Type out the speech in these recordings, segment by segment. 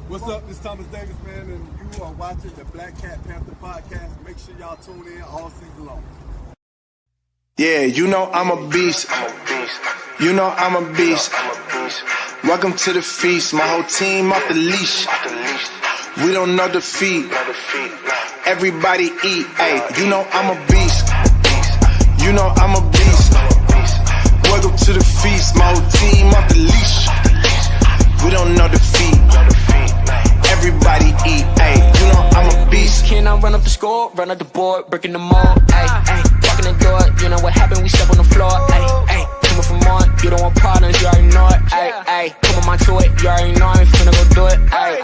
What's up? This is Thomas Davis, man, and you are watching the Black Cat Panther podcast. Make sure y'all tune in all season long. Yeah, you know I'm a beast. You know I'm a beast. Welcome to the feast. My whole team off the leash. We don't know defeat. Everybody eat. Hey, you know I'm a beast. You know I'm a beast. Welcome to the feast. My whole team off the leash. We don't know defeat. Everybody eat. Hey, you know I'm a beast. Can I run up the score, run up the board, breaking the mold? Ay, ay, walking the door. You know what happened? We step on the floor. Ay, ay, coming from on. You don't want partners, you already know it. Ay, ay, come on, my to it. You already know I'm finna go do it. Ay,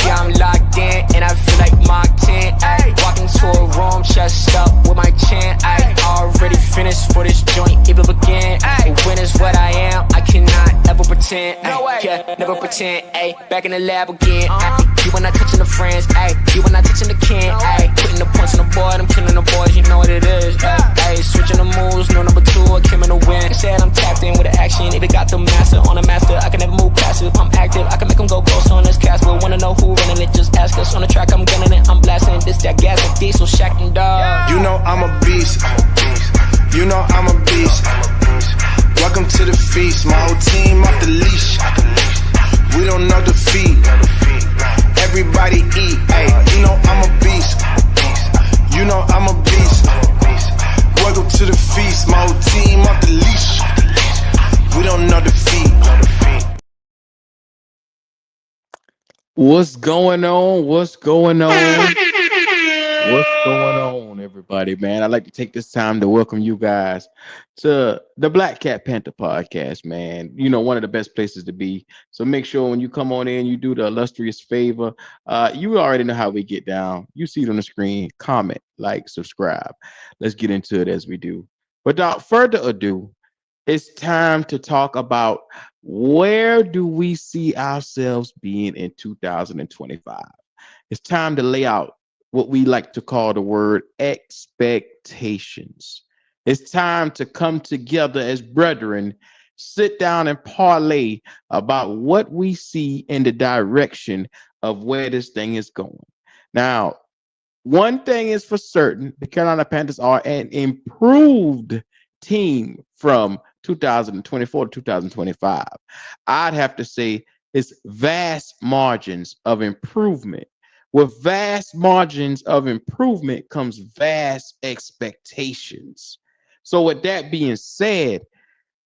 yeah, I'm locked in and I feel like Mark 10. Ay, walking to a room, chest up with my chin. Ay, already finished for this joint, even begin. Ay, when is what I am, I cannot ever pretend. Ay, yeah, never pretend. Ay, back in the lab again. Ay, you when I touching the friends. Ay, you when I touching the can. Ay, putting the points on the board, I'm killing the boys, you know what it is. Ay, switching the moves, no number two, I came in the win. Said I'm tapped in with the action. If it got the master on the master, I can never move passive. I'm active, I can make them go close on this castle. Wanna know who running it? Just ask us. On the track, I'm gunning it, I'm blasting. This that gas like diesel, Shack and dog. You know I'm a beast. You know I'm a beast. Welcome to the feast. My whole team off the leash. We don't know defeat. Everybody eat. Hey, you know I'm a beast. You know I'm a beast. Welcome to the feast. My whole team off the leash. We don't know defeat. What's going on? What's going on? What's going on, everybody, man? I'd like to take this time to welcome you guys to the Black Cat Panther podcast, man. You know, one of the best places to be. So make sure when you come on in, you do the illustrious favor. You already know how we get down. You see it on the screen. Comment, like, subscribe. Let's get into it as we do. Without further ado, it's time to talk about where do we see ourselves being in 2025. It's time to lay out what we like to call the word expectations. It's time to come together as brethren, sit down and parlay about what we see in the direction of where this thing is going. Now, one thing is for certain, the Carolina Panthers are an improved team from 2024 to 2025. I'd have to say it's vast margins of improvement. With vast margins of improvement comes vast expectations. So with that being said,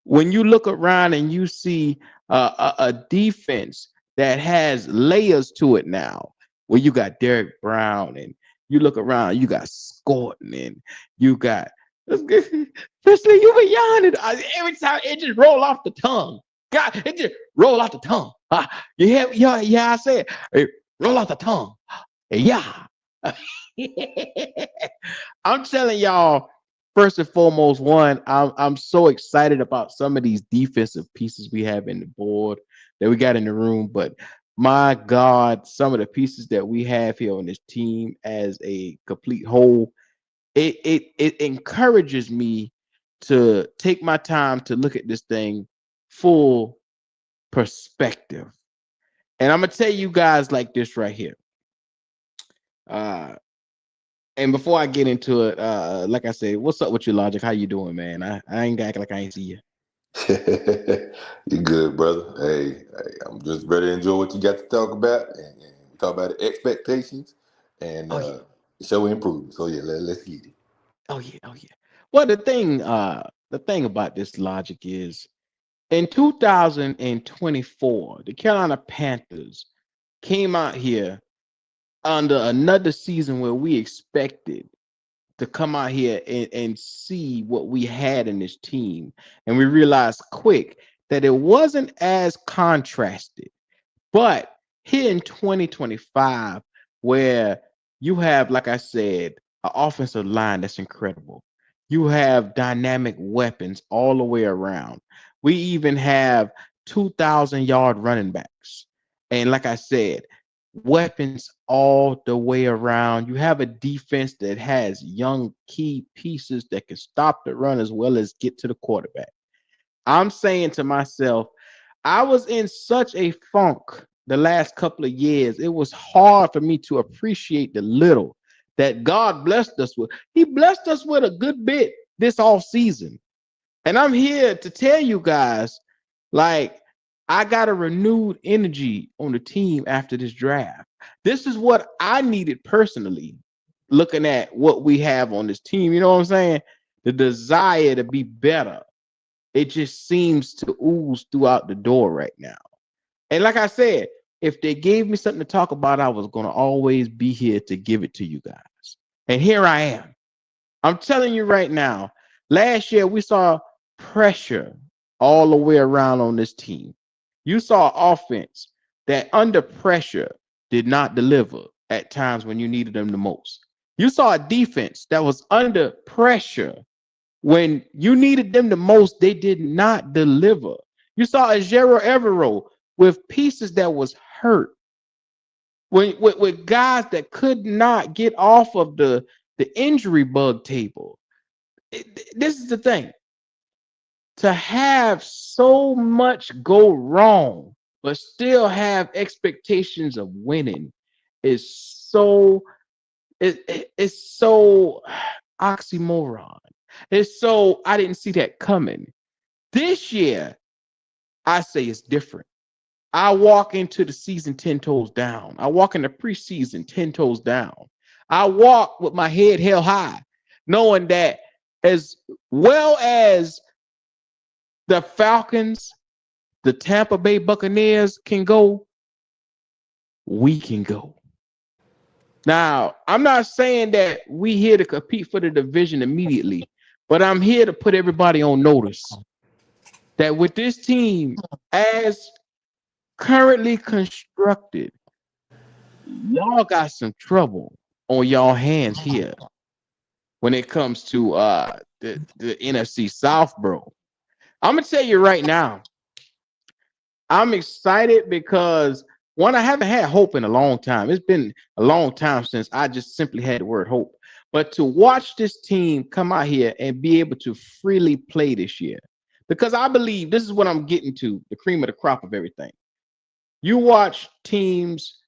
when you look around and you see a defense that has layers to it now, where you got Derek Brown and you look around, you got Scorton and you got Presley, you were yawning. Every time it just roll off the tongue. God, it just roll off the tongue. You hear? Yeah, I said it roll off the tongue. Yeah. I'm telling y'all, first and foremost, I'm so excited about some of these defensive pieces we have in the board that we got in the room. But my God, some of the pieces that we have here on this team as a complete whole, it encourages me to take my time to look at this thing full perspective. And I'm gonna tell you guys like this right here. And before I get into it, like I said, what's up with you, Logic? How you doing, man? I ain't act like I ain't see you. You good, brother? I'm just ready to enjoy what you got to talk about, and we talk about the expectations and Oh yeah, show improvement. So yeah, let's get it. oh yeah. Well, the thing about this Logic is in 2024, the Carolina Panthers came out here under another season where we expected to come out here and see what we had in this team. And we realized quick that it wasn't as contrasted. But here in 2025, where you have, like I said, an offensive line that's incredible. You have dynamic weapons all the way around. We even have 2,000-yard running backs. And like I said, weapons all the way around. You have a defense that has young key pieces that can stop the run as well as get to the quarterback. I'm saying to myself, I was in such a funk the last couple of years. It was hard for me to appreciate the little that God blessed us with. He blessed us with a good bit this off season. And I'm here to tell you guys, like, I got a renewed energy on the team after this draft. This is what I needed personally, looking at what we have on this team. You know what I'm saying? The desire to be better. It just seems to ooze throughout the door right now. And like I said, if they gave me something to talk about, I was going to always be here to give it to you guys. And here I am. I'm telling you right now, last year we saw pressure all the way around on this team. You saw offense that under pressure did not deliver at times when you needed them the most. You saw a defense that was under pressure when you needed them the most, they did not deliver. You saw a Jero Evero with pieces that was hurt. With guys that could not get off of the injury bug table. This is the thing. To have so much go wrong, but still have expectations of winning is so it's so oxymoron. It's so I didn't see that coming. This year, I say it's different. I walk into the season 10 toes down. I walk in the preseason 10 toes down. I walk with my head held high, knowing that as well as the Falcons, the Tampa Bay Buccaneers can go, we can go. Now, I'm not saying that we here to compete for the division immediately, but I'm here to put everybody on notice that with this team as currently constructed, y'all got some trouble on y'all hands here when it comes to the NFC South, bro. I'm gonna tell you right now, I'm excited because one, I haven't had hope in a long time. It's been a long time since I just simply had the word hope. But to watch this team come out here and be able to freely play this year, because I believe this is what I'm getting to, the cream of the crop of everything. You watch teams.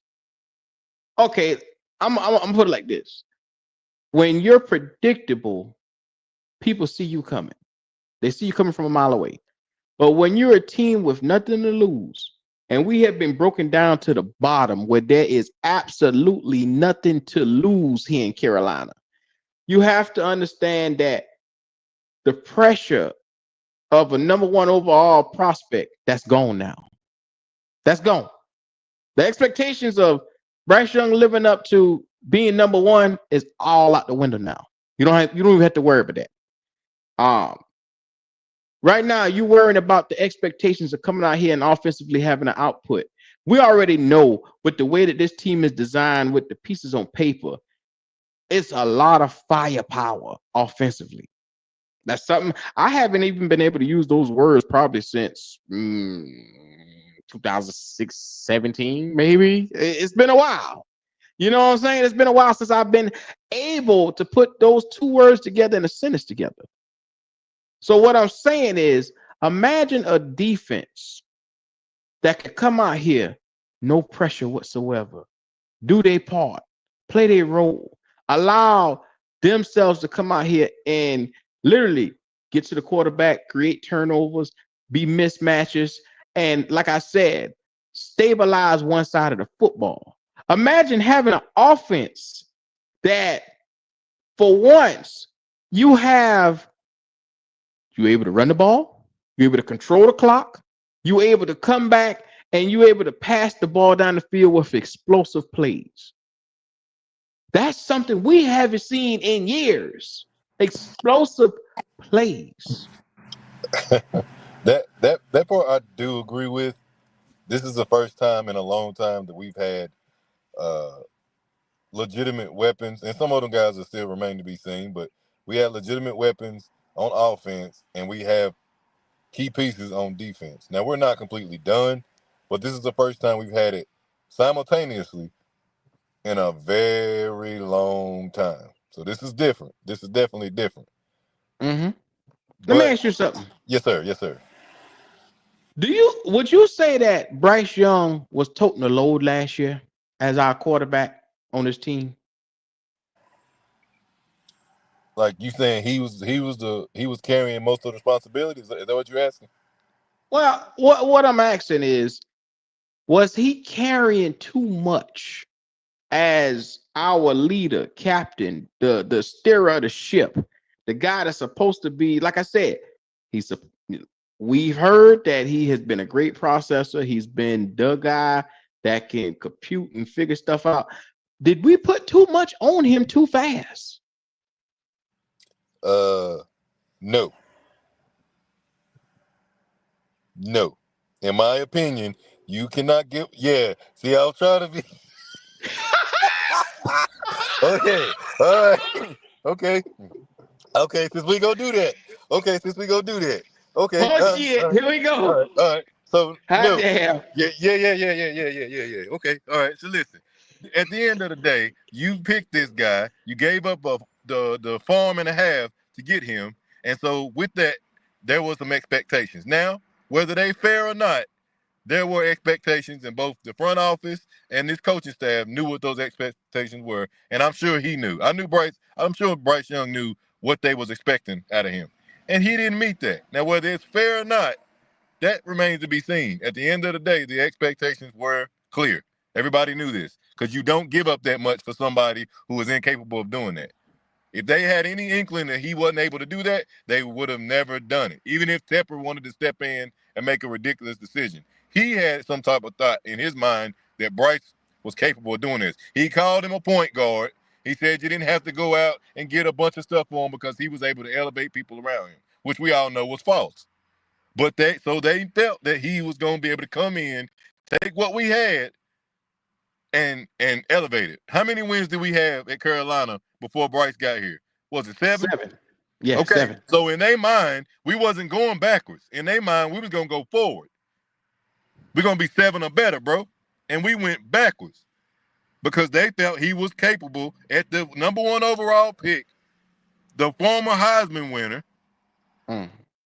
Okay, I'm put it like this: when you're predictable, people see you coming. They see you coming from a mile away. But when you're a team with nothing to lose, and we have been broken down to the bottom where there is absolutely nothing to lose here in Carolina, you have to understand that the pressure of a number one overall prospect, that's gone now. That's gone. The expectations of Bryce Young living up to being number one is all out the window now. You don't even have to worry about that. Right now, you're worrying about the expectations of coming out here and offensively having an output. We already know with the way that this team is designed, with the pieces on paper, it's a lot of firepower offensively. That's something I haven't even been able to use those words probably since 2006, 17, maybe. It's been a while. You know what I'm saying? It's been a while since I've been able to put those two words together in a sentence together. So what I'm saying is, imagine a defense that could come out here, no pressure whatsoever, do their part, play their role, allow themselves to come out here and literally get to the quarterback, create turnovers, be mismatches, and like I said, stabilize one side of the football. Imagine having an offense that, for once, you're able to run the ball, you're able to control the clock, you're able to come back, and you're able to pass the ball down the field with explosive plays. That's something we haven't seen in years. Explosive plays. That part I do agree with. This is the first time in a long time that we've had legitimate weapons, and some of them guys are still remain to be seen, but we have legitimate weapons on offense, and we have key pieces on defense. Now, we're not completely done, but this is the first time we've had it simultaneously in a very long time. So this is different. This is definitely different. Mm-hmm. Let me But ask you something. yes, sir. Yes, sir. Would you say that Bryce Young was toting the load last year as our quarterback on this team? Like you saying he was carrying most of the responsibilities. Is that what you're asking? Well, what I'm asking is, was he carrying too much as our leader, captain, the steerer of the ship, the guy that's supposed to be, like I said, he's a, we've heard that he has been a great processor. He's been the guy that can compute and figure stuff out. Did we put too much on him too fast? No. No. In my opinion, you cannot give. Yeah. See, I was trying to be. Okay. All right. Okay. Okay. Since we go do that. Okay. Since we go do that. Okay. Oh shit! Here we all go. right. All right. So Hot no. damn. Yeah. Okay. All right. So listen. At the end of the day, you picked this guy. You gave up the farm and a half to get him, and so with that, there was some expectations. Now, whether they fair or not, there were expectations, and both the front office and this coaching staff knew what those expectations were, and I'm sure he knew. I'm sure Bryce Young knew what they was expecting out of him, and he didn't meet that. Now, whether it's fair or not, that remains to be seen. At the end of the day, the expectations were clear. Everybody knew this because you don't give up that much for somebody who is incapable of doing that. If they had any inkling that he wasn't able to do that, they would have never done it. Even if Tepper wanted to step in and make a ridiculous decision, he had some type of thought in his mind that Bryce was capable of doing this. He called him a point guard. He said you didn't have to go out and get a bunch of stuff for him because he was able to elevate people around him, which we all know was false. But they felt that he was going to be able to come in, take what we had, and elevate it. How many wins did we have at Carolina before Bryce got here? Was it 7? 7. Yeah, Okay. 7. So in their mind, we wasn't going backwards. In their mind, we was gonna go forward. We're gonna be 7 or better, bro. And we went backwards because they felt he was capable at the number 1 overall pick. The former Heisman winner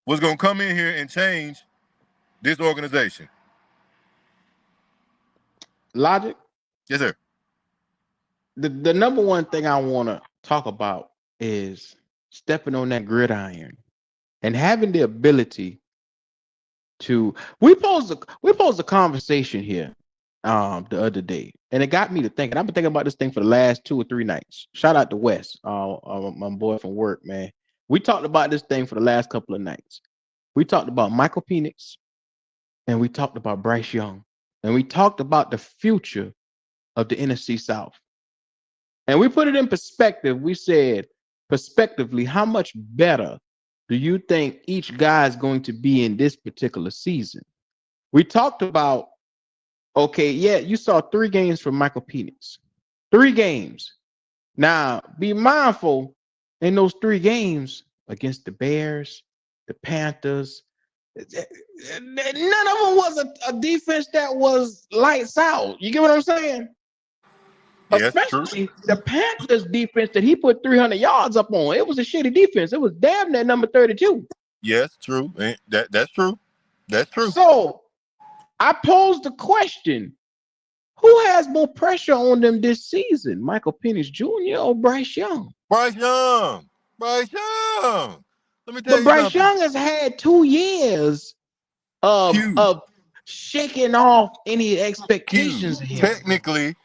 was gonna come in here and change this organization. Logic. Yes, sir. The number one thing I want to talk about is stepping on that gridiron and having the ability to. We posed a conversation here the other day, and it got me to thinking. I've been thinking about this thing for the last 2 or 3 nights. Shout out to Wes, my boy from work, man. We talked about this thing for the last couple of nights. We talked about Michael Penix, and we talked about Bryce Young, and we talked about the future of the NFC South. And we put it in perspective. We said, prospectively, how much better do you think each guy is going to be in this particular season? We talked about, okay, yeah, you saw 3 games from Michael Penix. 3 games. Now, be mindful in those 3 games against the Bears, the Panthers, none of them was a defense that was lights out. You get what I'm saying? Yes, true. Especially the Panthers defense that he put 300 yards up on. It was a shitty defense. It was damn near number 32. Yes, true. That's true. That's true. So I posed the question, who has more pressure on them this season, Michael Penix Jr. or Bryce Young? Bryce Young. Bryce Young. Let me tell But you Bryce something. Young has had 2 years of shaking off any expectations here.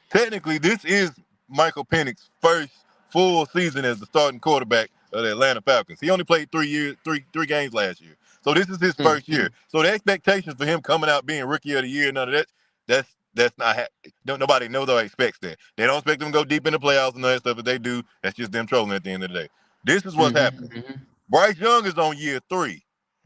Technically, this is Michael Penix's first full season as the starting quarterback of the Atlanta Falcons. He only played 3 games last year. So this is his first year. So the expectations for him coming out being rookie of the year, none of that's not nobody knows or expects that. They don't expect them to go deep in the playoffs and all that stuff. If they do, that's just them trolling at the end of the day. This is what's happening. Bryce Young is on year 3,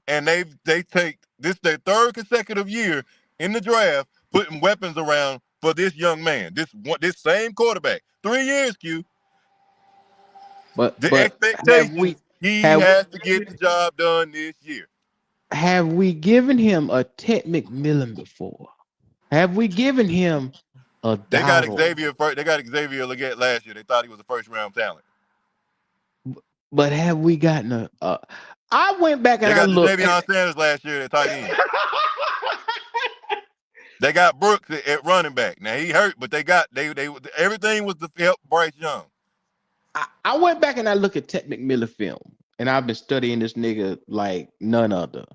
and they take this their 3rd consecutive year in the draft, putting weapons around for this young man, this same quarterback. 3 years, Q. But expectation he has to get the job done this year. Have we given him a Ted McMillan before? Have we given him a They got Donald? They got Xavier Legette last year. They thought he was a 1st-round talent. But have we gotten I went back and they got I looked. Davion Sanders last year at tight end. They got Brooks at running back. Now he hurt, but they everything was to help Bryce Young. I went back and I looked at Ted McMillan film, and I've been studying this nigga like none other.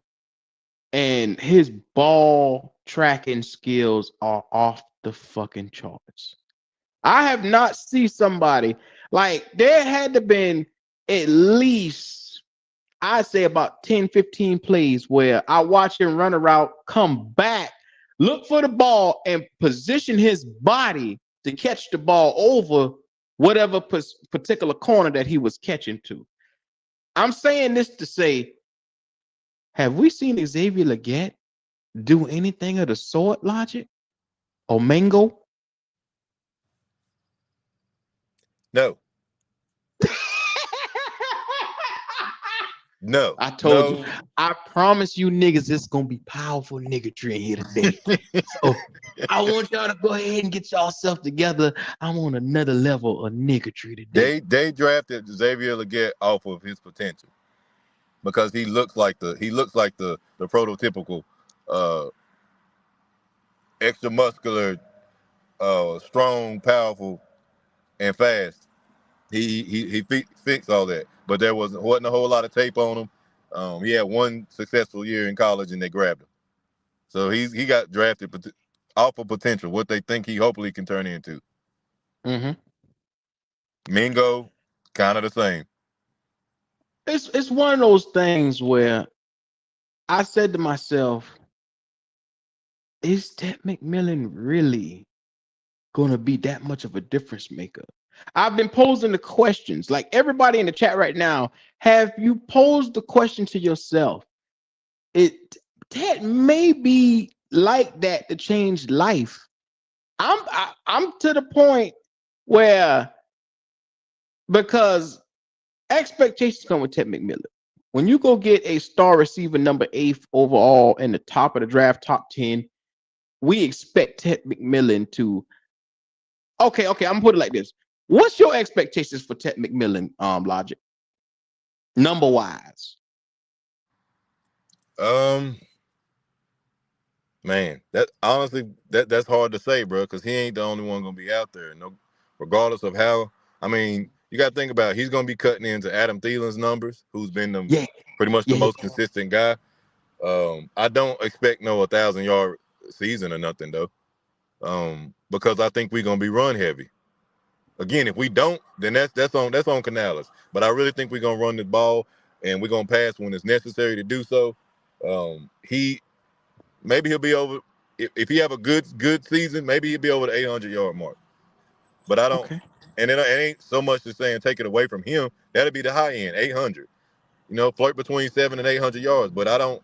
And his ball tracking skills are off the fucking charts. I have not seen somebody like there had to been at least, I'd say about 10, 15 plays where I watch him run a route, come back, look for the ball, and position his body to catch the ball over whatever particular corner that he was catching to. I'm saying this to say, have we seen Xavier Legette do anything of the sort, Logic? Or Mango? No. No. I told you. I promise you niggas it's gonna be powerful niggatry in here today. So I want y'all to go ahead and get yourself together. I'm on another level of niggatry today. They drafted Xavier Legette off of his potential because he looks like the prototypical extra muscular, strong, powerful, and fast. He fixed all that, but there wasn't a whole lot of tape on him. He had one successful year in college, and they grabbed him. So he got drafted off of potential, what they think he hopefully can turn into. Mm-hmm. Mingo, kind of the same. It's one of those things where I said to myself, is Ted McMillan really gonna be that much of a difference maker? I've been posing the questions, like everybody in the chat right now. Have you posed the question to yourself? Ted may be like that to change life. I'm to the point where, because expectations come with Ted McMillan. When you go get a star receiver number 8 overall in the top of the draft, top 10, we expect Ted McMillan to. Okay, I'm gonna put it like this. What's your expectations for Ted McMillan, Logic? Number wise. Man, that's hard to say, bro, because he ain't the only one gonna be out there. No, regardless of how. I mean, you got to think about it. He's gonna be cutting into Adam Thielen's numbers, who's been pretty much the most consistent guy. I don't expect no 1,000-yard season or nothing though, because I think we're gonna be run heavy. Again, if we don't, then that's on Canales. But I really think we're gonna run the ball and we're gonna pass when it's necessary to do so. Maybe he'll be over if he have a good season. Maybe he'll be over the 800-yard mark. But I don't, and it ain't so much as saying take it away from him. That'll be the high end, 800. Flirt between 700 and 800 yards. But I don't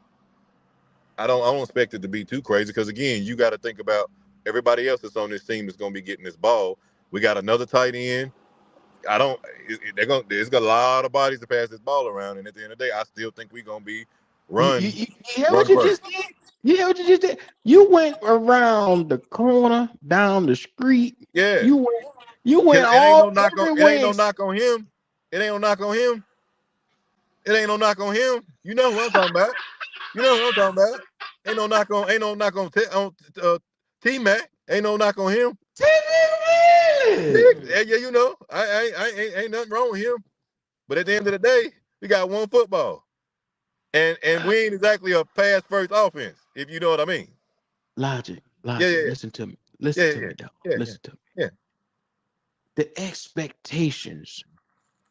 expect it to be too crazy because again, you got to think about everybody else that's on this team is going to be getting this ball. We got another tight end. There's got a lot of bodies to pass this ball around, and at the end of the day, I still think we're going to be run. You hear what you just did? You hear what you just did? You went around the corner, down the street. Yeah. You went all It ain't no knock on him. It ain't no knock on him. It ain't no knock on him. You know who I'm talking about. Ain't no knock on T-Mac. Ain't no knock on him. Yeah, I ain't nothing wrong with him. But at the end of the day, we got one football. And we ain't exactly a pass first offense, if you know what I mean. Logic. Listen to me. Listen to me, dog. Listen to me. Yeah. The expectations.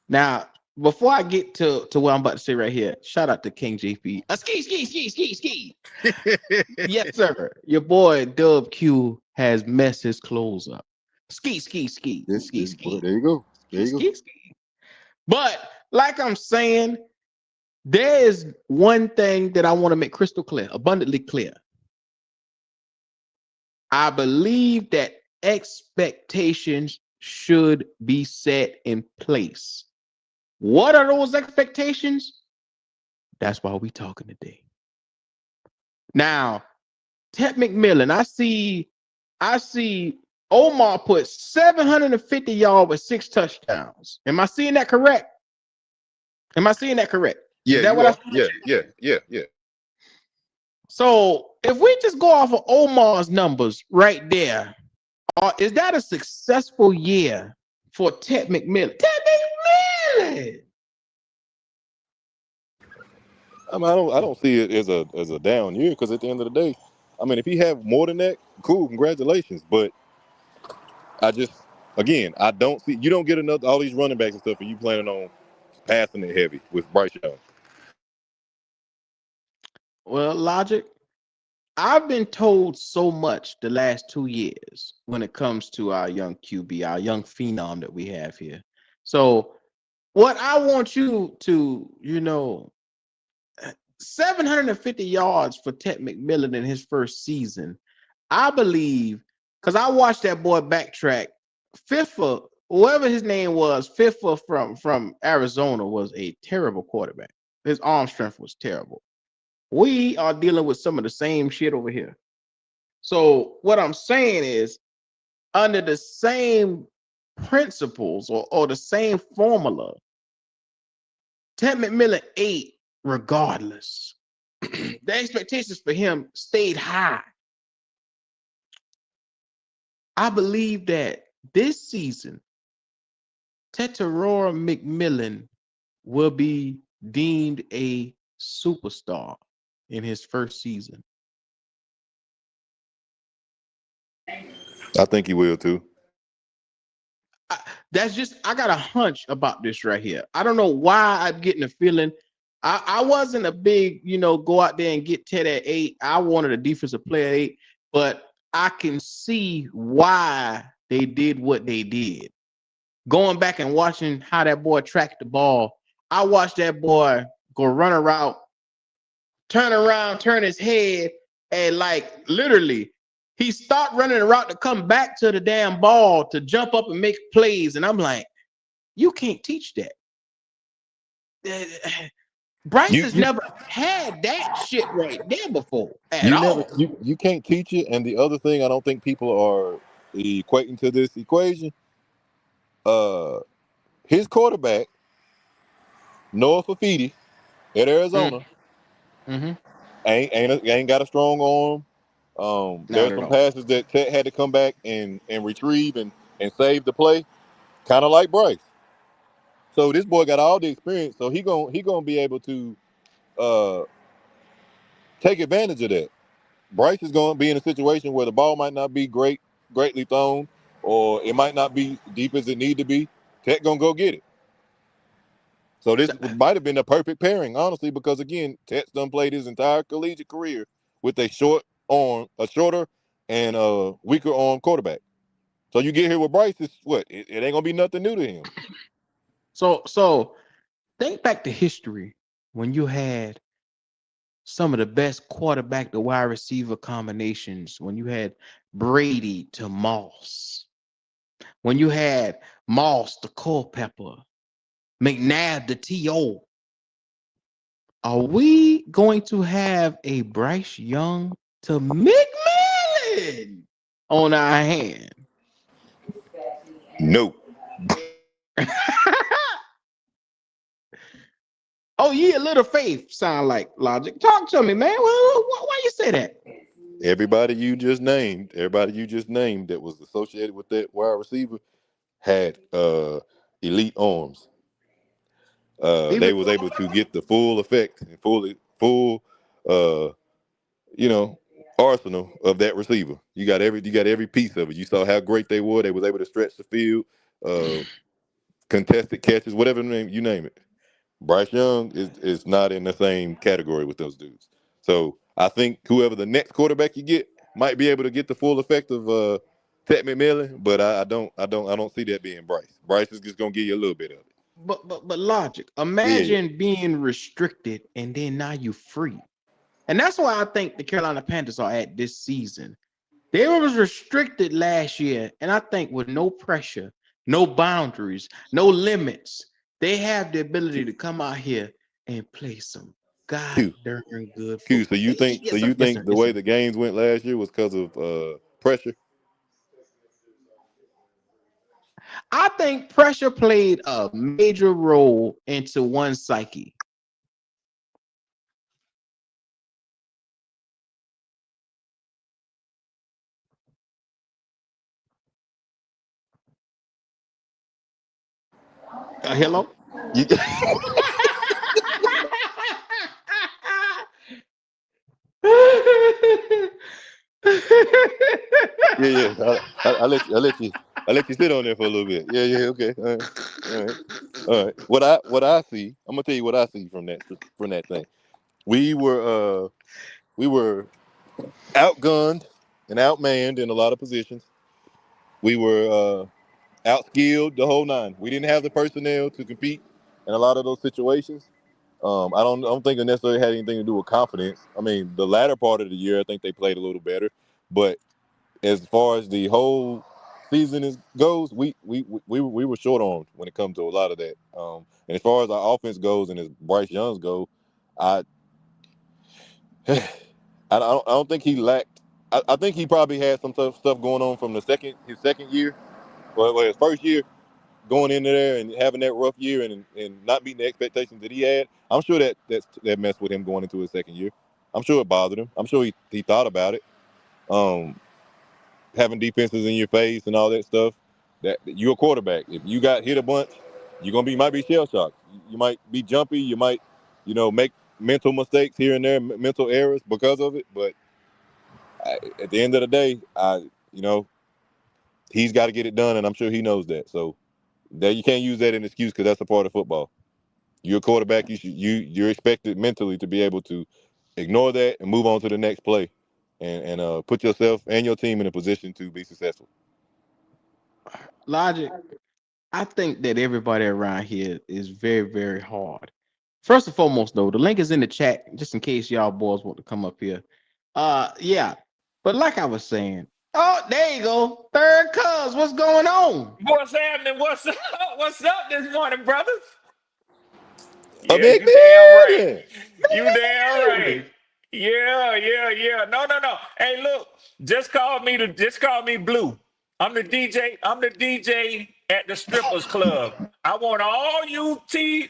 Now, before I get to what I'm about to say right here, shout out to King JP. Ski. Yes, sir. Your boy Dub Q has messed his clothes up. Ski. There you go. Ski. But like I'm saying, there is one thing that I want to make crystal clear, abundantly clear. I believe that expectations should be set in place. What are those expectations? That's why we're talking today. Now, Ted McMillan, I see Omar put 750 yards with 6 touchdowns. Am I seeing that correct? Yeah. Is that what I? Yeah. So if we just go off of Omar's numbers right there, is that a successful year for Ted McMillan? Ted McMillan. I mean, I don't see it as a down year because at the end of the day, I mean, if he have more than that, cool, congratulations. But I just, again, I don't see you don't get another all these running backs and stuff, and you planning on passing it heavy with Bryce Young. Well, Logic, I've been told so much the last 2 years when it comes to our young QB, our young phenom that we have here. So, what I want you to, 750 yards for Ted McMillan in his first season. I believe, because I watched that boy backtrack. Fifth, whoever his name was, Fifth from Arizona was a terrible quarterback. His arm strength was terrible. We are dealing with some of the same shit over here. So what I'm saying is, under the same principles or the same formula, Ted McMillan ate regardless. The expectations for him stayed high. I believe that this season, Teterora McMillan will be deemed a superstar in his first season. I think he will too. I got a hunch about this right here. I don't know why I'm getting a feeling. I wasn't a big, go out there and get Ted at 8. I wanted a defensive player at 8, but I can see why they did what they did. Going back and watching how that boy tracked the ball, I watched that boy go run a route, turn around, turn his head, and like literally, he stopped running the route to come back to the damn ball to jump up and make plays. And I'm like, you can't teach that. Bryce has never had that shit right there before at all. You can't teach it. And the other thing, I don't think people are equating to this equation. His quarterback, Noah Fafiti at Arizona, Mm-hmm. ain't got a strong arm. Not There's at some all. passes that Ted had to come back and retrieve and save the play, kind of like Bryce. So this boy got all the experience, so he gonna be able to uh, take advantage of that. Bryce is gonna be in a situation where the ball might not be greatly thrown, or it might not be deep as it need to be. Ted gonna go get it. So this might have been a perfect pairing, honestly, because again, Ted's done played his entire collegiate career with a shorter and weaker arm quarterback. So you get here with Bryce, it's what? It ain't gonna be nothing new to him. So think back to history when you had some of the best quarterback to wide receiver combinations, when you had Brady to Moss, when you had Moss to Culpepper, McNabb to T.O. Are we going to have a Bryce Young to McMillan on our hand? No. Oh, yeah, little faith sound like Logic. Talk to me, man. Why you say that? Everybody you just named that was associated with that wide receiver had elite arms. They Even was able to get the full effect and full uh, you know, arsenal of that receiver. You got every piece of it. You saw how great they were. They was able to stretch the field, contested catches, whatever name you name it. Bryce Young is not in the same category with those dudes. So I think whoever the next quarterback you get might be able to get the full effect of Ted McMillan, but I don't see that being Bryce. Bryce is just gonna give you a little bit of it. but Logic. Yeah. Imagine being restricted and then now you free. And that's why I think the Carolina Panthers are at this season. They were restricted last year, and I think with no pressure, no boundaries, no limits, they have the ability to come out here and play some god Q. darn good Q. So football. you think Yes, sir. Yes, sir. the Yes, way sir. the games went last year was because of pressure? I think pressure played a major role into one psyche. Hello? You, yeah. I let you sit on there for a little bit. Yeah. Okay. All right. What I see, I'm gonna tell you what I see from that thing. We were outgunned and outmanned in a lot of positions. We were outskilled the whole nine. We didn't have the personnel to compete in a lot of those situations. I don't think it necessarily had anything to do with confidence. I mean, the latter part of the year, I think they played a little better, but as far as the whole season goes, we were short on when it comes to a lot of that. And as far as our offense goes, and as Bryce Young's go, I I don't think he lacked. I think he probably had some tough stuff going on from his second year, well his first year going into there and having that rough year and not meeting the expectations that he had. I'm sure that messed with him going into his second year. I'm sure it bothered him. I'm sure he thought about it. Having defenses in your face and all that stuff. That you're a quarterback. If you got hit a bunch, might be shell shocked. You might be jumpy. You might, make mental mistakes here and there, mental errors because of it. But at the end of the day, he's got to get it done, and I'm sure he knows that. So that you can't use that as an excuse because that's a part of football. You're a quarterback. You're expected mentally to be able to ignore that and move on to the next play, and put yourself and your team in a position to be successful. Logic. I think that everybody around here is very, very hard. First and foremost, though, the link is in the chat just in case y'all boys want to come up here. Yeah. But like I was saying, oh, there you go. Third cuz, what's going on? What's happening? What's up? What's up this morning, brothers? A Yeah, big you damn right. man. You damn right. Yeah. No. Hey, look, just call me Blue. I'm the DJ. I'm the DJ at the strippers club. I want all you Ted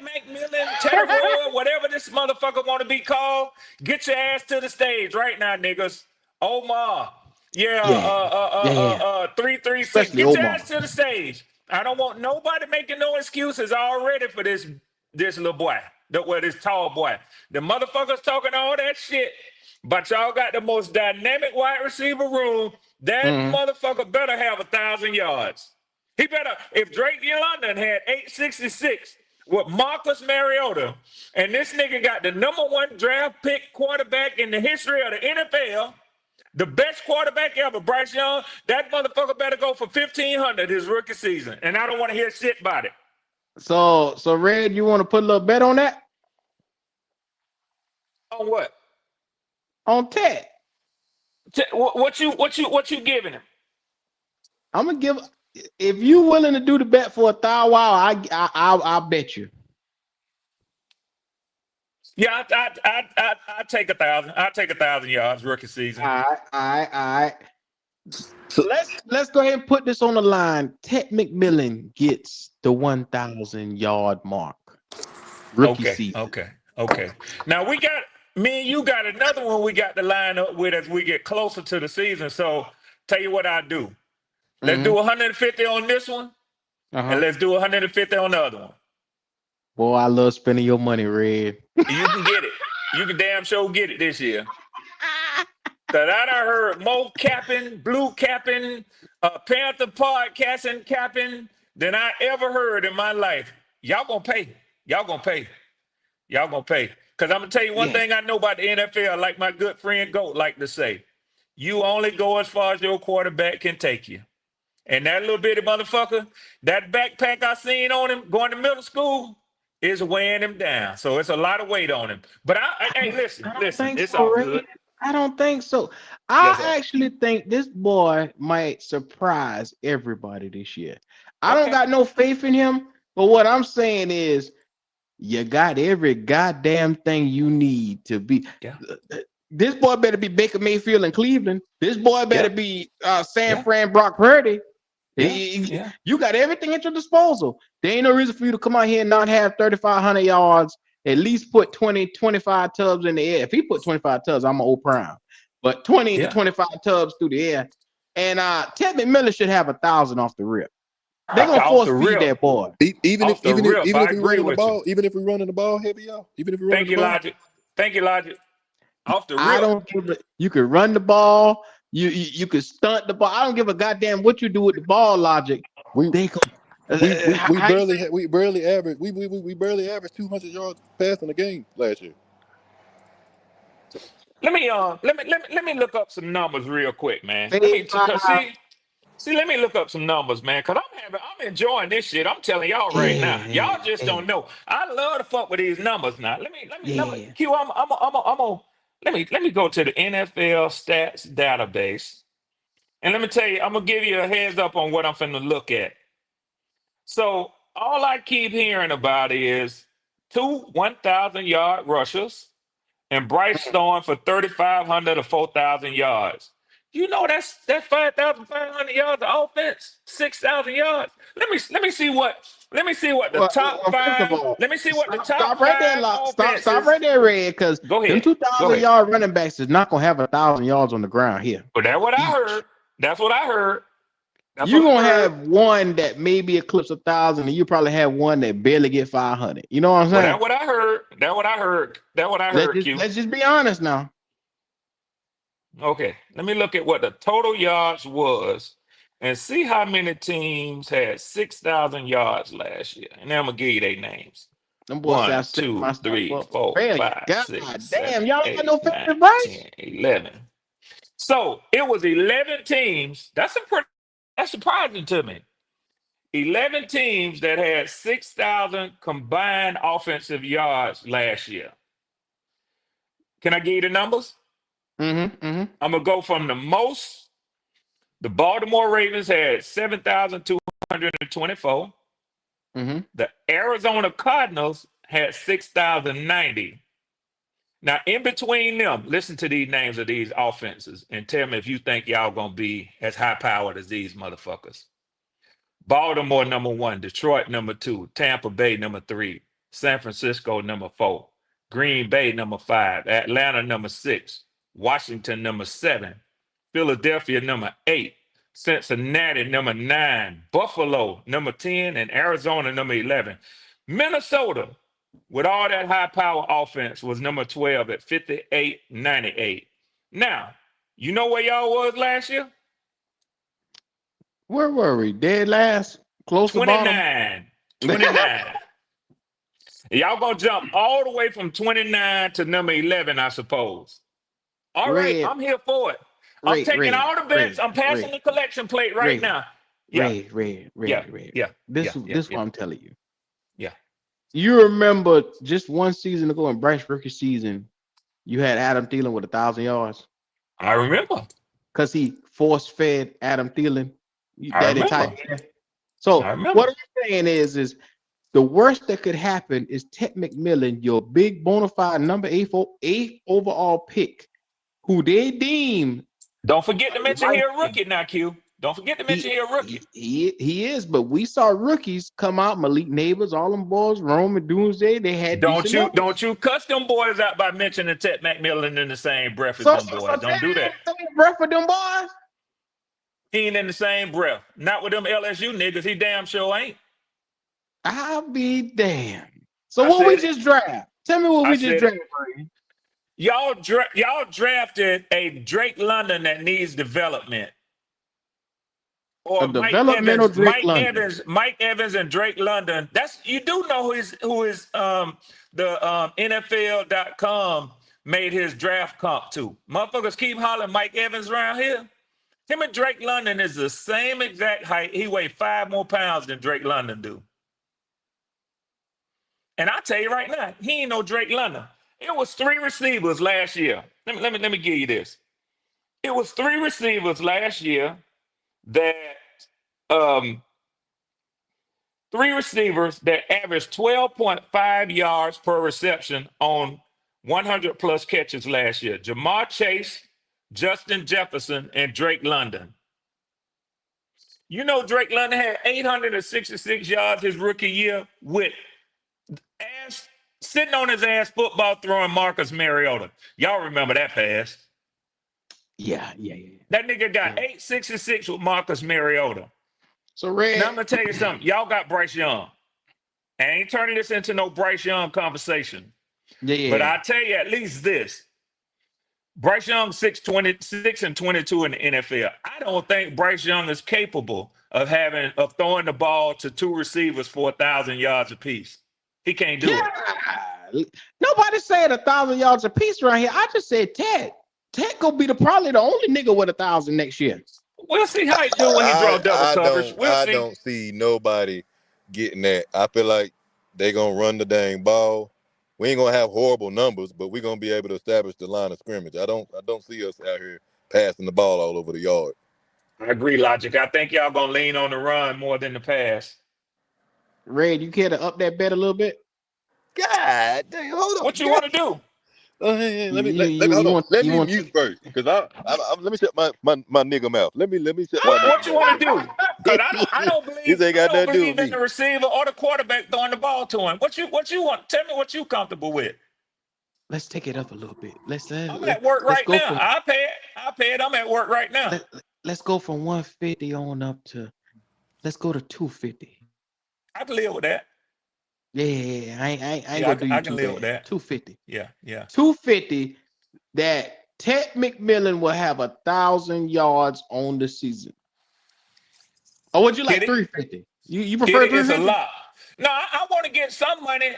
McMillan, Tedroy, whatever this motherfucker want to be called. Get your ass to the stage right now, niggas. Omar. Yeah, Yeah. 336. Especially Get your Omar. ass to the stage. I don't want nobody making no excuses already for this little boy, this tall boy. The motherfuckers talking all that shit, but y'all got the most dynamic wide receiver room. That motherfucker better have 1,000 yards. He better, if Drake London had 866 with Marcus Mariota, and this nigga got the #1 draft pick quarterback in the history of the NFL, the best quarterback ever, Bryce Young, that motherfucker better go for 1,500 his rookie season. And I don't want to hear shit about it. So Red, you want to put a little bet on that? On what? On Ted. What you giving him? I'm gonna give. If you willing to do the bet for I'll bet you. Yeah, I take 1,000. I'll take 1,000 yards rookie season. All right. So let's go ahead and put this on the line. Ted McMillan gets the 1,000 yard mark. Rookie season. Okay. Now me and you got another one we got to line up with as we get closer to the season. So tell you what I do. Let's do 150 on this one, and let's do 150 on the other one. Boy, I love spending your money, Red. You can get it. You can damn sure get it this year. Cause I done heard more capping, blue capping, Panther podcasting capping than I ever heard in my life. Y'all gonna pay. Cause I'm gonna tell you one thing I know about the NFL, like my good friend Goat like to say, you only go as far as your quarterback can take you. And that little bitty motherfucker, that backpack I seen on him going to middle school is weighing him down. So it's a lot of weight on him. But hey, listen, it's all good. I don't think so. I actually think this boy might surprise everybody this year. I don't got no faith in him, but what I'm saying is you got every goddamn thing you need to be. Yeah. This boy better be Baker Mayfield in Cleveland. This boy better be San Fran Brock Purdy. You got everything at your disposal. There ain't no reason for you to come out here and not have 3,500 yards. At least put 20, 25 tubs in the air. If he put 25 tubs, I'm an old prime. But 20 to 25 tubs through the air. And Ted McMillan should have 1,000 off the rip. They're gonna Off force the feed rip. that boy. Even if Off the rip, I we agree running the with you. ball, even if we running the ball heavy, y'all. Even if we running Thank the you, ball. Logic. Thank you, Logic. Off the I rip. don't give a. You can run the ball. You can stunt the ball. I don't give a goddamn what you do with the ball. Logic. We They go. we How you say? barely average 200 yards passing a game last year. Let me look up some numbers real quick, man. Let Fade me five. let me look up some numbers, man, because I'm enjoying this shit. I'm telling y'all right now. Y'all just Yeah. don't know. I love to fuck with these numbers now. Let me Yeah. Q, let me go to the NFL stats database. And let me tell you, I'm gonna give you a heads up on what I'm finna look at. So all I keep hearing about is 1,000-yard rushers and Bryce throwing for 3,500 or 4,000 yards. You know that's 5,500 yards of offense, 6,000 yards. Let me see what the top First of five. all, Let me see what the top stop right there, five Stop offenses. right there, Red, because Go them ahead, go 2,000 ahead. yard running backs is not gonna have 1,000 yards on the ground here. But that's what I Each. heard. That's what I heard. That's You're what I gonna heard. have one that maybe eclipse 1,000, and you probably have one that barely get 500. You know what I'm But saying? that's what I heard. That's what I heard. That's what I heard, Q. Let's just be honest now. Okay, let me look at what the total yards was and see how many teams had 6,000 yards last year. And then I'm gonna give you their names. Them boys say I 1, set 2, myself 3, up for 4, failure. 5, God 6, 7, damn, y'all ain't got no 8, 9, favorite Bryce? 10, 11. So it was 11 teams. That's surprising to me. 11 teams that had 6,000 combined offensive yards last year. Can I give you the numbers? Mm-hmm. I'm gonna go from the most. The Baltimore Ravens had 7,224. Mm-hmm. The Arizona Cardinals had 6,090. Now, in between them, listen to these names of these offenses and tell me if you think y'all gonna be as high powered as these motherfuckers. Baltimore number 1, Detroit number 2, Tampa Bay number 3, San Francisco number 4, Green Bay number 5, Atlanta number 6, Washington number 7, Philadelphia number 8, Cincinnati number 9, Buffalo number 10, and Arizona number 11. Minnesota, with all that high power offense, was number 12 at 58.98. Now, you know where y'all was last year? Where were we? Dead last? Close to bottom? 29. 29. Y'all gonna jump all the way from 29 to number 11, I suppose. All right, Red, I'm here for it. I'm taking all the bets. I'm passing red, the collection plate right red, now. Yeah, yeah, red. yeah, This yeah, yeah, this yeah, what I'm telling you. yeah. You remember just one season ago in Bryce rookie season, you had Adam Thielen with 1,000 yards I remember. because he force fed Adam Thielen I that entire remember. year. I So remember. what I'm saying is the worst that could happen is Ted McMillan, your big bona fide number eight overall pick, who they deem Don't forget to mention right. here a rookie now, Q. Don't forget to mention here a rookie. He is, but we saw rookies come out, Malik Neighbors, all them boys, Rome and Doomsday, they had decent numbers. Don't you cuss them boys out by mentioning Ted McMillan in the same breath as So them boys. Don't do that. breath for them boys. He ain't in the same breath. Not with them LSU niggas. He damn sure ain't. I'll be damned. So I what we said it. just draft? Tell me what I we just said it. drafted. Y'all drafted a Drake London that needs development. A Or developmental Drake London. Mike Evans and Drake London. That's you do know who is the NFL.com made his draft comp to. Motherfuckers keep hollering Mike Evans around here. Him and Drake London is the same exact height. He weighed 5 more pounds than Drake London do. And I tell you right now, he ain't no Drake London. It was 3 receivers last year. Let me give you this. It was 3 receivers last year that 3 receivers that averaged 12.5 yards per reception on 100 plus catches last year. Jamar Chase, Justin Jefferson, and Drake London. You know Drake London had 866 yards his rookie year with sitting on his ass football throwing Marcus Mariota. Y'all remember that pass? Yeah. That nigga got 866 with Marcus Mariota. So Red, Now I'm gonna tell you something. Y'all got Bryce Young. I ain't turning this into no Bryce Young conversation. But yeah, I tell you at least this. Bryce Young 6 and 22 in the NFL. I don't think Bryce Young is capable of throwing the ball to two receivers for 1,000 yards apiece. He can't do it. Nobody said 1,000 yards a piece right here. I just said Ted. Ted gonna be probably the only nigga with 1,000 next year. We'll see how he do when he draw double coverage. We'll I see. don't see nobody getting that. I feel like they gonna run the dang ball. We ain't gonna have horrible numbers, but we're gonna be able to establish the line of scrimmage. I don't see us out here passing the ball all over the yard. I agree, Logic. I think y'all gonna lean on the run more than the pass. Red, you care to up that bet a little bit? God dang, hold on. What you want to do? Hey, let me mute first, because let me shut my nigga mouth. Let me shut my What nigga you mouth. want to do? Because I don't believe, ain't got I don't nothing to do believe with in me. the receiver or the quarterback throwing the ball to him. What you want? Tell me what you comfortable with. Let's take it up a little bit. I'm at work right now. I pay it. I'm at work right now. Let's go from 150 on up to. Let's go to 250. I can live with that. Yeah, I ain't gonna do you I can live with that. 250. Yeah. 250. That Ted McMillan will have 1,000 yards on the season. Or would you like 350? You prefer 350? It's a lot. No, I want to get some money.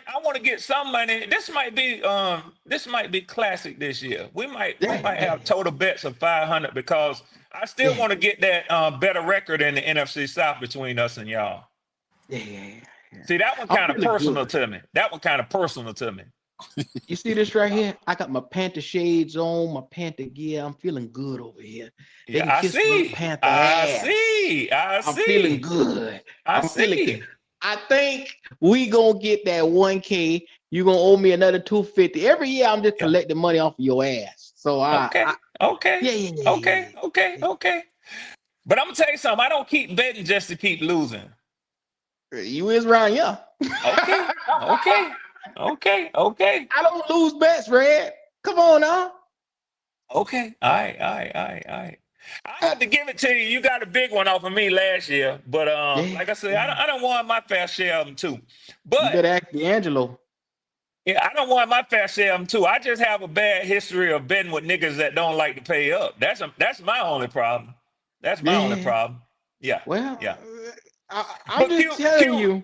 This might be classic this year. We might have total bets of 500 because I still want to get that better record in the NFC South between us and y'all. Yeah. See, that one kind of personal to me. You see this right here? I got my Panther shades on, my Panther gear. I'm feeling good over here. Yeah, I see. Panther ass. I'm feeling good. Feeling good. I think we gonna get that 1K. You gonna owe me another 250 every year. I'm just collecting money off of your ass. So okay. Yeah. But I'm gonna tell you something. I don't keep betting just to keep losing. You is right, yeah. Okay. I don't lose bets, Red. Come on now. Okay. All right. I have to give it to you. You got a big one off of me last year, but like I said, I don't want my fair share of them too. But you better ask D'Angelo. Yeah, I don't want my fair share of them too. I just have a bad history of betting with niggas that don't like to pay up. That's my only problem. That's my only problem. Yeah. Well, yeah. I'm just telling you.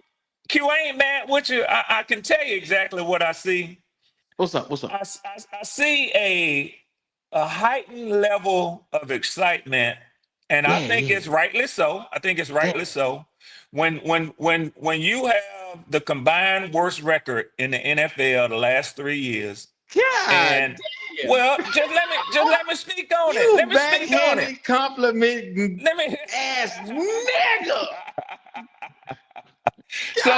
Q ain't mad with you. I can tell you exactly what I see. What's up? I see a heightened level of excitement, and I think it's rightly so. When you have the combined worst record in the NFL the last 3 years. Well, just let me speak on it. Let me speak on it. Compliment. Let me ass nigga. So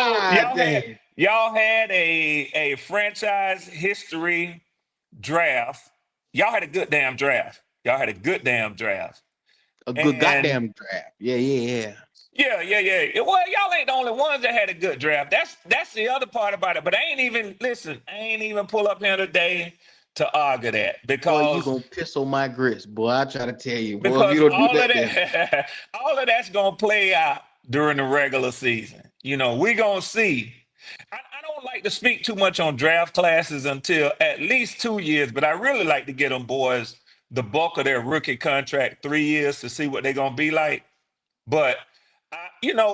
y'all had a franchise history draft. Y'all had a good damn draft. A good goddamn draft. Yeah. Yeah. Well, y'all ain't the only ones that had a good draft. That's the other part about it. But I ain't even pull up here today to argue that, because you gonna piss on my grits, boy. I try to tell you, boy. Because if you don't do that, all of that's gonna play out during the regular season. We gonna see. I don't like to speak too much on draft classes until at least 2 years, but I really like to get them boys the bulk of their rookie contract 3 years to see what they're gonna be like. But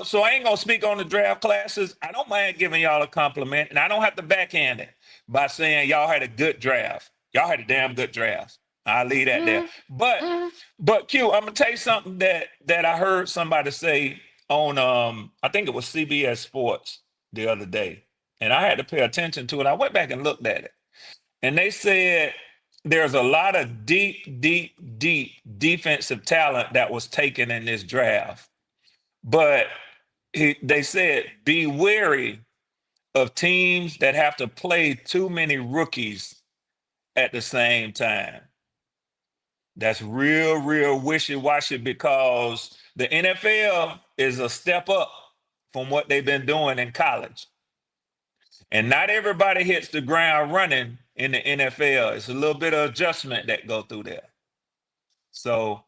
so I ain't gonna speak on the draft classes. I don't mind giving y'all a compliment, and I don't have to backhand it by saying y'all had a good draft. Y'all had a damn good draft. I'll leave that there. But Q, I'm gonna tell you something that I heard somebody say on I think it was CBS Sports the other day, and I had to pay attention to it. I went back and looked at it, and they said there's a lot of deep defensive talent that was taken in this draft. But they said, be wary of teams that have to play too many rookies at the same time. That's real wishy-washy, because the NFL is a step up from what they've been doing in college. And not everybody hits the ground running in the NFL. It's a little bit of adjustment that go through there. So,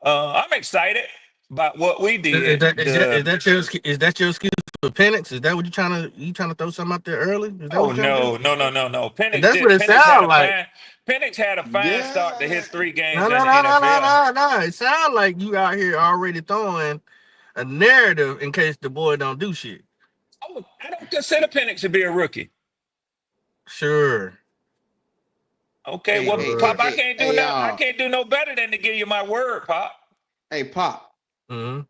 I'm excited. about what we Is did. that is that is that your is that your excuse for Penix? Is that what you trying to throw something out there early? Is that what Oh you're trying to do? no. And that's what it Penix had sounds a like. fine. Penix had a fine start to Yeah. his 3 games No, in no, the no, no, no, NFL. no, no. It sounds like you out here already throwing a narrative in case the boy don't do shit. I don't consider Penix to be a rookie. Sure, Okay, Hey, well, hey, Pop, hey, sure. I hey, can't do hey, no, I can't do no better than to give you my word, Pop. hey, Pop. Mm-hmm.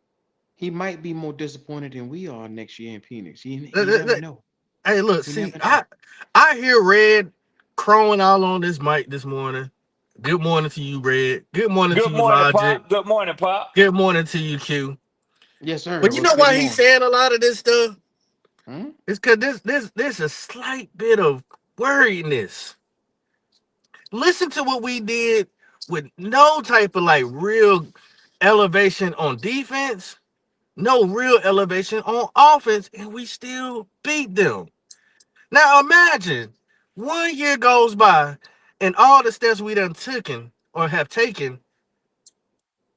He might be more disappointed than we are next year in Phoenix. You never know. Hey, look, You see, never know. I hear Red crowing all on this mic this morning. Good morning to you, Red. Good morning to Good you, morning, Logic. Pop. Good morning, Pop. Good morning to you, Q. Yes, sir. But you What's know good why he's morning? saying a lot of this stuff? Hmm? It's because there's a slight bit of worriedness. Listen to what we did with no type of like real elevation on defense, no real elevation on offense, and we still beat them. Now imagine 1 year goes by and all the steps we done taken or have taken,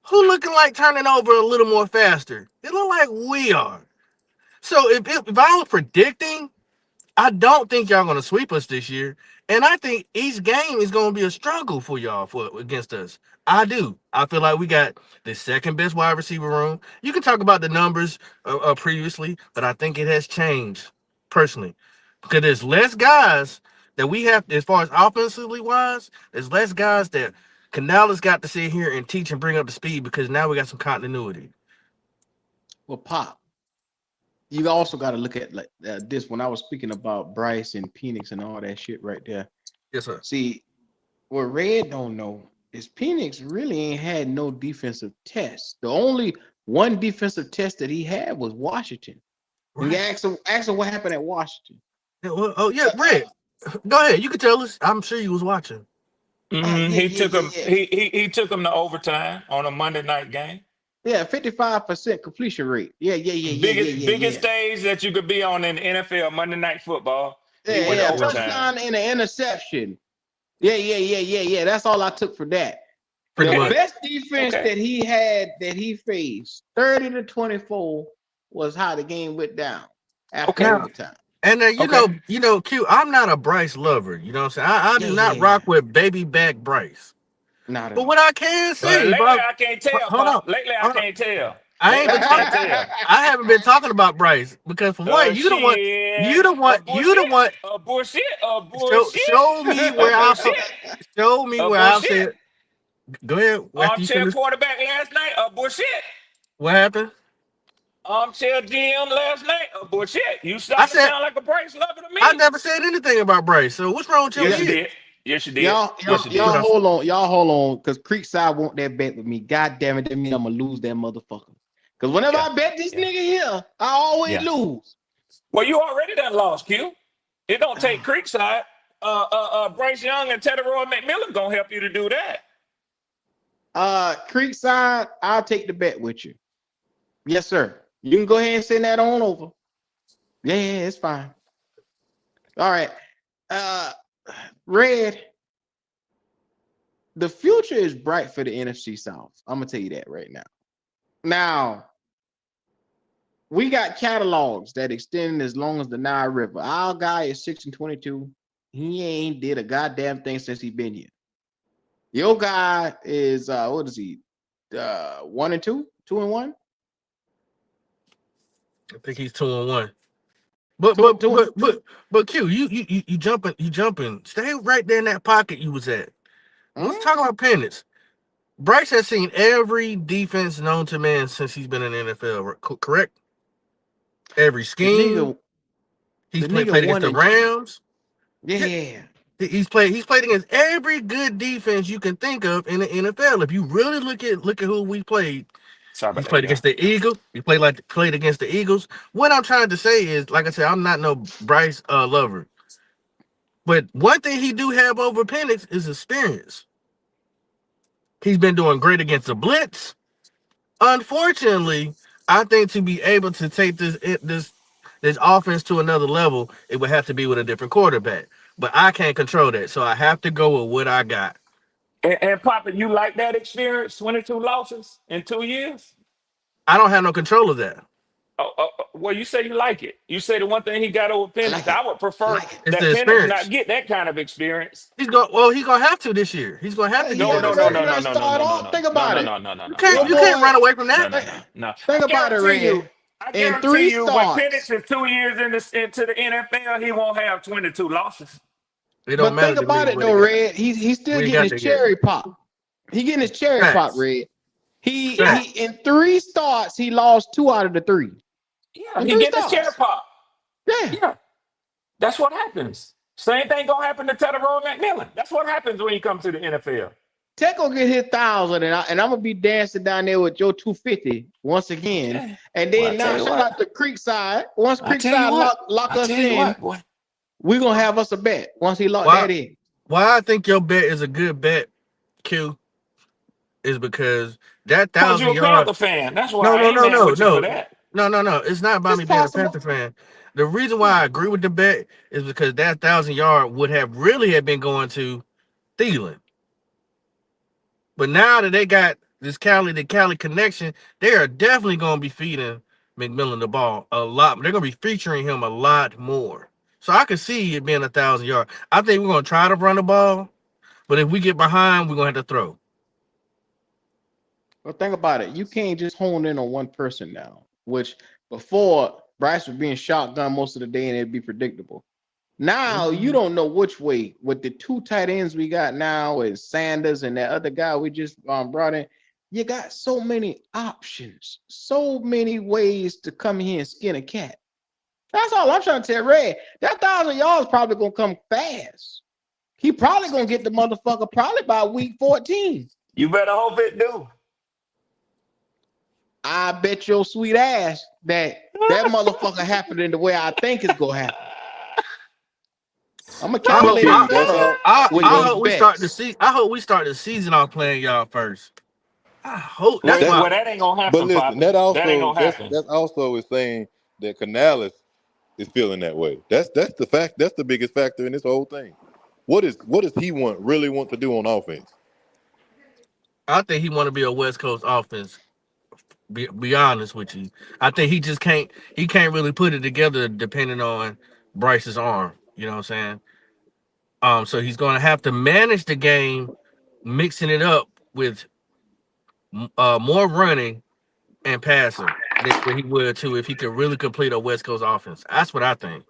who looking like turning over a little more faster? It look like we are. So if I was predicting, I don't think y'all gonna sweep us this year, and I think each game is gonna be a struggle for y'all for against us. I do. I feel like we got the second best wide receiver room. You can talk about the numbers previously, but I think it has changed personally because there's less guys that we have as far as offensively wise. There's less guys that Canales got to sit here and teach and bring up the speed because now we got some continuity. Well, Pop, you also got to look at like this when I was speaking about Bryce and Penix and all that shit right there. Yes, sir. See, what Red don't know is Penix really ain't had no defensive test. The only one defensive test that he had was Washington. And you Right. ask him what happened at Washington. Yeah, well, oh yeah, Red. Go ahead. You can tell us. I'm sure you was watching. Yeah, He yeah, took yeah, him. yeah. He took him to overtime on a Monday night game. Yeah, 55% completion rate. Yeah, yeah, yeah, yeah, yeah, Biggest yeah, biggest yeah. stage that you could be on in the NFL Monday Night Football. He Yeah, went to yeah. Pretty overtime. Touchdown and an interception. Yeah, yeah, yeah, yeah, yeah. That's all I took for that. The Okay. much. best defense Okay. that he had that he faced, 30-24, was how the game went down after Okay. Now, overtime. and Okay. Q. I'm not a Bryce lover. You know what I'm saying? I Yeah, do not yeah. rock with baby back Bryce. Not at But what all. I can Well, say, lately bro, I can't tell, hold on, Pop. Lately I hold on. can't tell. I ain't Lately been I talking. can't tell. I haven't been talking about Bryce because for one, Shit. you the one. Bullshit. Bullshit. Show me where I Bullshit. show me where I've Bullshit. said. Go ahead after you Armchair finish. quarterback last night. Bullshit. What happened? Armchair GM last night. Bullshit. You I starting to said sound like a Bryce lover to I me. never said anything about Bryce. So what's wrong with your Yes, Yeah, you ear? did. Yes, you did. y'all, Yes, y'all, you What did. y'all I hold on. Y'all hold on. Because Creekside want that bet with me. God damn it, that mean I'm gonna lose that motherfucker. Because whenever Yeah. I bet this Yeah. nigga here, I always Yeah. lose. Well, you already done lost, Q. It don't take Ah, Creekside. Bryce Young and Teddy Roy McMillan gonna help you to do that. Creekside, I'll take the bet with you. Yes, sir. You can go ahead and send that on over. Yeah, yeah, it's fine. All right. Uh Red, the future is bright for the NFC South. I'm gonna tell you that right now. Now, we got catalogs that extend as long as the Nile River. Our guy is 6-22. He ain't did a goddamn thing since he been here. Your guy is what is he? 1-2, 2-1, think he's 2-1. But two, but two. but but but Q, you jumping. Stay right there in that pocket you was at. Let's Hmm? talk about penance. Bryce has seen every defense known to man since he's been in the NFL. Correct? Every The scheme. nigga, He's the nigga played against one the and two. Rams. Yeah, Yeah. he's played against every good defense you can think of in the NFL. If you really look at who we played, Sorry about he's that, played y'all. against the Eagles. He played against the Eagles. What I'm trying to say is, like I said, I'm not no Bryce lover. But one thing he do have over Penix is experience. He's been doing great against the blitz. Unfortunately, I think to be able to take this offense to another level, it would have to be with a different quarterback. But I can't control that, so I have to go with what I got. And Papa, you like that experience? 22 losses in 2 years? I don't have no control of that. Well, you say you like it. You say the one thing he got over Penix. I would prefer It's that the Penix experience. not get that kind of experience. He's gonna have to this year. He's gonna have to get No. Think about it. You can't run away from that. No. Think about it, Red. I In guarantee 3 you, when starts. Penix is 2 years into the NFL, he won't have 22 losses. It don't But matter think to about me it what though, he got. Red. He's still We getting got his that yet. cherry pop. He getting his cherry Facts. pop, Red. He Facts. in 3 starts, he lost 2 out of the 3. Yeah, In he 3 getting his starts. cherry pop. Yeah. Yeah, that's what happens. Same thing gonna happen to Tedderone McMillan. That's what happens when you come to the NFL. Tech will get his 1,000, and I'm gonna be dancing down there with your 250 once again. Yeah. And then Well, I now tell you shout what. out to Creekside. Once I tell you Creekside what. lock I us tell you in, what, boy. we're gonna have us a bet once he lock Why? that in. Why I think your bet is a good bet, Q, is because that Because you're a 1,000 Panther yard. fan. That's why No, I ain't mad with you for that. No. It's not about It's me being a possible. Panther fan. The reason why I agree with the bet is because that 1,000 yard would have really been going to Thielen. But now that they got this Cali connection, they are definitely going to be feeding McMillan the ball a lot. They're going to be featuring him a lot more. So I can see it being 1,000 yard. I think we're going to try to run the ball, but if we get behind, we're going to have to throw. Well, think about it. You can't just hone in on one person now, which before Bryce was being shotgun most of the day and it'd be predictable. Now you don't know which way. With the 2 tight ends we got now is Sanders and that other guy we just brought in. You got so many options, so many ways to come here and skin a cat. That's all I'm trying to tell Red. That 1,000 yards probably gonna come fast. He probably gonna get the motherfucker probably by week 14. You better hope it do. I bet your sweet ass that motherfucker happening the way I think it's gonna happen. I'm gonna calculate it. I hope we start the season off playing y'all first. I hope that ain't gonna happen. But listen, Pop. that also That ain't gonna happen. that's also is saying that Canales is feeling that way. That's the fact. That's the biggest factor in this whole thing. What does he really want to do on offense? I think he want to be a West Coast offense. Be honest with you, I think he just can't. He can't really put it together depending on Bryce's arm. You know what I'm saying? So he's going to have to manage the game, mixing it up with more running and passing than he would too if he could really complete a West Coast offense. That's what I think.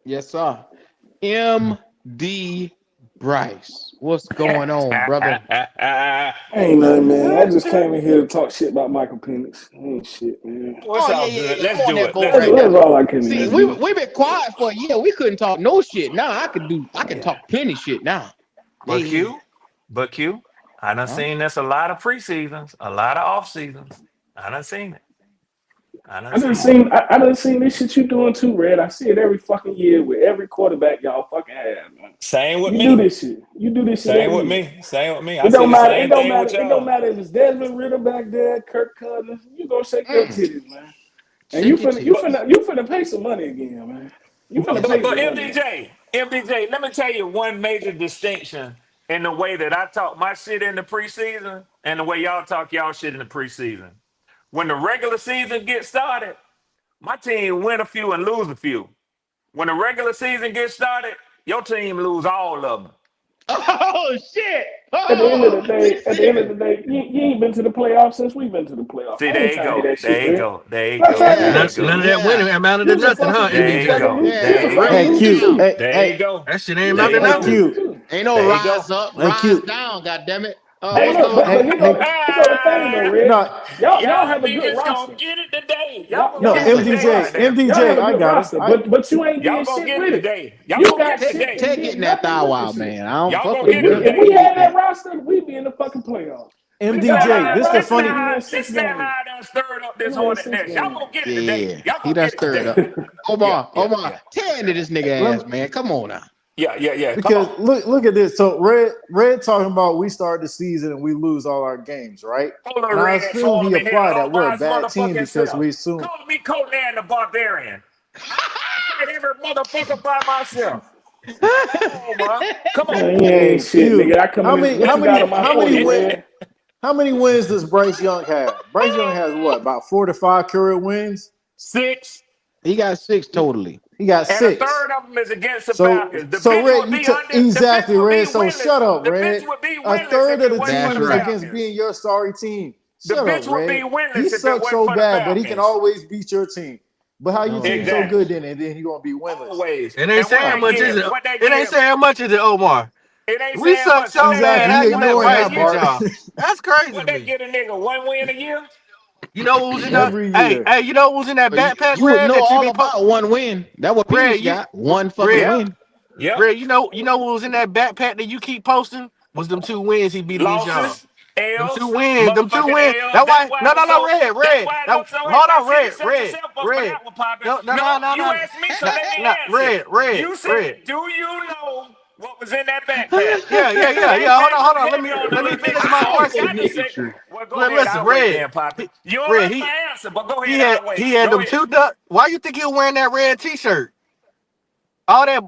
Yes, sir. MD Bryce, what's going on, brother? Ain't nothing, man. I just came in here to talk shit about Michael Penix. Ain't shit, man. What's all good? Let's Come on, do that it. boy Let's right do That's it. all I came in See, here to do. we've been quiet for a year. We couldn't talk no shit. Now I can talk plenty shit now. But Q, I done seen this a lot of preseasons, a lot of off seasons. I done seen it. I done seen this shit you doing too, Red. I see it every fucking year with every quarterback y'all fucking have, man. Same with You me. do this shit. You do this shit. Same every with year. me. Same with me. I It see don't the matter. same It don't thing matter. with It don't y'all. matter if it's Desmond Ritter back there, Kirk Cousins. You gonna shake your titties, man. And you finna pay some money again, man. You finna But pay some money. MDJ, let me tell you one major distinction in the way that I talk my shit in the preseason and the way y'all talk y'all shit in the preseason. When the regular season gets started, my team win a few and lose a few. When the regular season gets started, your team lose all of them. Oh shit! At the end of the day, you ain't been to the playoffs since we've been to the playoffs. See, I there ain't you trying to hear go. that shit, There you man. go. There you Not go. trying to hear There that you shit. None of go. that winning amounted to You's a nothing, huh? fucking, There you's a you fucking, go. you's There a you fucking go. Hey, loser Q. too. There you go. That shit ain't There amounting you to You's a go. nothing. loser Q. too. Ain't no There you rise go. up, Hey, rise Q. down. God damn it! There But you look, go. but here go the thing though, Red. No, Y'all Y'all have a good niggas gonna roster. get it today. Y'all Y'all gonna no, y'all get it have a good today, MDJ. roster. goddamn. Y'all have MDJ, a I good got it. roster, but you ain't Y'all did gonna shit get it with it. today. Y'all You gonna got get it shit today. and Tech did getting that nothing thou with wow, the shit. man. I don't Y'all fuck gonna with get it him. If we today. had that roster, we'd be in the fucking playoffs. If we had MDJ, that this the roster, funny. we'd win This 6 is how games. I done stirred up We this win hornet 6 nest. Y'all games. gonna get it today. Yeah, Y'all he gonna done get it stirred today. up. Omar, Yeah. tear into this nigga Let ass, man. Come on now. Yeah. Come Because on. look at this. So Red talking about we start the season and we lose all our games, right? Hold on, And I Red assume Form he in here applied all that we're a by his bad team motherfucking because self. we assume. Call me Conan the Barbarian. I fight every motherfucker by myself. Come on, man. Come on. Man, you ain't Hey, shit, Q. nigga. I come in How this. many What how you got many on my how many 40, win Red? How many wins does Bryce Young have? Bryce Young has what? About 4 to 5 career wins. 6. He got 6 totally. He got And a 6. third of them is against the So, Falcons. The so bitch Red, would be the bitch exactly would be Red. So winless. shut up, The bitch Red. would be A winless third if of it the wasn't for team the is against Falcons. being your sorry team. The Shut up, bitch would be Red. winless He if it sucks wasn't so for the bad, but he can Falcons. always beat your team. But how your Oh, team Lord. so Exactly. good then, and then he gonna be winless? Always. It ain't And what saying they much, is give? it? What they It ain't give? saying much, is it, Omar? It ain't We saying suck much. What so bad. Exactly. How He you let ignoring Bryce that beat part y'all? That's crazy to What they me. get a nigga 1 win a year? You know who's in that? every Hey, year. hey, you know who's in that But backpack, you would Red? know That you all be about one win. That what Red, Peters got. One fucking Red, Yep. win. Yep. Red. You know who was in that backpack that you keep posting? Was them 2 wins he beat against y'all? Losses, Them 2 L's, wins. Them 2 motherfucking wins. L's. That's That's why. why No, it no, was no, so. Red, That's Red. why it Now, was so hold hate. Now on, see, you Red, set Red, yourself up for Red. that one, Poppy. No, no, No, no, no, you no. asked me, so Nah, let me nah, answer. Red, You said, Red. "Do you know what was in that backpack?" Yeah. That Hold was on. heavy on the Let me little bit. finish my So you question. got to say, "Well, go ahead. Listen, I'll wait Red. then, Poppy." You don't Red, like my answer, but go he ahead. had I'll wait. he had Go them ahead. 2 duck. Why you think he was wearing that red T-shirt? All that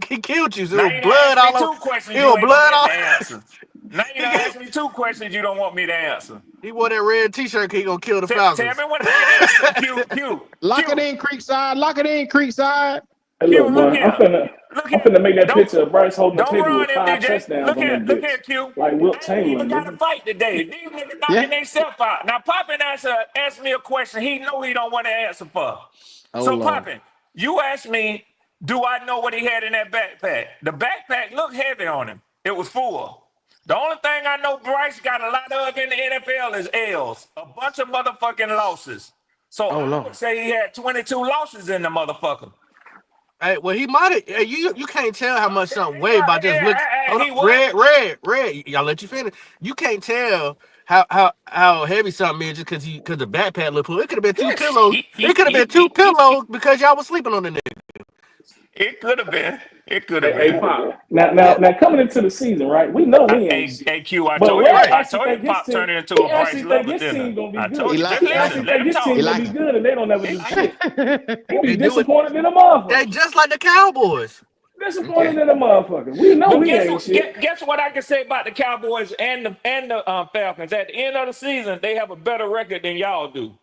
he killed you. So Now it was you done blood asked me all over. two questions It you was ain't gonna blood let all. me answer. Now you done asked me 2 questions you don't want me to answer. He wore that red T-shirt. 'Cause he gonna kill the Tell Falcons. me when I can answer. Lock it in, Creekside. Lock it in, Creekside. Hey, Q, look, look man, here. Look I'm here. finna make that Don't picture of Bryce holding the don't table run, with 5 MDJ. touchdowns on that Look bitch, here, Q. like Wilt I ain't even Chamberlain, got to nigga. fight today. These niggas Yeah. knocking themselves out. Now, Poppin asked me a question he know he don't want to answer for. Oh So, Lord. Poppin, you asked me, do I know what he had in that backpack? The backpack looked heavy on him. It was full. The only thing I know Bryce got a lot of in the NFL is L's. A bunch of motherfucking losses. So Oh I would Lord. say he had 22 losses in the motherfucker. Hey, well, he might have. Hey, you can't tell how much something weigh by just look. Hold on, He was. red. Y'all let you finish. You can't tell how heavy something is just because the backpack look full. It could have been 2 pillows. It could have been 2 pillows because y'all was sleeping on the nigga. It could have been. It could have Hey, been. Pop. Now, coming into the season, right? We know we ain't Hey, shit. hey, Q, I But told you, Red Right. I actually told you, think his Pop team, turned into he a Bryce actually think Lover his dinner. team gonna be I good. told He you. like Just He he like actually listen. him. Let think him his talk. team He gonna like be him. good, and they don't ever He do like him. shit. He be They do it. disappointed in the motherfucker. They just like the Cowboys. Disappointed Okay. in the motherfucker. We know But he ain't shit. guess what I can say about the Cowboys and the Falcons? At the end of the season, they have a better record than y'all do.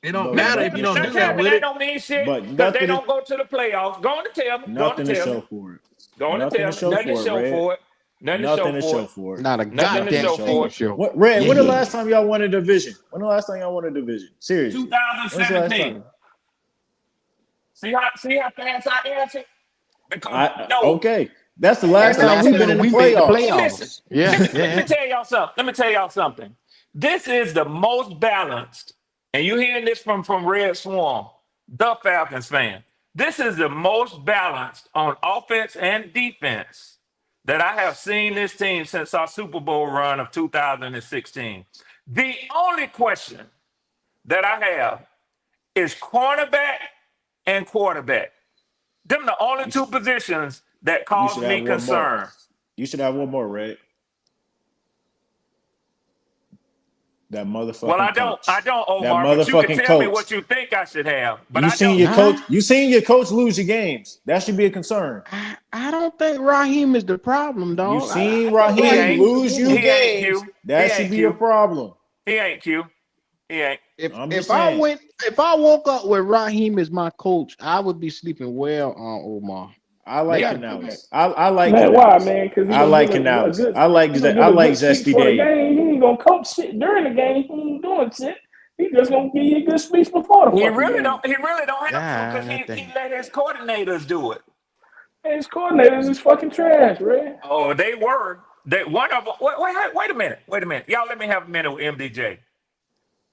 It don't But Now, matter if nothing you to don't now show do tell nothing for me it. with that it. don't mean shit But because they nothing to don't go to the playoffs. Go on to tell me. Go on to nothing to tell me. show for it. Go on to Nothing to tell me. show Nothing to for it, show Red. for it. Nothing to show Nothing to for show it. for it. Not a Nothing to Nothing to show goddamn show thing for to it. for it. show. What Red? Yeah, When the yeah, last time y'all won a division? When the last time y'all won a division? Seriously. When's the last 2017. time? See how fast I answered? Because I no. okay. That's the And That's last the let me time last we've tell been time in the you. we've been in the Hey, playoffs. listen. playoffs. Yeah, Let me yeah. tell y'all something. Let me tell y'all something. This is the most balanced, and you hearing this from Red Swarm, the Falcons fan. This is the most balanced on offense and defense that I have seen this team since our Super Bowl run of 2016. The only question that I have is cornerback and quarterback. Them the only You, two positions that you cause should have me one more. concern. You should have one more, Red. That Well, motherfucking I coach. don't, That Omar, but you can motherfucking tell me coach. what you think I should have, but You I seen don't. your coach. Nah, You seen your coach lose your games. That should be a concern. I don't think Raheem is the problem, You dog. seen I think He Raheem ain't. Raheem is lose you winning. He ain't games. Q. He That should ain't be a Q. problem. He ain't Q. He ain't. I'm just If I saying. went, if I woke up with Raheem as my coach, I would be sleeping well on Omar. I They like got to do that. Canales. I like Man, why, Canales. man? Because he I gonna like get a Canales. good, I he gonna I get a like good speech Zesty for the Dave. game. He ain't gonna coach shit during the game. He ain't doing shit. He just gonna give you a good speech before the He fucking really game. don't. He really don't have to because God he damn. let his coordinators do it. And his coordinators is fucking trash, man. Oh, they were. They one of them. Wait a minute. Wait a minute. Y'all, let me have a minute with MDJ.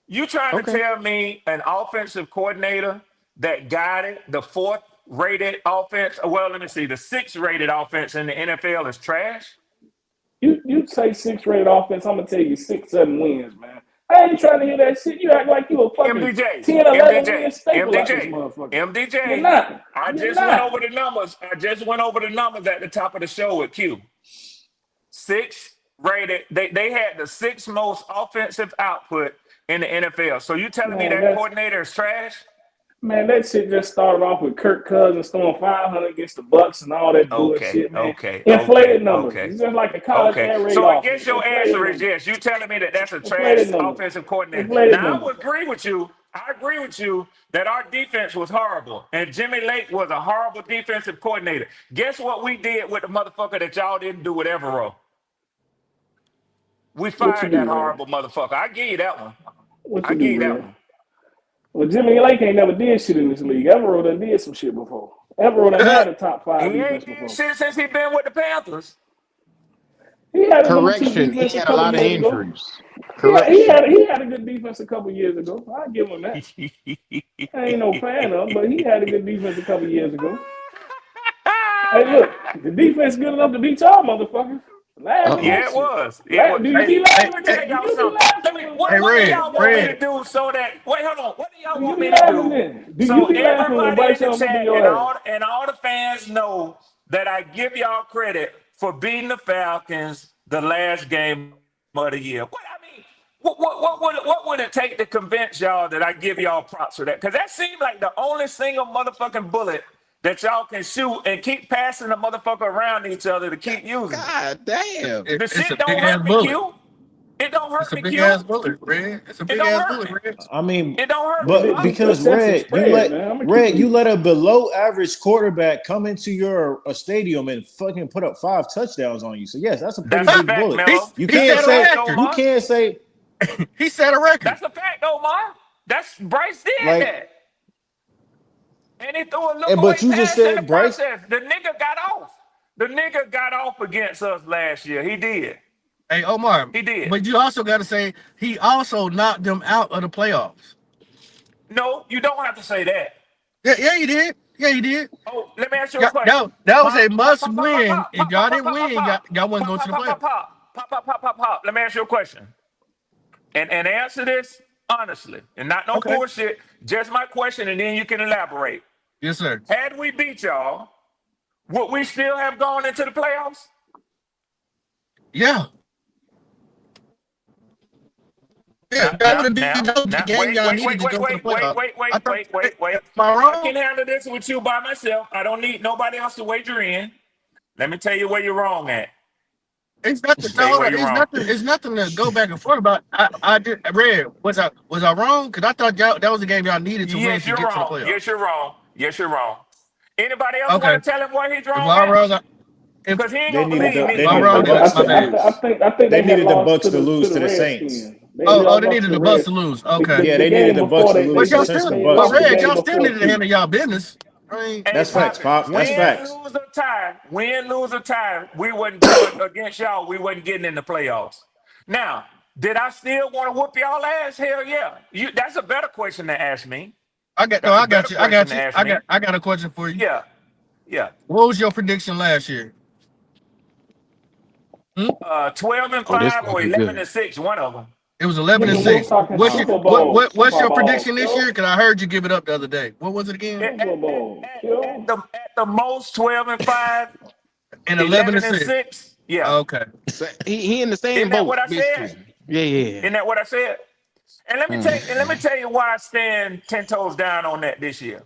You trying to Okay. tell me an offensive coordinator that guided the fourth rated offense? Well, let me see. The sixth rated offense in the NFL is trash. You say 6 rated offense, I'm gonna tell you 6, 7 wins, man. I ain't trying to hear that shit. You act like you a fucking MDJ, 10, 11 win MDJ, staple out this MDJ, motherfucker. You're MDJ. not. I You're just went not. over the numbers. I just went over the numbers at the top of the show with Q. Six rated. They had the sixth most offensive output in the NFL. So you telling me Man, that that's coordinator is trash? Man, that shit just started off with Kirk Cousins throwing 500 against the Bucks and all that Okay, bullshit, man. okay, Inflated okay, numbers. okay, It's just like a college okay. air raid So I guess offense. your Inflated answer is numbers. yes. You telling me that that's a trash Inflated numbers. offensive coordinator. Inflated Now I numbers. would agree with you. I agree with you that our defense was horrible, and Jimmy Lake was a horrible defensive coordinator. Guess what we did with the motherfucker that y'all didn't do with Evero? We What you fired that do, Red? horrible motherfucker. I give you that one. What I you give you do, that Red? one. Well, Jimmy Lake ain't never did shit in this league. Evero done did some shit before. Evero done had a top He 5 ain't defense did before. shit since he been with the Panthers. He had a number 2 Correction, he defense a had a couple lot of years ago. injuries. He Correction. had a good defense a couple years ago. I'll give him that. I ain't no fan of him, but he had a good defense a couple years ago. Hey, look, the defense good enough to beat y'all motherfuckers. Laughing Uh-oh. Yeah, that it shit. was. It was. Do you Hey, be hey, laughing? let me Do tell y'all you be something. Let me. laughing What, when what do Bryce Red, y'all Young want got me Red. to hurt? do so that? Wait, hold on. What do y'all Do you want be me to laughing do then? Do you so be laughing when everybody Bryce in the Young whooping chat your ass? and all the fans know that I give y'all credit for beating the Falcons the last game of the year? What I mean, what would it take to convince y'all that I give y'all props for that? Because that seemed like the only single motherfucking bullet that y'all can shoot and keep passing the motherfucker around each other to keep using it. God damn. The It's a shit big don't ass hurt me, bullet. Q. It don't It's hurt a me, big Q. ass bullet, Red. It's a It big don't ass hurt bullet, me. Red. I mean, It don't hurt me. but Just because excessive Red, spread, man. I'm gonna keep You it. let a below average quarterback come into your stadium and fucking put up 5 touchdowns on you. So yes, that's a pretty That's a big fact, bullet. Mello. You He That's can't a set a say fact, record. you Omar. can't say He set a record. That's a fact, Omar. That's Bryce did like, that. And he threw a look away but you just pass in the said Bryce. process. The nigga got off. The nigga got off against us last year. He did. Hey, Omar, He did. but you also got to say he also knocked them out of the playoffs. No, you don't have to say that. Yeah, he did. Yeah, he did. Oh, let me ask you a Yeah, question. that was a Pop, pop, must pop, pop, pop, win. pop, If pop, y'all pop, pop, didn't pop, win, pop, y'all wasn't pop, going to pop, the pop, playoffs. pop, pop, pop, pop, pop, pop. Let me ask you a question. And answer this honestly. And not no Okay. bullshit. Just my question, and then you can elaborate. Yes, sir. Had we beat y'all, would we still have gone into the playoffs? Yeah. Yeah, that would have been the game y'all needed to go to the playoffs. I thought, Wait. am I I wrong? can handle this with you by myself. I don't need nobody else to wager in. Let me tell you where you're wrong at. It's nothing. Tell No, you hold where on. you're wrong. It's nothing to go back and forth about. I did. Red. Was I wrong? Because I thought that was the game y'all needed to win Yes, to you're get to the wrong. playoffs. Yes, you're wrong. Yes, you're wrong. Anybody else Okay. want to tell him where he's If wrong I'm at? wrong, if Because he ain't gonna believe me. if I'm wrong, The Bucks my to bad. lose. I think They they had needed the lost Bucks to to lose the to the Saints. Redskins. They Oh, they lost needed to the the Bucks Reds. to lose. Okay. Yeah, The they needed game the before Bucks to lose But to the y'all Saints. still, The they but Bucks lost the Red, lose. game y'all still before needed to too. handle y'all business. I mean, Hey, That's facts, Poppy, Pop. That's win, facts. lose, or tie, win, lose, or tie, we wasn't going against y'all. We wasn't getting in the playoffs. Now, did I still want to whoop y'all ass? Hell yeah. That's a better question to ask me. I got That's a better you. I question got to you. ask me. I got a question for you. Yeah, yeah. What was your prediction last year? 12 and Oh, this 5 gonna or be 11 good. and 6, one of them. It was 11 and Nigga, we're 6. talking What's Super Bowl. what's Super your Bowl. prediction this year? Yo. Because I heard you give it up the other day. What was it again? At, Super Bowl. Yo. at the most 12 and 5, And 11 11 and and 6. 6. Yeah. Okay. He in the Isn't same that boat, what I said? basically. Yeah. Isn't that what I said? And let me Mm. tell you why I stand 10 toes down on that this year.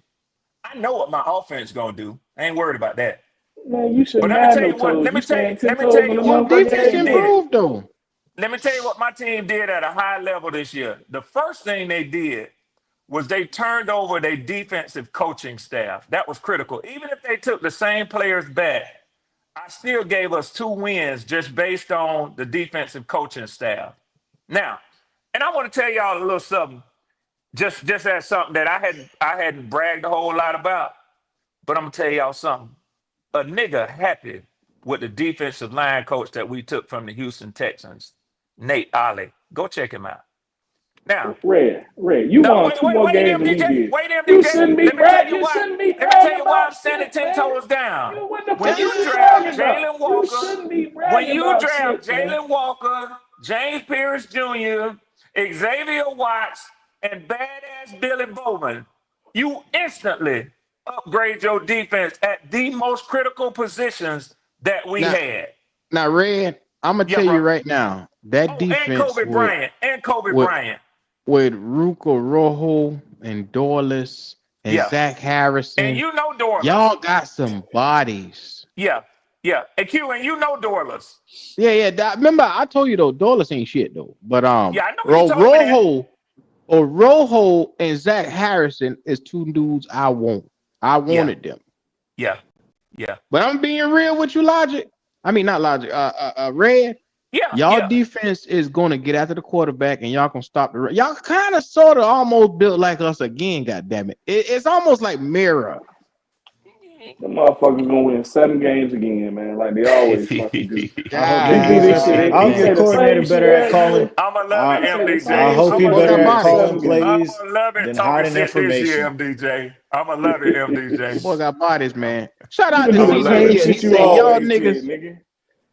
I know what my offense gonna do. I ain't worried about that. Man, you But shouldn't let me have tell no you what. toes. Let You me tell you. stand 10 Let me tell toes on you the Your what my motherfucking defense team head, bro. did. improved though. Let me tell you what my team did at a high level this year. The first thing they did was they turned over their defensive coaching staff. That was critical. Even if they took the same players back, I still gave us 2 wins just based on the defensive coaching staff. Now, and I want to tell y'all a little something, just as something that I hadn't bragged a whole lot about, but I'm gonna tell y'all something. A nigga happy with the defensive line coach that we took from the Houston Texans, Nate Ollie. Go check him out. Now, Red, you no, won 2 more wait, games than we MDJ. did. Wait, You MDJ. shouldn't be Let me tell brag. you You why. shouldn't be Let me tell bragging you why about I'm standing shit, 10 man. toes down. You what the When fuck you is you draft bragging about? Jalen You Walker, shouldn't be when bragging you about draft shit, man. Jalen Walker, James Pierce Jr., Xavier Watts, and badass Billy Bowman, you instantly upgrade your defense at the most critical positions that we Now, had. Red, I'm gonna Yeah, tell you bro. right now that Oh, and defense Kobe Bryant. And Kobe with Bryant. with Ruco Rojo and Dorless and Zach Harrison. And you know Dorless. Y'all got some bodies. Yeah. And Q, and you know Dorless. Yeah. Remember, I told you though, Dorless ain't shit though. But I know you told me that. Rojo and Zach Harrison is two dudes I want. I wanted them. Yeah. But I'm being real with you, Logic. I mean, not Logic. Red. Yeah. Y'all defense is gonna get after the quarterback, and y'all gonna stop the run. Y'all kind of, sort of, almost built like us again. God damn it! It's almost like mirror. The motherfuckers gonna win 7 games again, man, like they always fucking do. I hope your coordinator better at calling. I'ma love it, MDJ. I hope he better at calling plays I'ma love it than talking hiding shit this year, information. MDJ. I'ma love it, MDJ. Boy got bodies, man. Shout out to You can do the same CJ. He shit you said, always did, nigga.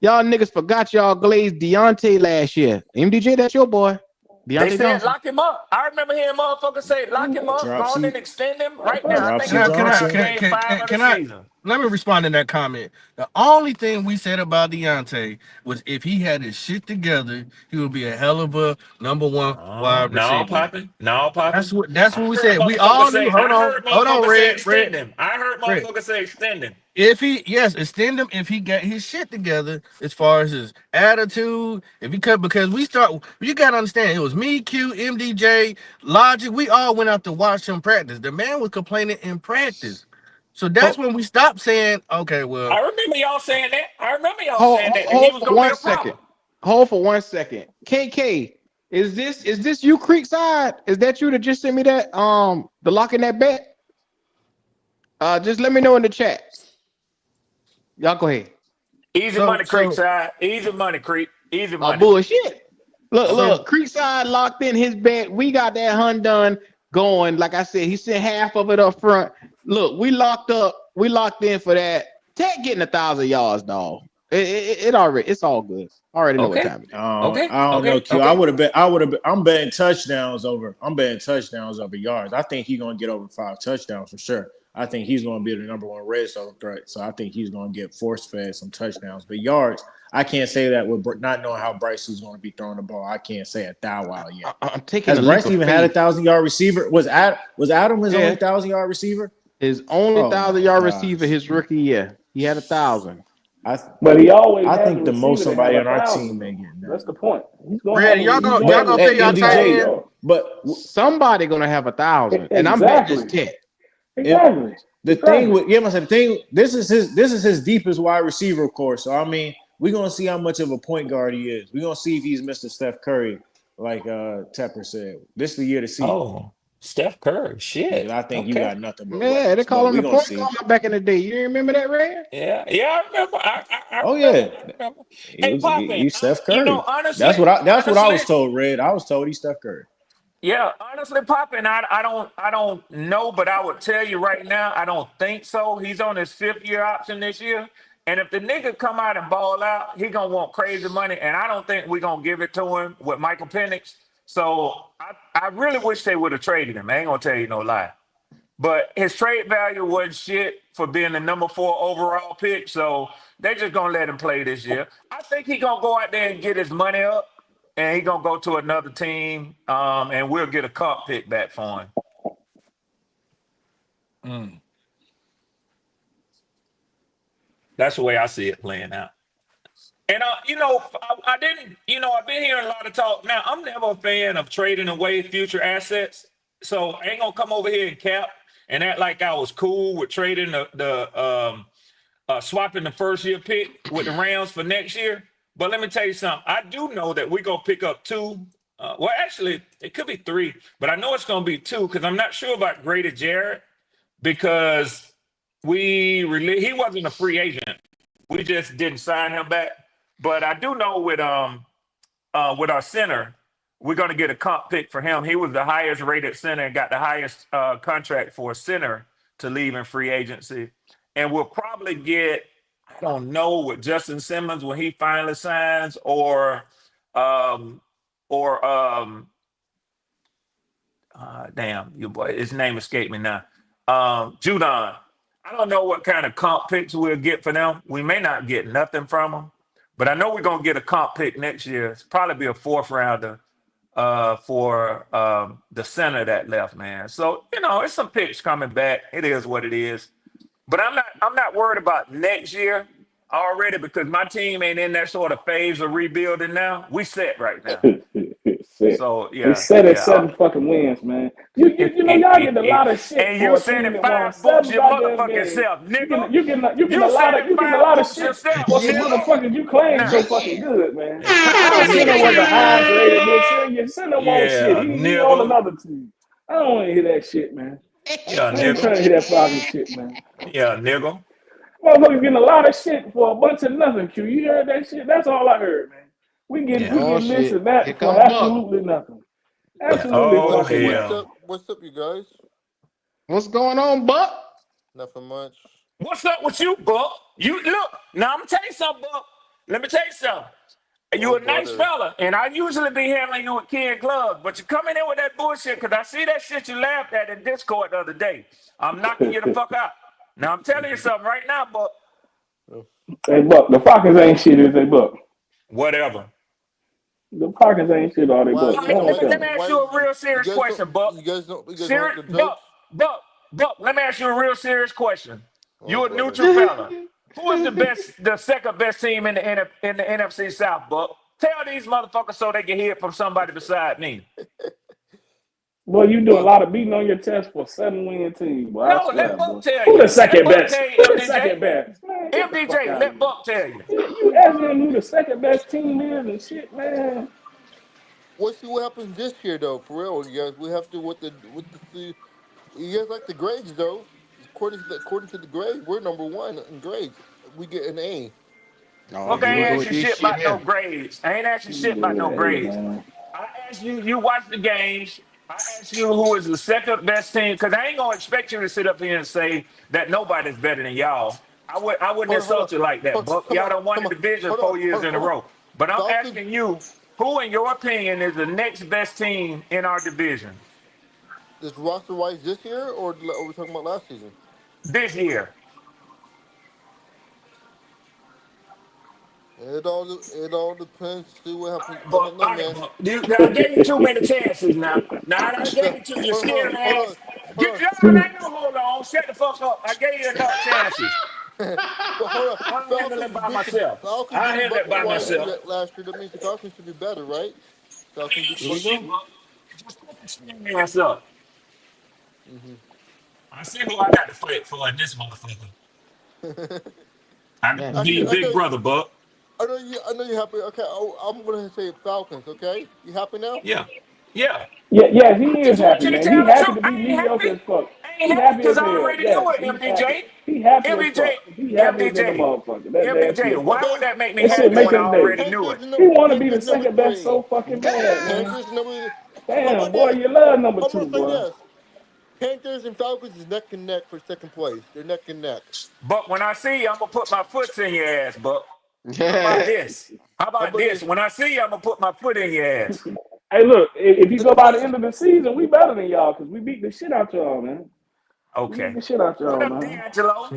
y'all niggas forgot y'all glazed Deontay last year. MDJ, that's your boy. They Deontay said Johnson. lock him up. I remember hearing motherfuckers say lock him up, go on and extend him. Right now, I think Dropsy it's Johnson. game 5 of the season. Let me respond to that comment. The only thing we said about Deontay was if he had his shit together, he would be a hell of a number 1 wide receiver. No, popping. That's what we said. We all knew. Hold on, Red. I heard motherfuckers say extend him. Extend him if he got his shit together as far as his attitude. If he could, because you gotta understand, it was me, Q, MDJ, Logic. We all went out to watch him practice. The man was complaining in practice. So that's when we stopped saying, okay, well. I remember y'all saying that. Hold for 1 second. KK, is this you, Creekside? Is that you that just sent me that the lock in that bet? Just let me know in the chat. Y'all go ahead. Easy money, Creekside. Easy money, Creek. Easy money. Bullshit. Look, Creekside locked in his bet. We got that hunt done going. Like I said, he sent half of it up front. Look, we locked in for that. Tech getting 1,000 yards, dog. It's all good. Already know what time it is. I don't know, Q. Okay. I'm betting touchdowns over yards. I think he's gonna get over 5 touchdowns for sure. I think he's gonna be the number 1 red zone threat. So I think he's gonna get force fed some touchdowns. But yards, I can't say that with not knowing how Bryce is gonna be throwing the ball. I can't say a thou yet. I'm taking. Has Bryce even had a 1,000-yard receiver? Was Adam his only 1,000-yard receiver? His only 1,000-yard receiver his rookie year. He had 1,000. But he always. I think the most somebody on our team may get. That's the point. Y'all gonna pay y'all tight end. But somebody gonna have 1,000, and I'm betting this Tech. Exactly. This is his deepest wide receiver course. So I mean, we're gonna see how much of a point guard he is. We're gonna see if he's Mr. Steph Curry, like Tepper said. This is the year to see. Oh, Steph Curry, shit. Yeah, I think you got nothing but man. They call him the point guard back in the day. You remember that, Ray? Yeah, I remember. I remember. He's Steph Curry. Honestly, that's what I was told, Red. I was told he's Steph Curry. Yeah, honestly, Poppin', I don't know, but I would tell you right now, I don't think so. He's on his 5th-year option this year. And if the nigga come out and ball out, he gonna want crazy money. And I don't think we're gonna give it to him with Michael Penix. So I really wish they would have traded him. I ain't gonna tell you no lie. But his trade value wasn't shit for being the number 4 overall pick. So they're just gonna let him play this year. I think he gonna go out there and get his money up. And he's going to go to another team, and we'll get a comp pick back for him. That's the way I see it playing out. And, I've been hearing a lot of talk. Now, I'm never a fan of trading away future assets. So I ain't going to come over here and cap and act like I was cool with trading swapping the first-year pick with the Rams for next year. But let me tell you something. I do know that we're going to pick up 2. Well, actually, it could be 3. But I know it's going to be 2 because I'm not sure about Grady Jarrett because he wasn't a free agent. We just didn't sign him back. But I do know with our center, we're going to get a comp pick for him. He was the highest rated center and got the highest contract for a center to leave in free agency. And we'll probably get, I don't know, with Justin Simmons when he finally signs, or damn, your boy, his name escaped me now. Judon. I don't know what kind of comp picks we'll get for them. We may not get nothing from them, but I know we're gonna get a comp pick next year. It's probably be a 4th rounder for the center that left, man. So it's some picks coming back. It is what it is. But I'm not worried about next year already because my team ain't in that sort of phase of rebuilding now. We set right now. So we set at 7 fucking wins, man. You y'all get a lot of shit and for you a said team it that won 5 books 7 your goddamn motherfucking games. self, nigga. You getting a lot of shit yourself, for some nigga. motherfuckers you claim so Nah. fucking good, man. Nah, Your center was a nigga. highest rated good center. Your center won't shit. Yeah, He on nigga. another team. I don't want to hear that shit, man. Yeah, I ain't trying to nigga. hear that fucking shit, man. Yeah, nigga. Motherfuckers getting a lot of shit for a bunch of nothing, Q. You heard that shit? That's all I heard, man. We get Yeah. this and that Here for come Buck. absolutely nothing. Yeah. Absolutely Oh fucking What's nothing. hell. up? What's up, you guys? What's going on, Buck? Nothing much. What's up with you, Buck? You look, now I'm gonna tell you something, Buck. Let me tell you something. You Oh, a nice brother. fella, and I usually be handling you with kid gloves, but you coming in with that bullshit because I see that shit you laughed at in Discord the other day. I'm knocking you the fuck out. Now I'm telling you something right now, Buck. Hey, Buck, the Falcons ain't shit, is they, Buck? Whatever. The Falcons ain't shit, are they, Why? Buck? All right, Go on, let tell me me. ask Why? you a real You serious guys don't. question, Buck. You guys don't. You guys don't like Serious, the jokes. Buck. Let me ask you a real serious question. Oh, You a brother. neutral fella. Who is the second best team in the NFC South, Buck? Tell these motherfuckers so they can hear it from somebody beside me. Boy, you do a Well, lot of beating on your chest for a 7-win team, boy. I No, swear, let boy. Buck tell Who you. the Let second Buck best? tell you, Who the MDJ. second best? Man, get the fuck MDJ, out of let here. Buck tell you. You asking him who the second best team is and shit, man. we'll see what happens this year, though. For real, you guys. We have to You guys like the grades, though. According to the grades, we're number one in grades. We get an A. Oh, Fuck, I here we ain't go ask with you this shit shit about no here. grades. I ain't ask you shit about no Yeah, hey, grades. man. I asked you, you watch the games. I asked you who is the second best team, because I ain't gonna expect you to sit up here and say that nobody's better than y'all. I wouldn't Hold on, insult you like that, Buck. come Y'all on, done won come the on, division hold on, 4 years in a hold on. row. But I'm Falcons. asking you, who in your opinion is the next best team in our division Is roster wise this year, or are we talking about last season? this year? It all depends. See what All happens. right, I Buck. don't All know, right, man. Buck. I gave you too many chances now. Now I gave So, it to you, hold on, hold scared on, hold on, ass. hold Get on. you out. Ain't no hold on. Shut the fuck up. I gave you enough chances. But hold on. I'll handle it Falcons by beat the myself. Falcons I'll beat the handle it Bucks by twice myself. last year. That means the Falcons should be better, right? Falcons beat the Here Bucks. we go. Just put the screen ass up. Mm-hmm. I see who I got to fight for in this motherfucker. I got to Man, be Actually, your big brother, Buck. I know you. I know you're happy. Okay, I'm gonna say Falcons. Okay, you happy now? Yeah. Yeah. Yeah, he I is just want happy, you to man. He tell the happy truth. to be I ain't mediocre happy. as fuck. I ain't He happy happy because as I hell. already Yes, knew it, he's happy. MDJ. He happy as MDJ. fuck. He happier than a MDJ. motherfucker. That damn MDJ. serious. Why would Okay, that make me That shit happy make when I his day. already knew it? Panthers He number want to be the Panthers number second best so three. fucking bad, man. Panthers number. How Damn, about boy, this? you love number I'm gonna two, say boy. this: Panthers and Falcons is neck and neck for second place. They're neck and neck. But when I see you, I'm gonna put my foot in your ass, Buck. How about yeah. this? How How about about this? this? When I see you, I'm gonna put my foot in your ass. Hey, look, if you And go the by the Panthers. end of the season, we better than y'all because we beat the shit out y'all, man. We beat Okay. the shit out What y'all, up, man. D'Angelo?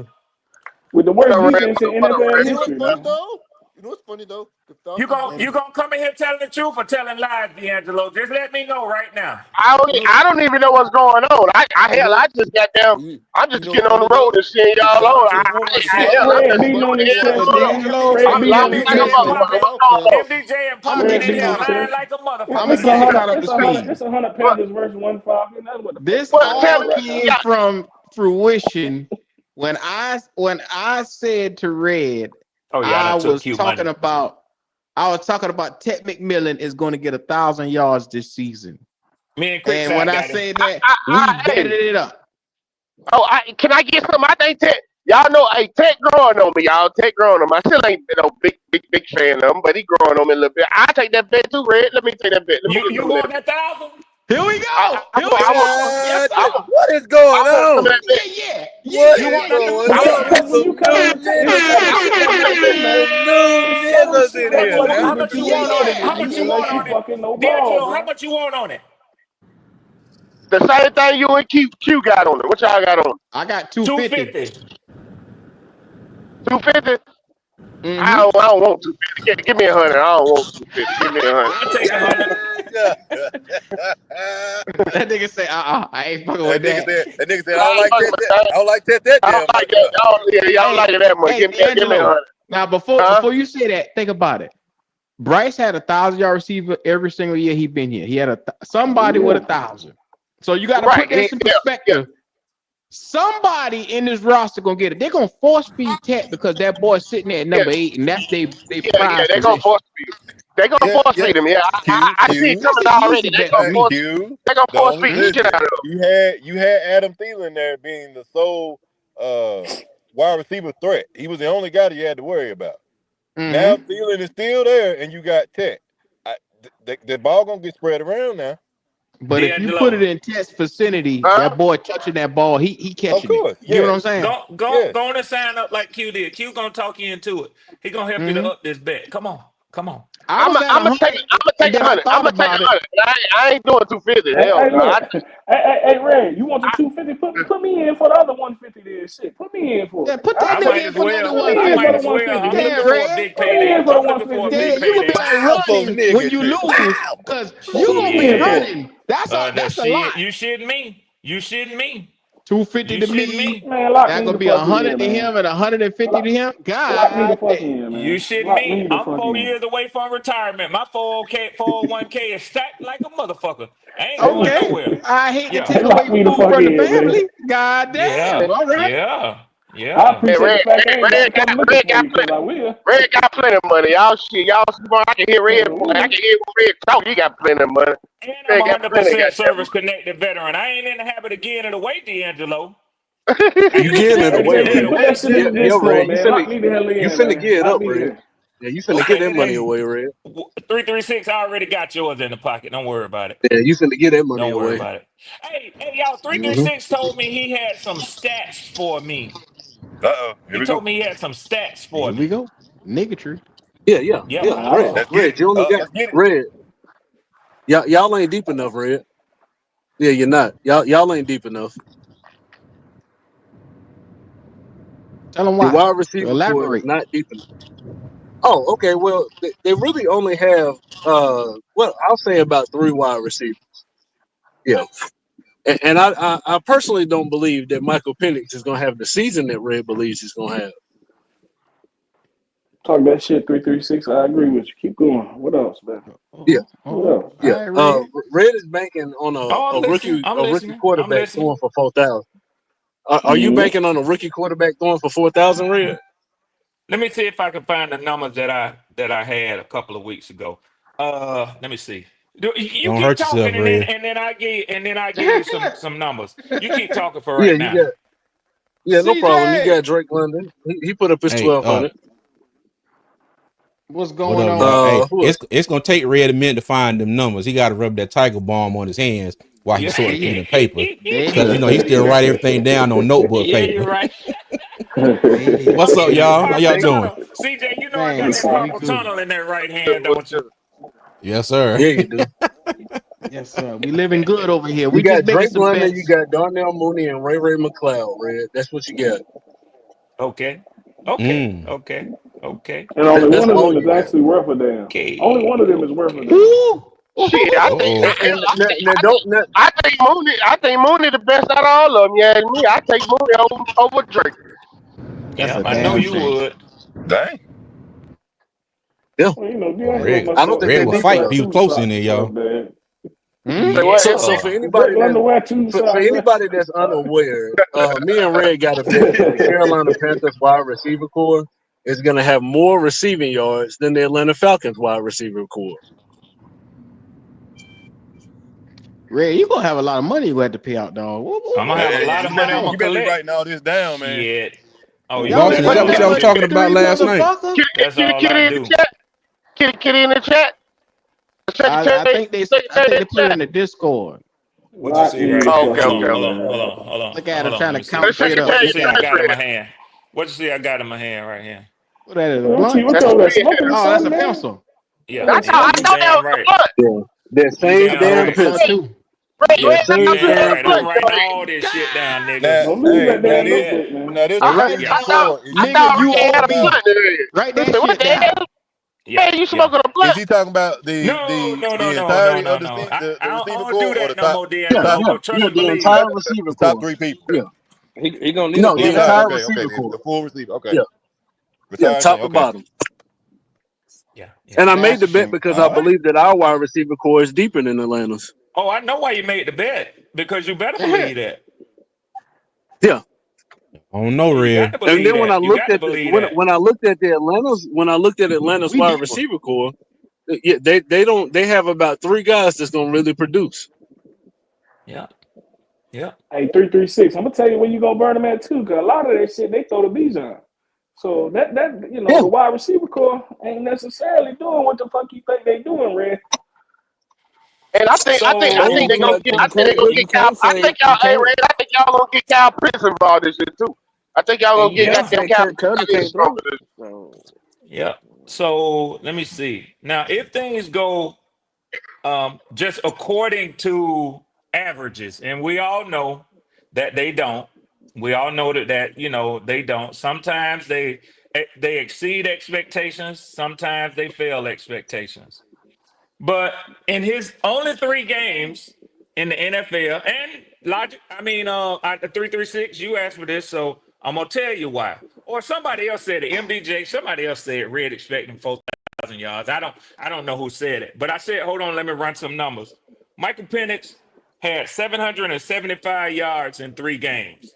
With the What worst up, Red? defense in What up, NFL Red? You know what's history, funny man. though? You know what's funny though? The You Falcons gon' beat you the. gonna come in here telling the truth or telling lies, D'Angelo? Just let me know right now. You know. I don't even know what's going on. You know I what's. just got down. I'm You just know what's getting on the funny road though? and seeing The y'all on. Falcons won the See, Super I Fred Bowl, beating but on what his the hell chest, So going on? man. D'Angelo, Fred so beating on I'm his MDJ lining chest, up and on man. what's Pumpkin, going on. MDJ and I'm Pumpkin Fred in beating on here his lying chest. like a I'm gonna motherfucker. It's get a him hundred. caught up to speed. It's a hundred what? Panthers versus one Falcon. That's what the fuck This is Well, going tell all on me. right now. came Yeah, from fruition when I said to Red, Oh yeah, I I done took was Q talking money. about I was talking about Ted McMillan is going to get 1,000 yards this season. Me and And when Creekside I got him. said that, we hey. betted it up. Can I get some? I think Tech. Y'all know, hey, Tech growing on me, y'all. Tech growing on me. I still ain't been no big fan of him, but he growing on me a little bit. I take that bet too, Red. Let me take that bet. Let me You get you some of that want bet. that 1,000? Here we go. Here we Yes, go. I What is going want some of on? that bet. What You is want that going I want, on? Because It's when some you $1,000? come in new the tape, it's certain shit that niggas. break you, man. Some new It's certain niggas shit in How that here, much boy just man. how get much you you Yeah, want on excited it? yeah, and How be much you just like want you on it? fucking no ball, D'Angelo, how bro. much you want on it? the same thing you and Q got on it. What y'all got on it? I got 250. 250. 250? Mm-hmm. I don't want 250. Give me 100. I don't want 250. Give me 100. I'll take 100. That nigga say, I ain't fucking with that. That nigga said, I don't like that. I don't like that. I don't like that. Y'all like it that much. Give me D'Angelo, 100. now, before you say that, think about it. Bryce had 1,000-yard receiver every single year he been here. He had somebody with 1,000. So you got to put that in perspective. Somebody in this roster gonna get it. They're gonna force feed Tet because that boy's sitting there at number 8, and that's they prize they're gonna force feed. They're gonna force feed him. Yeah, I see it coming already. They're gonna force feed the shit out of him. You had Adam Thielen there being the sole wide receiver threat. He was the only guy that you had to worry about. Now Thielen is still there, and you got Tet. The ball gonna get spread around now. But if you put it in Tet's vicinity, that boy touching that ball, he catching it. You know what I'm saying? Go on and sign up like Q did. Q gonna talk you into it. He gonna help you to up this bet. Come on. I'm gonna take 100. I'm gonna take 100. I ain't doing 250. Hey, Red, you want the 250? Put me in for the other 150 there. Shit, put me in for it. Yeah, put that nigga in for the other 150. I'm looking for a big payday. I'm looking for a big payday. You gonna be running when you lose because you gonna be running. That's a lot. You shitting me. 250 to me. Man, That's gonna be 100 to him and 150 to him. God, you shitting me. I'm 4 years away from retirement. My 401k is stacked like a motherfucker. I ain't going nowhere. I hate to take away food from the family. God damn. All right. Yeah. I appreciate Red got plenty of money. Y'all smart. I can hear Red. I can hear Red talk. He got plenty of money. And I'm 100% service connected veteran. I ain't in the habit of getting it away, D'Angelo. You getting it away, Red. Yo, Red, you finna get it up, Red. Yeah, you finna get that money away, Red. 336, I already got yours in the pocket. Don't worry about it. Yeah, you finna get that money away. Don't worry about it. Hey, y'all, 336 told me he had some stats for me. He told me he had some stats for me. Here we go. Niggatry. Yeah. Red, you only got Red. Y'all ain't deep enough, Red. Yeah, you're not. Y'all ain't deep enough. Tell them why. The wide receiver core is not deep enough. Oh, okay. Well, they really only have I'll say about 3 wide receivers. Yeah. And I personally don't believe that Michael Penix is going to have the season that Red believes he's going to have. Talk that shit, 336. I agree with you. Keep going. What else, man? Yeah. What else? Yeah. Red is banking on a rookie quarterback throwing for 4,000. Are you banking on a rookie quarterback throwing for 4,000, Red? Let me see if I can find the numbers that I had a couple of weeks ago. Let me see. You Don't keep hurt talking, yourself, and then I give you some numbers. You keep talking for right now. No problem. You got Drake London. He put up his 1,200. What's going on? It's gonna take Red a minute to find them numbers. He got to rub that tiger balm on his hands while he's sorting through the paper because he still write everything down on notebook paper. You're right. What's up, y'all? How y'all doing? CJ, you know I got that carpal tunnel in that right hand, don't you? Yes, sir. Yeah, you do. Yes, sir. We living good over here. We got Drake London, you got Darnell Mooney, and Ray McLeod, Red. That's what you got. Okay. And only one of them is actually worth a damn. Okay. Only one of them is worth a damn. Shit, I think Mooney the best out of all of them. You ask me, I take Mooney over Drake. Yeah, I know you would. Dang. Yeah. Well, Red will fight. He was close in there, y'all. So for anybody that's unaware, me and Red got a bet that the Carolina Panthers wide receiver core is going to have more receiving yards than the Atlanta Falcons wide receiver core. Red, you gonna have a lot of money you have to pay out, dog. I'm gonna have a lot of money. I'm gonna collect. Writing all this down, man. Shit. Oh, y'all was talking about last night. That's all I do. Kitty in the chat. I think they put it in the Discord. What you see right here? Hold on. Look at him trying to count shit up. What you see I got in my hand? What you see I got in my hand right here? What that is? That's a pencil. Yeah. I thought that was right. That same damn pencil. I'm writing all this shit down, nigga. Right that shit down. Yeah, Hey, you yeah. smoking a Is blunt? he talking about No, no, no, the no, no, entirety no, of the no. the I receiver don't do core or that no more, the Yeah, top D'Angelo. yeah, But trust yeah. and The believe entire that. receiver the top core. 3 people? Yeah. He gonna need a No, The the blunt. entire entire okay, receiver core. the full receiver. Okay. Yeah, yeah, Retired top thing. to Okay. bottom. Yeah, yeah. And I made the bet Sebastian. because I All right. believe that our wide receiver core is deeper than Atlanta's. Oh, I know why you made the bet because you better believe that. Yeah. I don't know, Yeah, you got Red. to And believe then when I that. You looked got to at the believe that. when I looked at Atlanta's We wide deeper. receiver core, yeah, they have about 3 guys that's gonna really produce. Yeah, yeah. Hey, 336. I'm gonna tell you where you gonna burn them at too, cause a lot of that shit they throw the bees on. So that Yeah. the wide receiver core ain't necessarily doing what the fuck you think they doing, Red. And I And think So they're gonna get. I think they're gonna you get Cal. can't I say think y'all. you Hey, can't Red. I think y'all gonna get Cal Pitts involved in this shit too. I think y'all and gonna you get can't yeah, goddamn say Cal Kirk Pitts. I Cousins need to can't smoke throw. this. So yeah. So let me see. Now, if things go just according to averages, and we all know that they don't. We all know that they don't. Sometimes they exceed expectations. Sometimes they fail expectations. But in his only 3 games in the NFL, and logic, at the 336, you asked for this, so I'm gonna tell you why. Or somebody else said it. MDJ. Somebody else said Red expecting 4,000 yards. I don't know who said it, but I said, hold on, let me run some numbers. Michael Penix had 775 yards in 3 games.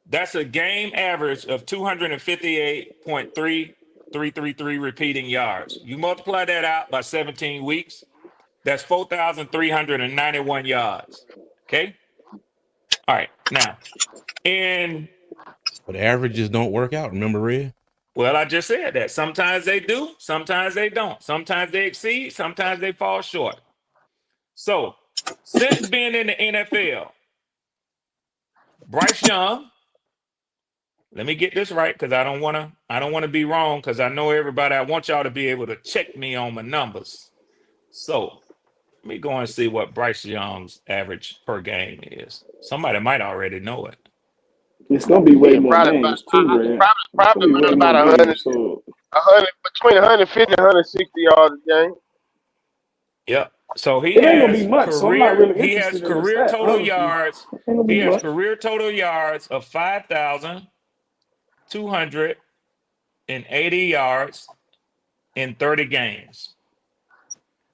That's a game average of 258.3333 repeating yards. You multiply that out by 17 weeks, that's 4,391 yards. Okay. All right. Now, in But averages don't work out. Remember, Red? well, I just said that. Sometimes they do, sometimes they don't. Sometimes they exceed, sometimes they fall short. So, since being in the NFL, Bryce Young, let me get this right because I don't want to be wrong because I know everybody. I want y'all to be able to check me on my numbers. So let me go and see what Bryce Young's average per game is. Somebody might already know it. it's gonna be way Yeah, more probably about. games too, Red. It's gonna Probably be way around more about games. So 100 between 150 and 160 yards a game. Yep. So he it ain't gonna be has much. So I'm not career really he has interested in the career stat, total honestly. yards. Ain't gonna He be has much. career total yards of 5,280 yards in 30 games.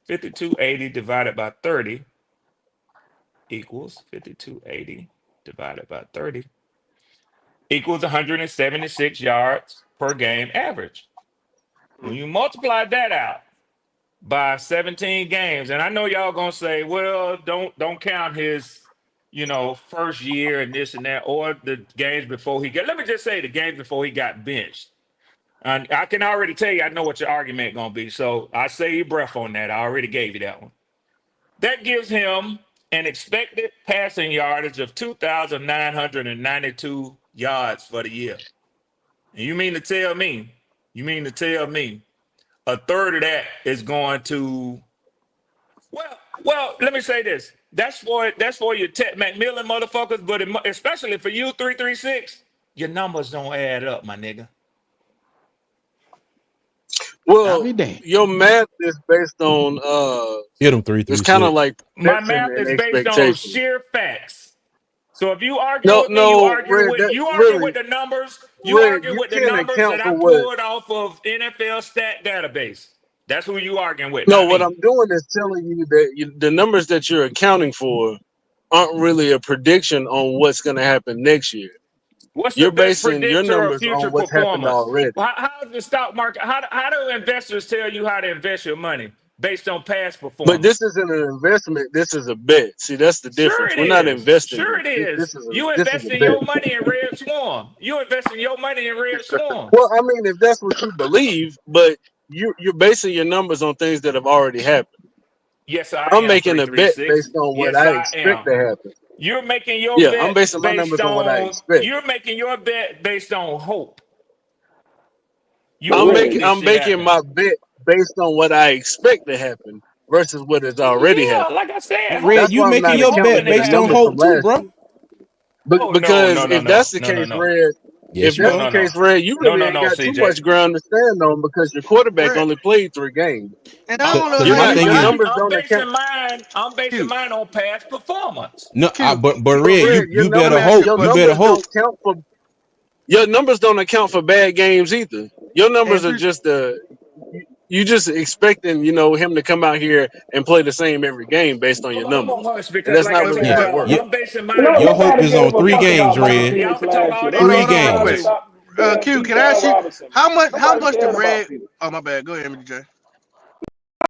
5280 divided by 30 equals 5280 divided by 30 equals 176 yards per game average. When you multiply that out by 17 games, and I know y'all gonna say, well, don't count his, first year and this and that, or the games before he got. Let me just say the games before he got benched. And I can already tell you, I know what your argument gonna be. So I say your breath on that. I already gave you that one. That gives him an expected passing yardage of 2,992 yards for the year. And you mean to tell me a third of that is going to, well, let me say this. That's for your McMillan motherfuckers, but especially for you 336, your numbers don't add up, my nigga. I'll Well, be damned. your math is based on Hit them three it's three kind of six. like My perception math and is based on expectation. sheer facts. So if you arguing No, with me, no, Red, that you arguing really, with the numbers. You Red, arguing you with the can't numbers account that I for what. pulled off of NFL stat database. That's who you arguing with, No, not what me. I'm doing is telling you that the numbers that you're accounting for aren't really a prediction on what's going to happen next year. What's the You're best basing your predictor of numbers future on what's happened performance? already. How's the stock market? How do investors tell you how to invest your money based on past But this performance? isn't an investment. This is a bet. See, that's the Sure difference. it We're not is. investing Sure this. it is. You This is a investing bet. your money in Red Swarm. You investing your money in Red Swarm. Well, I mean, if that's what you believe, but you're basing your numbers on things that have already happened. Yes, I I'm am making a bet 336. based on what Yes, I I expect am. to happen. You're making your Yeah, I'm bet basing my based numbers on what I on expect. you're making your bet based on hope. You but hoping Red, this I'm shit making happen. my bet based on what I expect to happen versus what has already Yeah, happened. like I said, Red, That's you why I'm making not you your accounting hoping bet for it the based on numbers happen. from hope too, last bro. year. Oh no, Because no, no, if no, that's the no, no, case, no. Red, Yes, If you that's are. the case, Red, you really ain't No, got too CJ. much ground to stand on because your quarterback Red. only played 3 games. And I don't know Because You're my not. thing Your is, numbers I'm don't account. basing mine. I'm basing Q. mine on past performance. no, Q. but But Red, Red, you better Let me ask you a hope. your You question. better numbers hope. don't count for. Your numbers don't account for bad games either. Your numbers And are just you just expecting him to come out here and play the same every game based on your Hold on, numbers, hush, and because that's like not I really tell Yeah, how it but y'all, works. yeah. I'm basing You know, mine. Your hope nobody is gave on a 3 fuck games, about Michael Red. Y'all Penix can talk last all year. that hold on, Three shit. hold I'm on, real talking quick. to games. you. Stop damn Q, can I Bijan ask you Robinson. how Nobody much the cared about red? Penix. Oh my bad. Go ahead, MJ.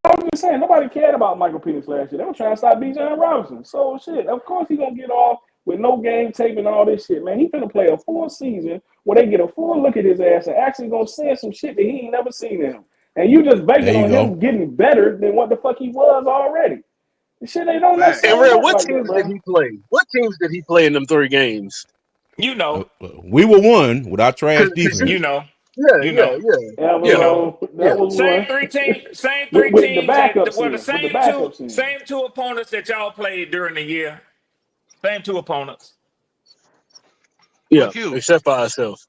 I was just saying, nobody cared about Michael Penix last year. They were trying to stop Bijan Robinson. So shit, of course he gonna get off with no game tape and all this shit, man. He finna play a full season where they get a full look at his ass and actually gonna send some shit that he ain't never seen in him. And you just There banking you on go. him getting better than what the fuck he was already. The shit they don't Facts. And necessarily Red, work what like that, teams did bro. he play? What teams did he play in them 3 games? You know, We were one with our trash Because you defense. know, yeah, you yeah, know, yeah, That was you yeah, know. that yeah. was one Same three with the teams that backups were the in, with the backups in. same two opponents that y'all played during the year. Same two opponents. But Yeah, Q, except for ourselves.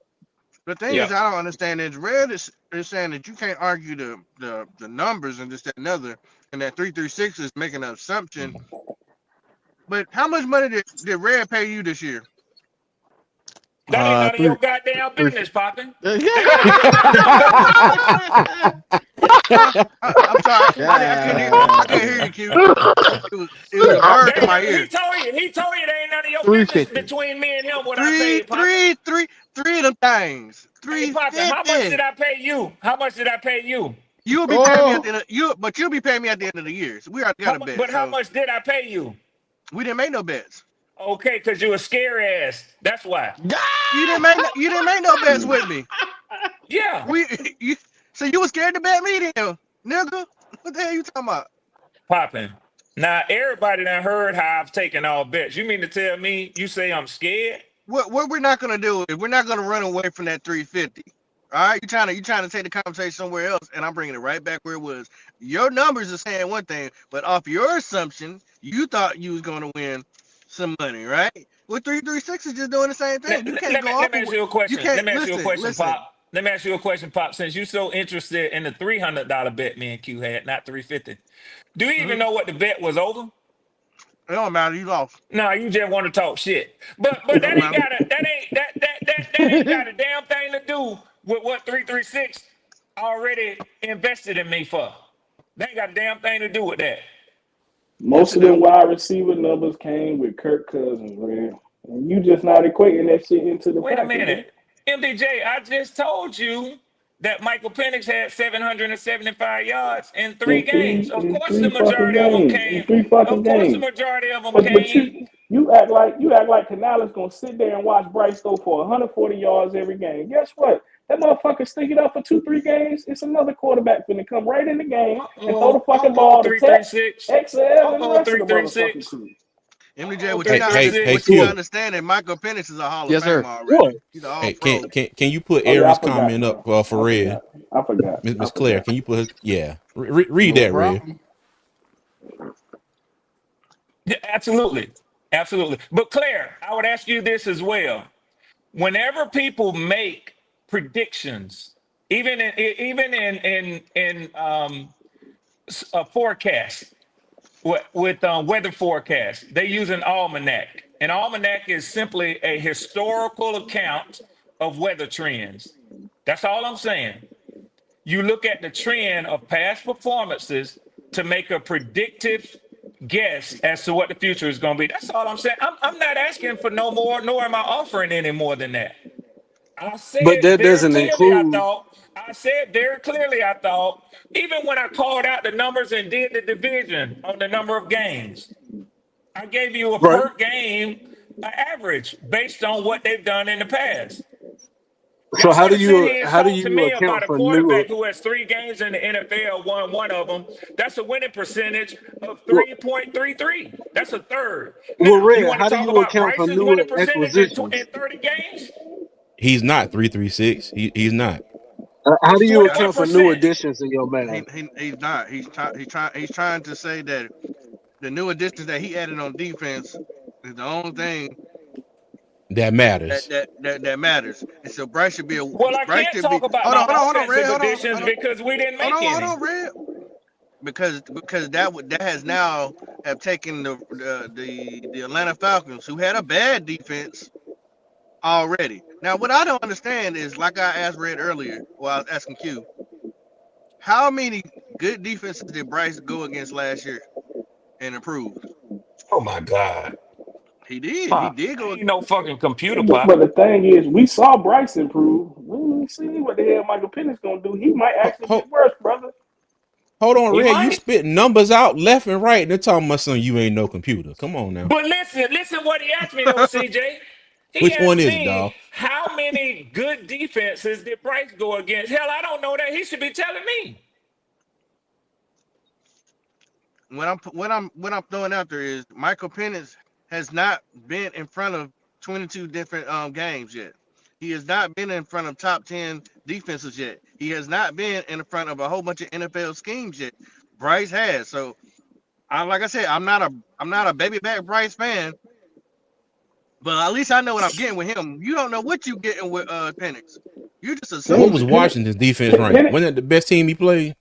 the thing Yeah. is, I don't understand is red is saying that you can't argue the numbers and this that and other, and that 336 is making an assumption. But how much money did Red pay you this year? That ain't none of your Three, goddamn three. business, Poppin. That ain't none of your goddamn business. Huh? I'm sorry. I couldn't hear. I couldn't hear Yeah. you, Q. It was a bird That in ain't my none, ear. he told you that ain't none of your business 350. between me and him what I Three, paid, Poppin. three, three, three of them things. Hey, Poppin, how much 350. did I pay you? How much did I pay you? You'll be paying me at the Oh, end of but you'll be paying me at the end of the year. So we already got a bet. But how So much did I pay you? we didn't make no bets. Okay, because you a scary ass. That's why. You didn't make no bets with me. Yeah, We you so you was scared to bet me then, nigga. What the hell you talking about? Poppin. Now everybody done heard how I've taken all bets. You mean to tell me you say I'm scared? What we're not gonna do is we're not gonna run away from that 350. All right, you trying to take the conversation somewhere else, and I'm bringing it right back where it was. Your numbers are saying one thing, but off your assumption, you thought you was gonna win some money, right? Well, 336 is just doing the same thing. You can't go Let off me of ask what you a you question. Let can't me ask you a question, listen. Pop. Let me ask you a question, Pop. Since you're so interested in the $300 bet me and Q had, not 350, do you even Mhm. know what the bet was over? It don't matter. You lost. No, you just want to talk shit. But It don't matter. that ain't got a damn thing to do with what 336 already invested in me for. That ain't got a damn thing to do with that. Yes, Most it of them do. wide receiver numbers came with Kirk Cousins, man. And you just not equating that shit into the Wait a package, man. minute. MDJ, I just told you that Michael Penix had 775 yards in three games. Of In course, the three fucking majority of them games. In came. three Of fucking course, the games. majority of them But came. you act like Canales gonna sit there and watch Bryce go for 140 yards every game. Guess what? That motherfucker stick it up for 2-3 games. It's another quarterback finna come right in the game and throw the fucking ball to Tech, 336. XL, and the rest of the motherfucking 336. crew. MJ, what you hey, got hey, to hey, Six. what you got to Q. understand is Michael Penix is a Hall of yes, Fame sir. What? already. He's an All Hey, Pro. can you put Oh yeah, I Aaron's forgot, comment up bro. for I Red? forgot. I forgot. I Miss Claire, forgot. can you put yeah. Read No that, Red. problem. Yeah, absolutely. Absolutely. But Claire, I would ask you this as well. Whenever people make predictions, even in a forecast with weather forecast, they use an almanac. An almanac is simply a historical account of weather trends. That's all I'm saying. You look at the trend of past performances to make a predictive guess as to what the future is going to be. That's all I'm saying. I'm not asking for no more, nor am I offering any more than that. I But said that very doesn't clearly, include. I thought, even when I called out the numbers and did the division on the number of games, I gave you a Right. per game average based on what they've done in the past. So Y'all how want do to sit you here and how do talk to you me account about a for newer? quarterback who has 3 games in the NFL, won one of them. That's a winning percentage of Well, 3.33. That's a third. well, Now, you Red, want to how do talk you about account for Bryce's newer winning percentage in acquisitions? 30 games? He's not 336. He's not. How It's do you account for new 21%. additions in your math? He's not. He's trying to say that the new additions that he added on defense is the only thing That matters. that matters. And so Bryce should be a Well, I Bryce can't should be. talk about Hold no on, Red. offensive Hold additions on, because we didn't make hold any. on, Red. Because that has now have taken the Atlanta Falcons, who had a bad defense already. Now, what I don't understand is, like I asked Red earlier, while I was asking Q, how many good defenses did Bryce go against last year and improve? Oh my God. He did. He Huh. did go. Ain't no fucking computer But, pop. but the thing is, we saw Bryce improve. We ain't see what the hell Michael Penix gonna do. He might actually get worse, brother. Hold on, He Red. You might. spit numbers out left and right. They're talking about something you ain't no computer. Come on now. But listen what he asked me though, CJ. He Which one asked is it, dog? me how many good defenses did Bryce go against. Hell, I don't know that. He should be telling me. What I'm throwing out there is Michael Penix has not been in front of 22 different games yet. He has not been in front of top 10 defenses yet. He has not been in front of a whole bunch of NFL schemes yet. Bryce has. So, like I said, I'm not a baby back Bryce fan, but at least I know what I'm getting with him. You don't know what you're getting with Penix. You just assume. What was Washington's defense rank? Wasn't that the best team he played?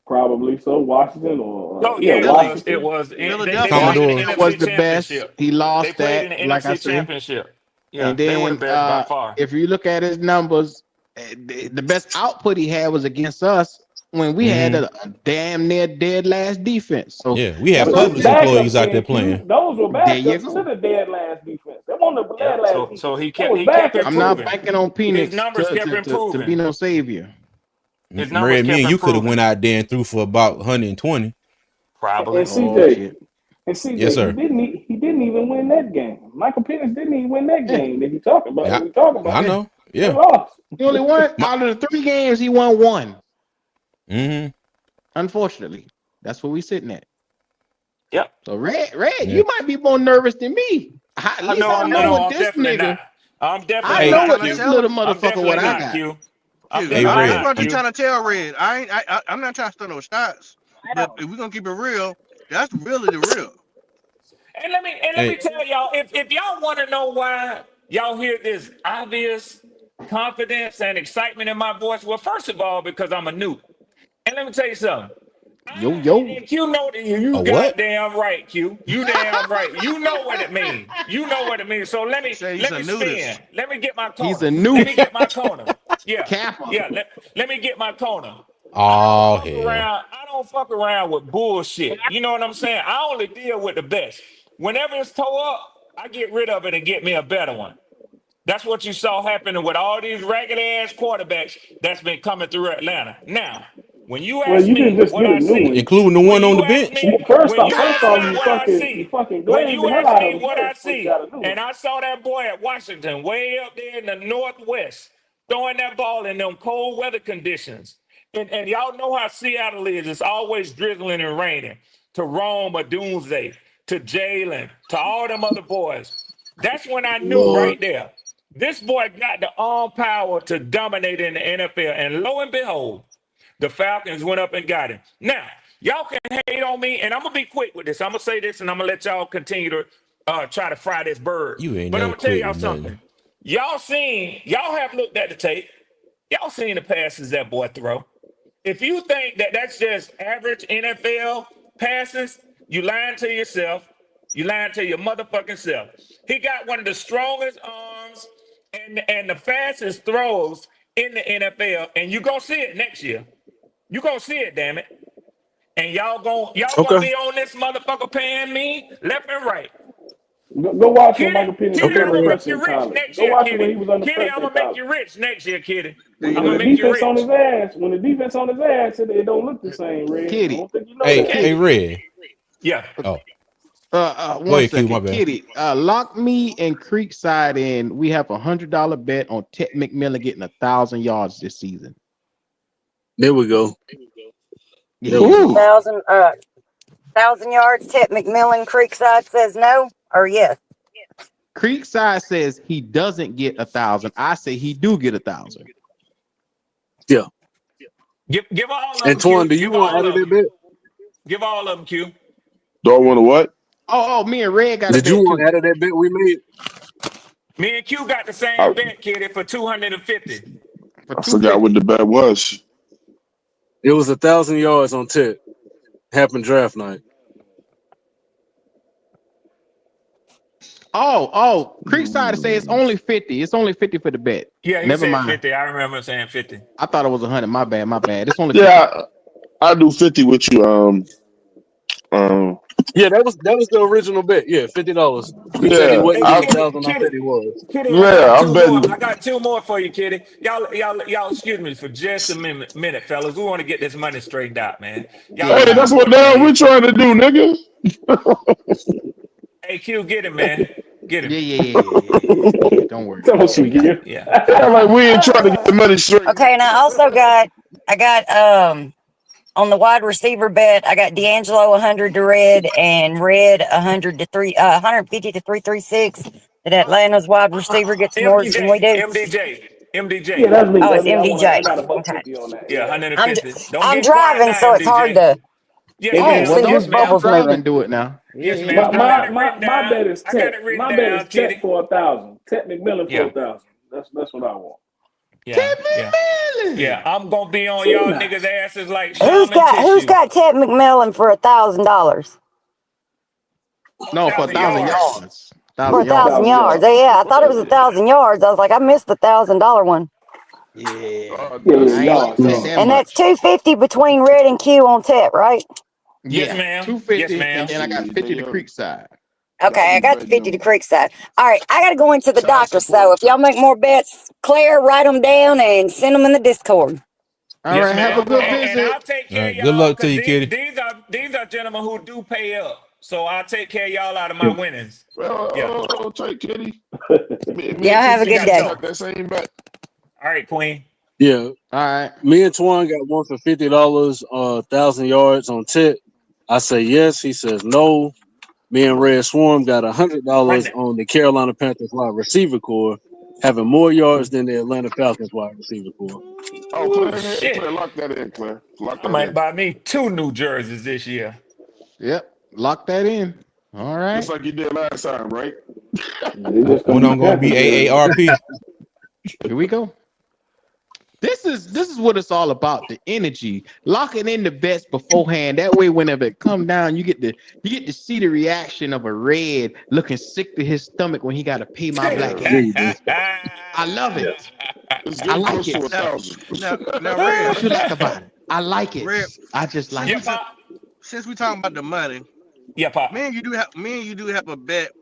Probably so. Washington or Oh yeah, Washington. it was. They played in Commodore the NFC was the best. Championship. He lost They played that, in the like I NFC said. Championship. Yeah, And they were the then best by far. if you look at his numbers, the best output he had was against us when we had a damn near dead last defense. So yeah, we had But Publix those employees out there backups, playing. those were there you backups go. to the dead last defense. They weren't the dead Yeah, last so defense. he That was kept backups. I'm not improving. banking on His Penix numbers kept to improving. be no savior. His numbers Red, me kept and you could have improving. went out there and threw for about 120. Probably. And Oh CJ, shit. Yes, sir. he didn't even win that game. Michael Penix didn't even win that game that he talking about. Yeah, That we talking about. I know. They Yeah. lost. He only won out of the 3 games. He won 1. Mm-hmm. Unfortunately, that's where we sitting at. Yep. So Red, Yeah. you might be more nervous than me. At least I know what I'm this definitely nigga. not. I'm I definitely know not. what Q. this little I'm motherfucker definitely what I not, got. Q. Q. Hey, That's Red, what I'm trying to tell Red. I'm not trying to throw no shots, but if we're gonna keep it real, that's really the real. And let me tell y'all, if y'all want to know why y'all hear this obvious confidence and excitement in my voice, well, first of all, because I'm a noob. And let me tell you something. Yo. And Q know that you A what? goddamn right, Q. You damn right. You know what it means. You know what it means. So let me Say he's a spin. nudist. Let me get my corner. He's a Let noob. me get my corner. Yeah. Kappa. Yeah. Let me get my corner. Oh, hell. I don't fuck around with bullshit. You know what I'm saying? I only deal with the best. Whenever it's tore up, I get rid of it and get me a better one. That's what you saw happening with all these ragged ass quarterbacks that's been coming through Atlanta. Now, when you Well, ask you didn't me just what get a I new see, one. Including the when one on you the ask bench. me, First when you off, ask me you what I fucking see, when glazed you the hell ask out me of him what I first before you got see, a new one. and I saw that boy at Washington, way up there in the Northwest, throwing that ball in them cold weather conditions. And y'all know how Seattle is. It's always drizzling and raining. To Rome or Doomsday, to Jalen, to all them other boys. That's when I knew right there. This boy got the arm power to dominate in the NFL. And lo and behold, the Falcons went up and got him. Now, y'all can hate on me, and I'm going to be quick with this. I'm going to say this, and I'm going to let y'all continue to try to fry this bird. You ain't But I'm never going to tell quit y'all with something. nothing. Y'all have looked at the tape. Y'all seen the passes that boy throw. If you think that that's just average NFL passes, you lying to yourself. You lying to your motherfucking self. He got one of the strongest arms and the fastest throws in the NFL, and you gonna see it next year. You gonna see it, damn it. And y'all gonna Okay. be on this motherfucker paying me left and right. Go watch when Kitty, Michael Penix Kitty, was Okay, I'm under gonna Red. make pressure you in rich college. next Go year, watch it when he Kitty. was under Kitty, pressure I'm in gonna make college. you rich next year, Kitty. There I'm you When gonna the go. make you defense on rich. his ass, it don't look the same, Red. I Kitty. don't think you know Hey, that. hey, Red. Yeah. Oh, go 1 ahead, Q. My second. bad. Kitty, lock me and Creekside in. We have $100 bet on Ted McMillan getting 1,000 yards this season. There we go. Yeah. There we go. 1,000 yards. Ted McMillan Creekside says no or yes. Creekside says he doesn't get 1,000. I say he do get 1,000. Yeah. Give all of them, Antoine, Q. do you Give want all out of of that them. bet? Give all of them, Q. Do I want to what? Oh, me and Red got a Did you bet want too. out of that bet we made? Me and Q got the same bet, Kitty, for 250. For I forgot 250. what the bet was. It was 1,000 yards on Ted. Happened draft night. Oh, Creekside say it's only 50. It's only 50 for the bet. Yeah, he Never said mind. 50. I remember saying 50. I thought it was 100. My bad. It's only 50. Yeah, I do 50 with you. Yeah, that was the original bet. Yeah, $50. You said he Yeah, wasn't Hey, getting 1,000. I said Kitty, he was. Kitty, yeah, I'm betting. I got two more for you, Kitty. Y'all, excuse me for just a minute, fellas. We want to get this money straightened out, man. Y'all Yeah, know Hey, how that's what the important hell it we is. trying to do, nigga. Hey, Q, get him, man. Get him. Yeah. Don't worry. Don't you get? Yeah. Yeah, like we ain't trying to get the money straight. Okay, and I got on the wide receiver bet, I got D'Angelo 100 to Red and Red 150 to 336. That Atlanta's wide receiver gets more than we do. Yeah, that's me, Oh, it's baby. I MDJ. got a buck Okay. 50 on that. Yeah, Yeah. 150. Don't I'm get quiet driving, now, so it's hard MDJ. to. Yes, It Oh, is. ma'am. well, See Yes, whose don't ma'am. bubbles drive moving. and do it now. Yes, Yeah. ma'am. I got it written My down. bet is I got it Tet. written My bet down, is Tet Kitty. for 1,000. Tet McMillan for Yeah. 1,000. That's what I want. Yeah. Ted McMillan. Yeah. I'm gonna be on Too y'all nice. niggas' asses like Who's shaman got tissue. Ted McMillan for $1,000? No, for 1,000 1,000 yards. yards. For 1,000 yards. 1,000 1,000 yards. yards. Yeah, I thought it was 1,000 yards. I was like, I missed the $1,000 one. Yeah. Yeah, That's I ain't like yards. that Mm. that And that's much. 250 between Red and Q on Tet, right? Yes, Yeah. ma'am. Yes, 250, and ma'am. then I got 50 to Creekside. That's Okay, I what got we the 50 to betting Creekside. All right, I got to go into the Child doctor. So support. if y'all make more bets, Claire, write them down and send them in the Discord. All Yes, right. Have a ma'am. good And visit. I'll take All care of right. Good y'all luck to because you, Kitty. these are gentlemen who do pay up. So I'll take care of y'all out of my winnings. Yeah. Well, take Kitty. Me and Y'all have a Kitty good got day. that same bet. All right, Queen. Yeah, All right. me and Twan got one for $50, 1,000 yards on Tet. I say yes. He says no. Me and Red Swarm got $100 on the Carolina Panthers wide receiver core, having more yards than the Atlanta Falcons wide receiver core. Oh, Ooh, Claire, shit. lock that in, Claire. Lock I that might in. buy me 2 New Jerseys this year. Yep. Lock that in. All right. Just like you did last time, right? They just One gonna of them gonna be AARP. Here we go. This is what it's all about, the energy. Locking in the bets beforehand. That way, whenever it come down, you get to see the reaction of a Red looking sick to his stomach when he got to pay my black Yeah, ass. you do. I love it. It's I getting like close to it. 1,000. Now, What you Red, like about it? I like it. Red, I just like Yeah, it. Pop. since we talking about the money, Yeah, Pop. me and you do have a bet.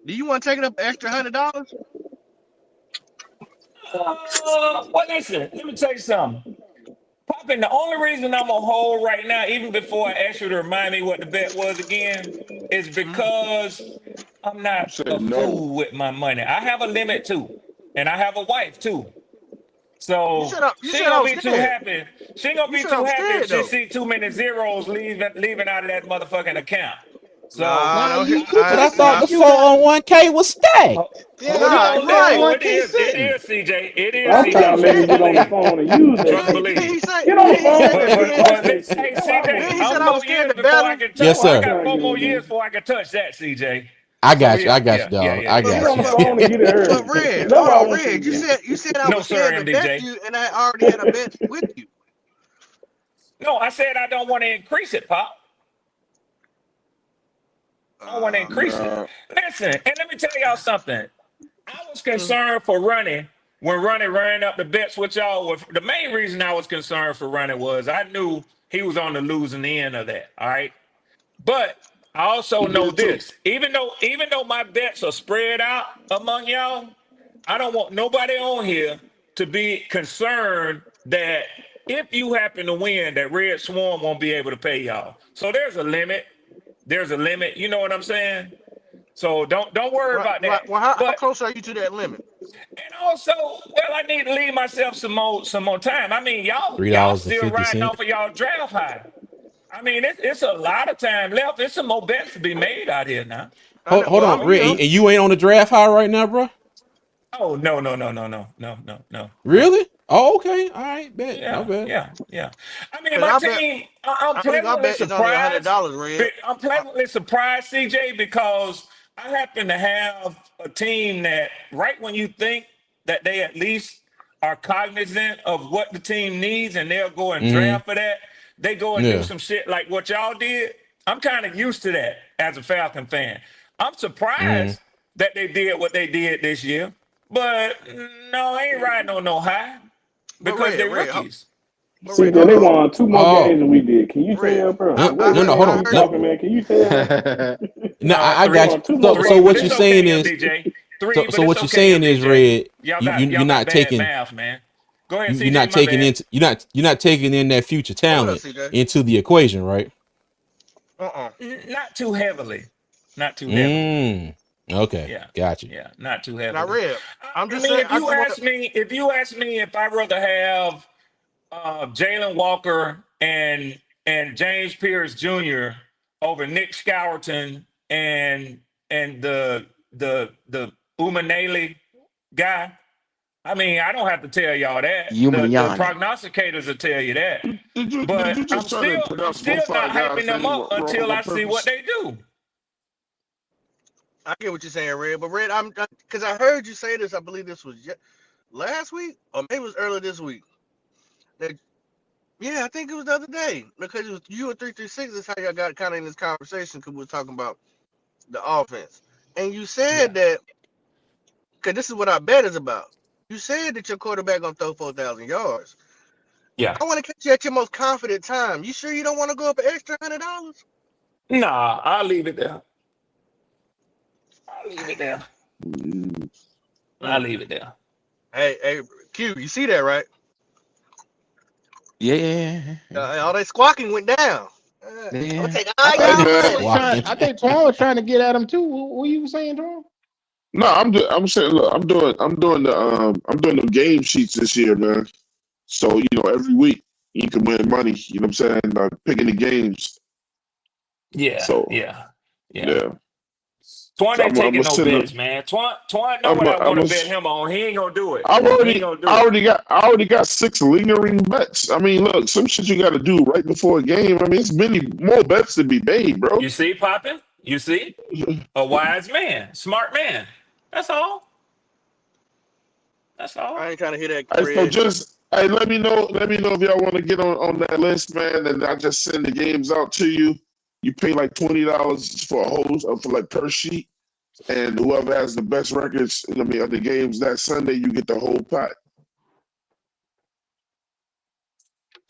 Do you want to take it up an extra $100? Well, listen, let me tell you something. Poppin', the only reason I'm on hold right now, even before I asked you to remind me what the bet was again, is because I'm You not a said no. fool with my money. I have a limit too, and I have a wife too. You So said she ain't I gonna was be too scared. happy. She ain't gonna You be said I too was happy if scared she though. see too many zeros leaving out of that motherfucking account. So Nah, Nah, don't you hit. But I just thought Nah, the like you got. 401k was stacked. oh, Yeah, hold you nah, got on you're now. right. Oh, 401k it sitting. is, CJ. It is, I'm CJ. trying to make Trust him and get on the believe. phone and use that Trust and shit. Didn't believe. he say? Get on the Didn't he say phone that and me and request But that listen, shit. hey That's what I CJ, want Then to he do. said I'm I was 4 scared years to before battle. I can That's Yes, touch. what I I'm sir. got trying to 4 get him more to do. years before I can touch that, CJ. I So got you. yeah, I got yeah, you, yeah, dog. yeah, I yeah, Get got on you. the yeah, phone and yeah, get it But early. Red, That's hold what I on, want you to Red. do. You said I No, was sir, scared to bet MDJ. you, and I already had a bet with you. No, I said I don't want to increase it, Pop. I don't want to increase it. Nah. Listen, and let me tell y'all something. I was Mm. concerned for running when running ran up the bets with y'all. The main reason I was concerned for running was I knew he was on the losing end of that. All right. But I also He know did too. this. Even though my bets are spread out among y'all, I don't want nobody on here to be concerned that if you happen to win, that Red Swarm won't be able to pay y'all. So there's a limit. There's a limit. You know what I'm saying? So don't worry Right, about right. that. Well, how But close are you to that limit? and also, well, I need to leave myself some more time. I mean, y'all still riding $3.50. off of y'all draft high. I mean, it's a lot of time left. It's some more bets to be made out here now. I know. Hold Well, on, you Red. know, And you ain't on the draft high right now, bro? Oh no. Really? Oh, okay. All right, bet. My Yeah, bad. yeah, yeah. I mean, because my team. I'm I think our pleasantly bet is only surprised. $100, Red. I'm pleasantly surprised, CJ, because I happen to have a team that right when you think that they at least are cognizant of what the team needs and they'll go and Mm-hmm. draft for that, they go and do Yeah. some shit like what y'all did. I'm kind of used to that as a Falcon fan. I'm Mm-hmm. surprised that they did what they did this year, but no, I ain't riding on no high But because they're Red, rookies. See, hold they on. won 2 more games Oh, than we did. Can you Red, tell, bro? no, What no, hold game I are you on. heard Let, talking, man? Can you tell? no, I They got Three, you. won 2 more So three, what but you're it's games. saying okay, is, MDJ. Three, but so it's what you're okay, saying is, MDJ. Red, you're Y'all got not bad taking math, man. Go ahead, you're CJ. not My taking bad. into you're not taking in that future Oh, what up, talent CJ? into the equation, right? Not too heavily. Not too heavily. Okay, Yeah, got you. yeah, not too Now, heavily. Red, I'm I just mean, saying. if I you just want to. ask me, if I'd rather have Jalen Walker and James Pierce Jr. over Nick Scourton and the Umanele guy. I mean, I don't have to tell y'all that. The Yumanyani. prognosticators will tell you that. Did But you just try to I'm pronounce still both our not hyping guys' them name up wrong until on I see what purpose? they do. I get what you're saying, Red. But Red, I'm because I heard you say this. I believe this was last week or maybe it was earlier this week. That yeah, I think it was the other day because it was you and 336. That's how y'all got kind of in this conversation because we were talking about the offense, and you Yeah. said that because this is what our bet is about. You said that your quarterback gonna throw 4,000 yards. Yeah. I want to catch you at your most confident time. You sure you don't want to go up an extra $100? Nah, I'll leave it there. I'll leave it there. I'll leave it there. Hey, Q, you see that right? Yeah. All that squawking went down. I'm gonna Yeah. take I all think Hey y'all man, Twan was money. trying. Squawking. I think Twan was trying to get at him too. What you saying, Twan? no, I'm saying, look, I'm doing the game sheets this year, man. So every week you can win money. You know what I'm saying? Picking the games. Yeah, So yeah, yeah. yeah, Twan so ain't I'm taking gonna no send them. bets, man. Twan know I'm what a, I I'm want to a, bet him on. He ain't gonna do it. I've He ain't already gonna I do it. already got I already got 6 lingering bets. I mean, look, some shit you got to do right before a game. I mean, it's many more bets to be made, bro. You see, Poppin? You see? A wise man, smart man. That's all. That's all. I ain't trying to hear that, So Red. just let me know. Let me know if y'all want to get on that list, man. And I just send the games out to you. You pay like $20 for a host or for like per sheet, and whoever has the best records, I mean, of the games that Sunday, you get the whole pot.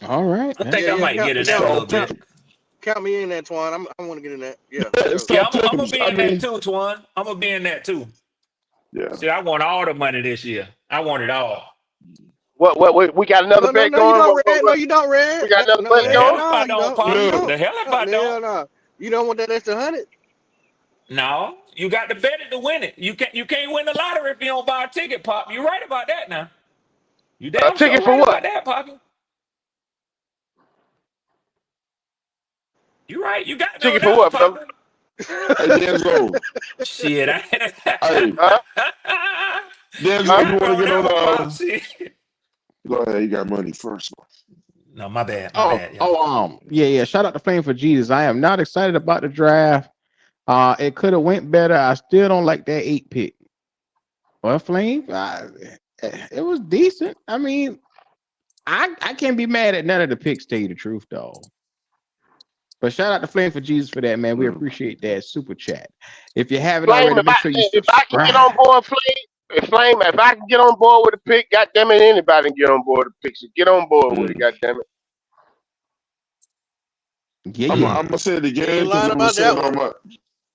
All right, I man. think Yeah, I yeah. might get in It's that a all little pick. bit. Count me in that, Twan. I want to get in that. Yeah, Yeah, for it's sure. all Yeah, I'm pick gonna 'em. be I in that mean, too, Twan. I'm gonna be in that too. yeah. See, I want all the money this year. I want it all. What? We got another No, bet no, you going. don't, What? What? Red. No, What? you don't, We Red. got another No, bet The hell hell going. if I no, you don't, don't. No, you Poppy. Yeah. The don't. hell if No, I don't. hell no. You don't want that extra 100. No, you got to bet it to win it. You can't win the lottery if you don't buy a ticket, Pop. You right about that now. You A damn sure ticket for right what? about that, Poppy. You right. You got no Ticket for doubt, what, brother? Poppy. Hey, D'Angelo. Shit, Hey, Huh? you D'Angelo, Huh? you got me want to on get that on one, Pop. Shit. Go ahead. You got money first. No, my bad, y'all. Yeah. Shout out to Flame for Jesus. I am not excited about the draft. It could have went better. I still don't like that 8 pick. Well, Flame, it was decent. I mean, I can't be mad at none of the picks, tell you the truth, though. But shout out to Flame for Jesus for that, man. We appreciate that super chat. If you haven't Flame, already, make sure you if I can get on subscribe. board, if I can get on board with the pick, goddamn it, anybody can get on board with the pick. So get on board with it, Mm. goddamn it. Yeah. I'm gonna say it You ain't again because lying I'm gonna about say it that on one. my.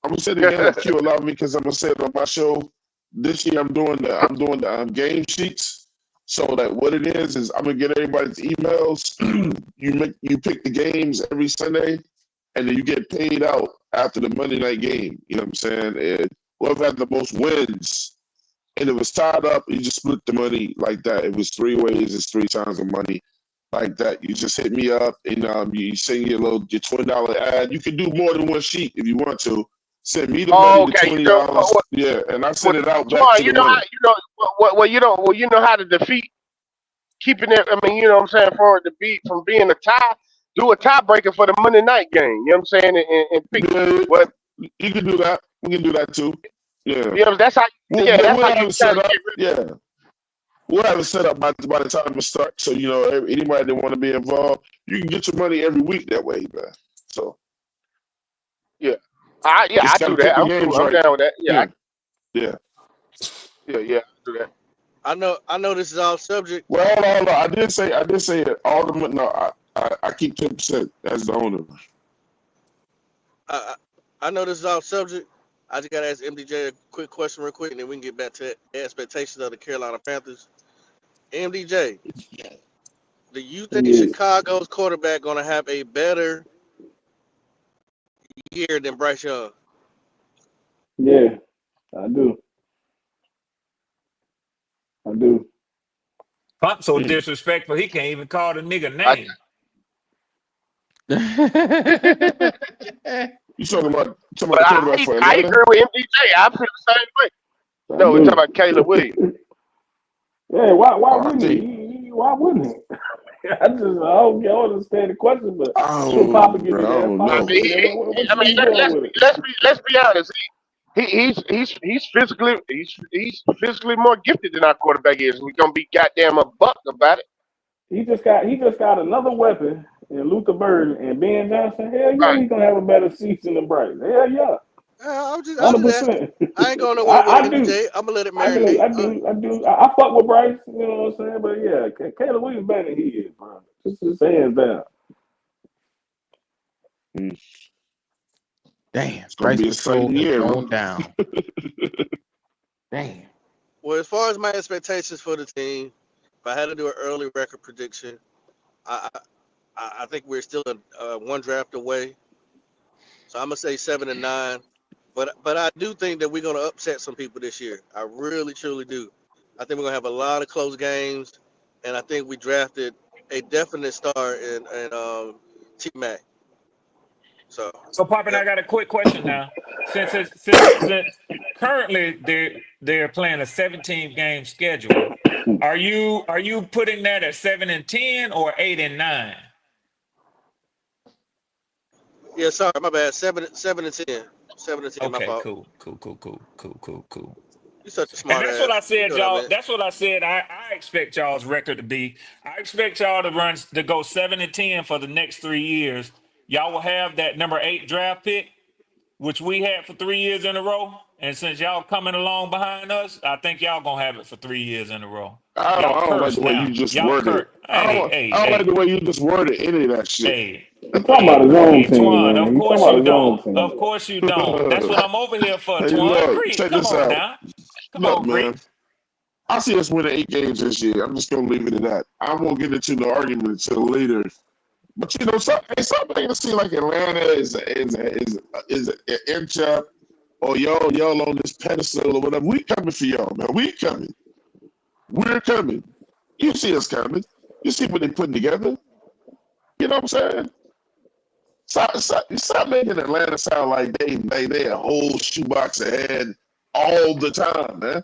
I'm gonna say it again if Q allow me because I'm gonna say it on my show. This year I'm doing the game sheets. So that what it is I'm gonna get everybody's emails. you pick the games every Sunday, and then you get paid out after the Monday night game. You know what I'm saying? And whoever had the most wins, and if it's tied up, you just split the money like that. If it's 3 ways, it's 3 times the money like that. You just hit me up and you send your $20 ad. You can do more than one sheet if you want to. Send me the money, Oh, the okay. You know $20, yeah, and I what? send it out back Twan, to the winner. you know how to defeat keeping it. I mean, you know what I'm saying, for it to be from being a tie, do a tiebreaker for the Monday night game. You know what I'm saying, and pick Yeah, what you can do that. We can do that too. Yeah. Yeah, that's how. We'll, Yeah, we'll, that's we'll how have you it set kind of up. get rid of. Yeah. We'll have it set up by the time it starts. So, anybody that want to be involved, you can get your money every week that way, man. So. Yeah. I Just got do to pick that. the I'm cool. games I'm right. down with that. Yeah. Yeah. Yeah. I do that. I know this is all subject. Well, hold on. I did say that all the money. No, I keep 10% as the owner. I know this is off subject. I just gotta ask MDJ a quick question real quick, and then we can get back to expectations of the Carolina Panthers. MDJ, do you think Yes. Chicago's quarterback gonna have a better year than Bryce Young? Yeah, I do. Pump so disrespectful, he can't even call the nigga name. You talking about the But quarterback for I Atlanta? agree with MDJ. I feel the same way. No, we're talking about Caleb Williams. Yeah, why wouldn't he? Why wouldn't he? I don't understand the question, but sure, Papa give me that. Let's be honest. He's physically more gifted than our quarterback is. We're gonna be goddamn a buck about it. He just got another weapon in Luther Bird and Ben Johnson. Hell yeah, he's gonna have a better season than Bryce. Hell yeah. I'm just 100%. I ain't going nowhere with MDJ. I'm gonna let it marinate. I do. I fuck with Bryce. You know what I'm saying? But yeah, Caleb Williams better than he is, bro. Just hands down. Damn, it's gonna be a control year, going down. Damn. Well, as far as my expectations for the team, if I had to do an early record prediction, I think we're still one draft away. So I'm gonna say 7-9. But I do think that we're gonna upset some people this year. I really truly do. I think we're gonna have a lot of close games, and I think we drafted a definite star in T-Mac. So Poppin', I got a quick question now. Since currently they're playing a 17 game schedule, are you putting that at 7-10 or 8-9? Yeah, sorry, my bad. 7-10. 7-10. Okay, my fault. cool. You such a smart And that's ass. what I said, You know y'all. what I mean? That's what I said. I expect y'all's record to be. I expect y'all to go 7-10 for the next 3 years. Y'all will have that number 8 draft pick, which we had for 3 years in a row. And since y'all coming along behind us, I think y'all gonna have it for 3 years in a row. I don't like the way you just worded it. I don't like the way you just worded any of that shit. Hey, He's talking about his own team, Twan, man. of course you don't. Of course you don't. That's what I'm over here for, Hey, Twan. look, Greek, check come this on out. now. Come Look, on, man. Greek. I see us winning 8 games this year. I'm just gonna leave it at that. I won't get into the argument until later. But something to see like Atlanta is an inch up, or y'all on this pedestal or whatever. We coming for y'all, man. We coming. We're coming. You see us coming. You see what they're putting together. You know what I'm saying? Stop making Atlanta sound like they a whole shoebox ahead all the time, man.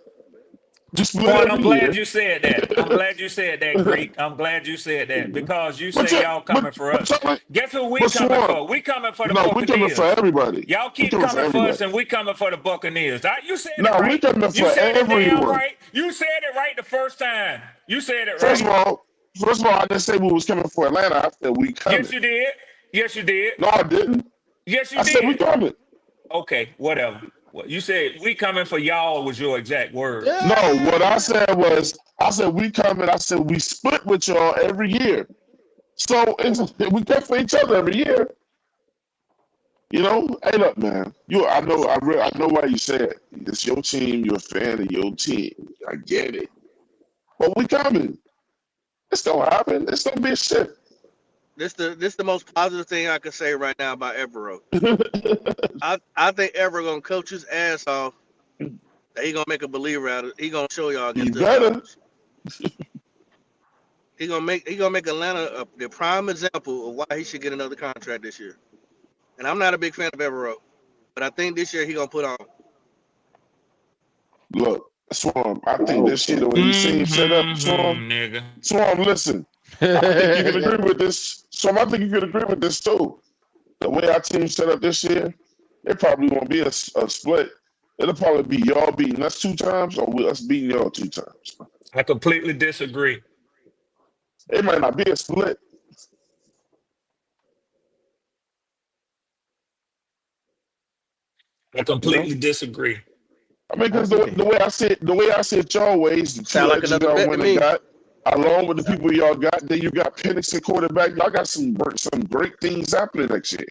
Just Twan, I'm glad you said that. I'm glad you said that, Greek. I'm glad you said that because you say y'all coming for us. Guess who we coming for? We coming for the Buccaneers. We coming for everybody. Y'all keep coming for us, and we coming for the Buccaneers. You said it no, right. We coming for you said everyone. it damn right. You said it right the first time. You said it right. First of all, I didn't say we was coming for Atlanta. I said we coming. Yes, you did. Yes, you did. No, I didn't. Yes, you did. I said we coming. Okay, whatever. You said we coming for y'all was your exact word. No, what I said was, I said we coming. I said we split with y'all every year. So we come for each other every year. You know, hey, look, man. I know why you said it. It's your team. You're a fan of your team. I get it. But we coming. It's gonna happen. It's gonna be a shift. This the most positive thing I can say right now about Evero. I think Evero gonna coach his ass off. That he gonna make a believer out of it. He gonna show y'all against the Chargers. He gonna make Atlanta the prime example of why he should get another contract this year. And I'm not a big fan of Evero, but I think this year he gonna put on. Look, Swarm, I think this year the way you see him set up, Swarm, listen. I think you can agree with this. Swarm, I think you can agree with this too. The way our team set up this year, It probably won't be a split. It'll probably be y'all beating us 2 times or us beating y'all 2 times. I completely disagree. It might not be a split. I completely disagree. I mean, because the way I see it y'all ways, the 2 Sound like edges another y'all bet to went and me. got, along with the people y'all got, then you got Penix at quarterback. Y'all got some great things happening next year.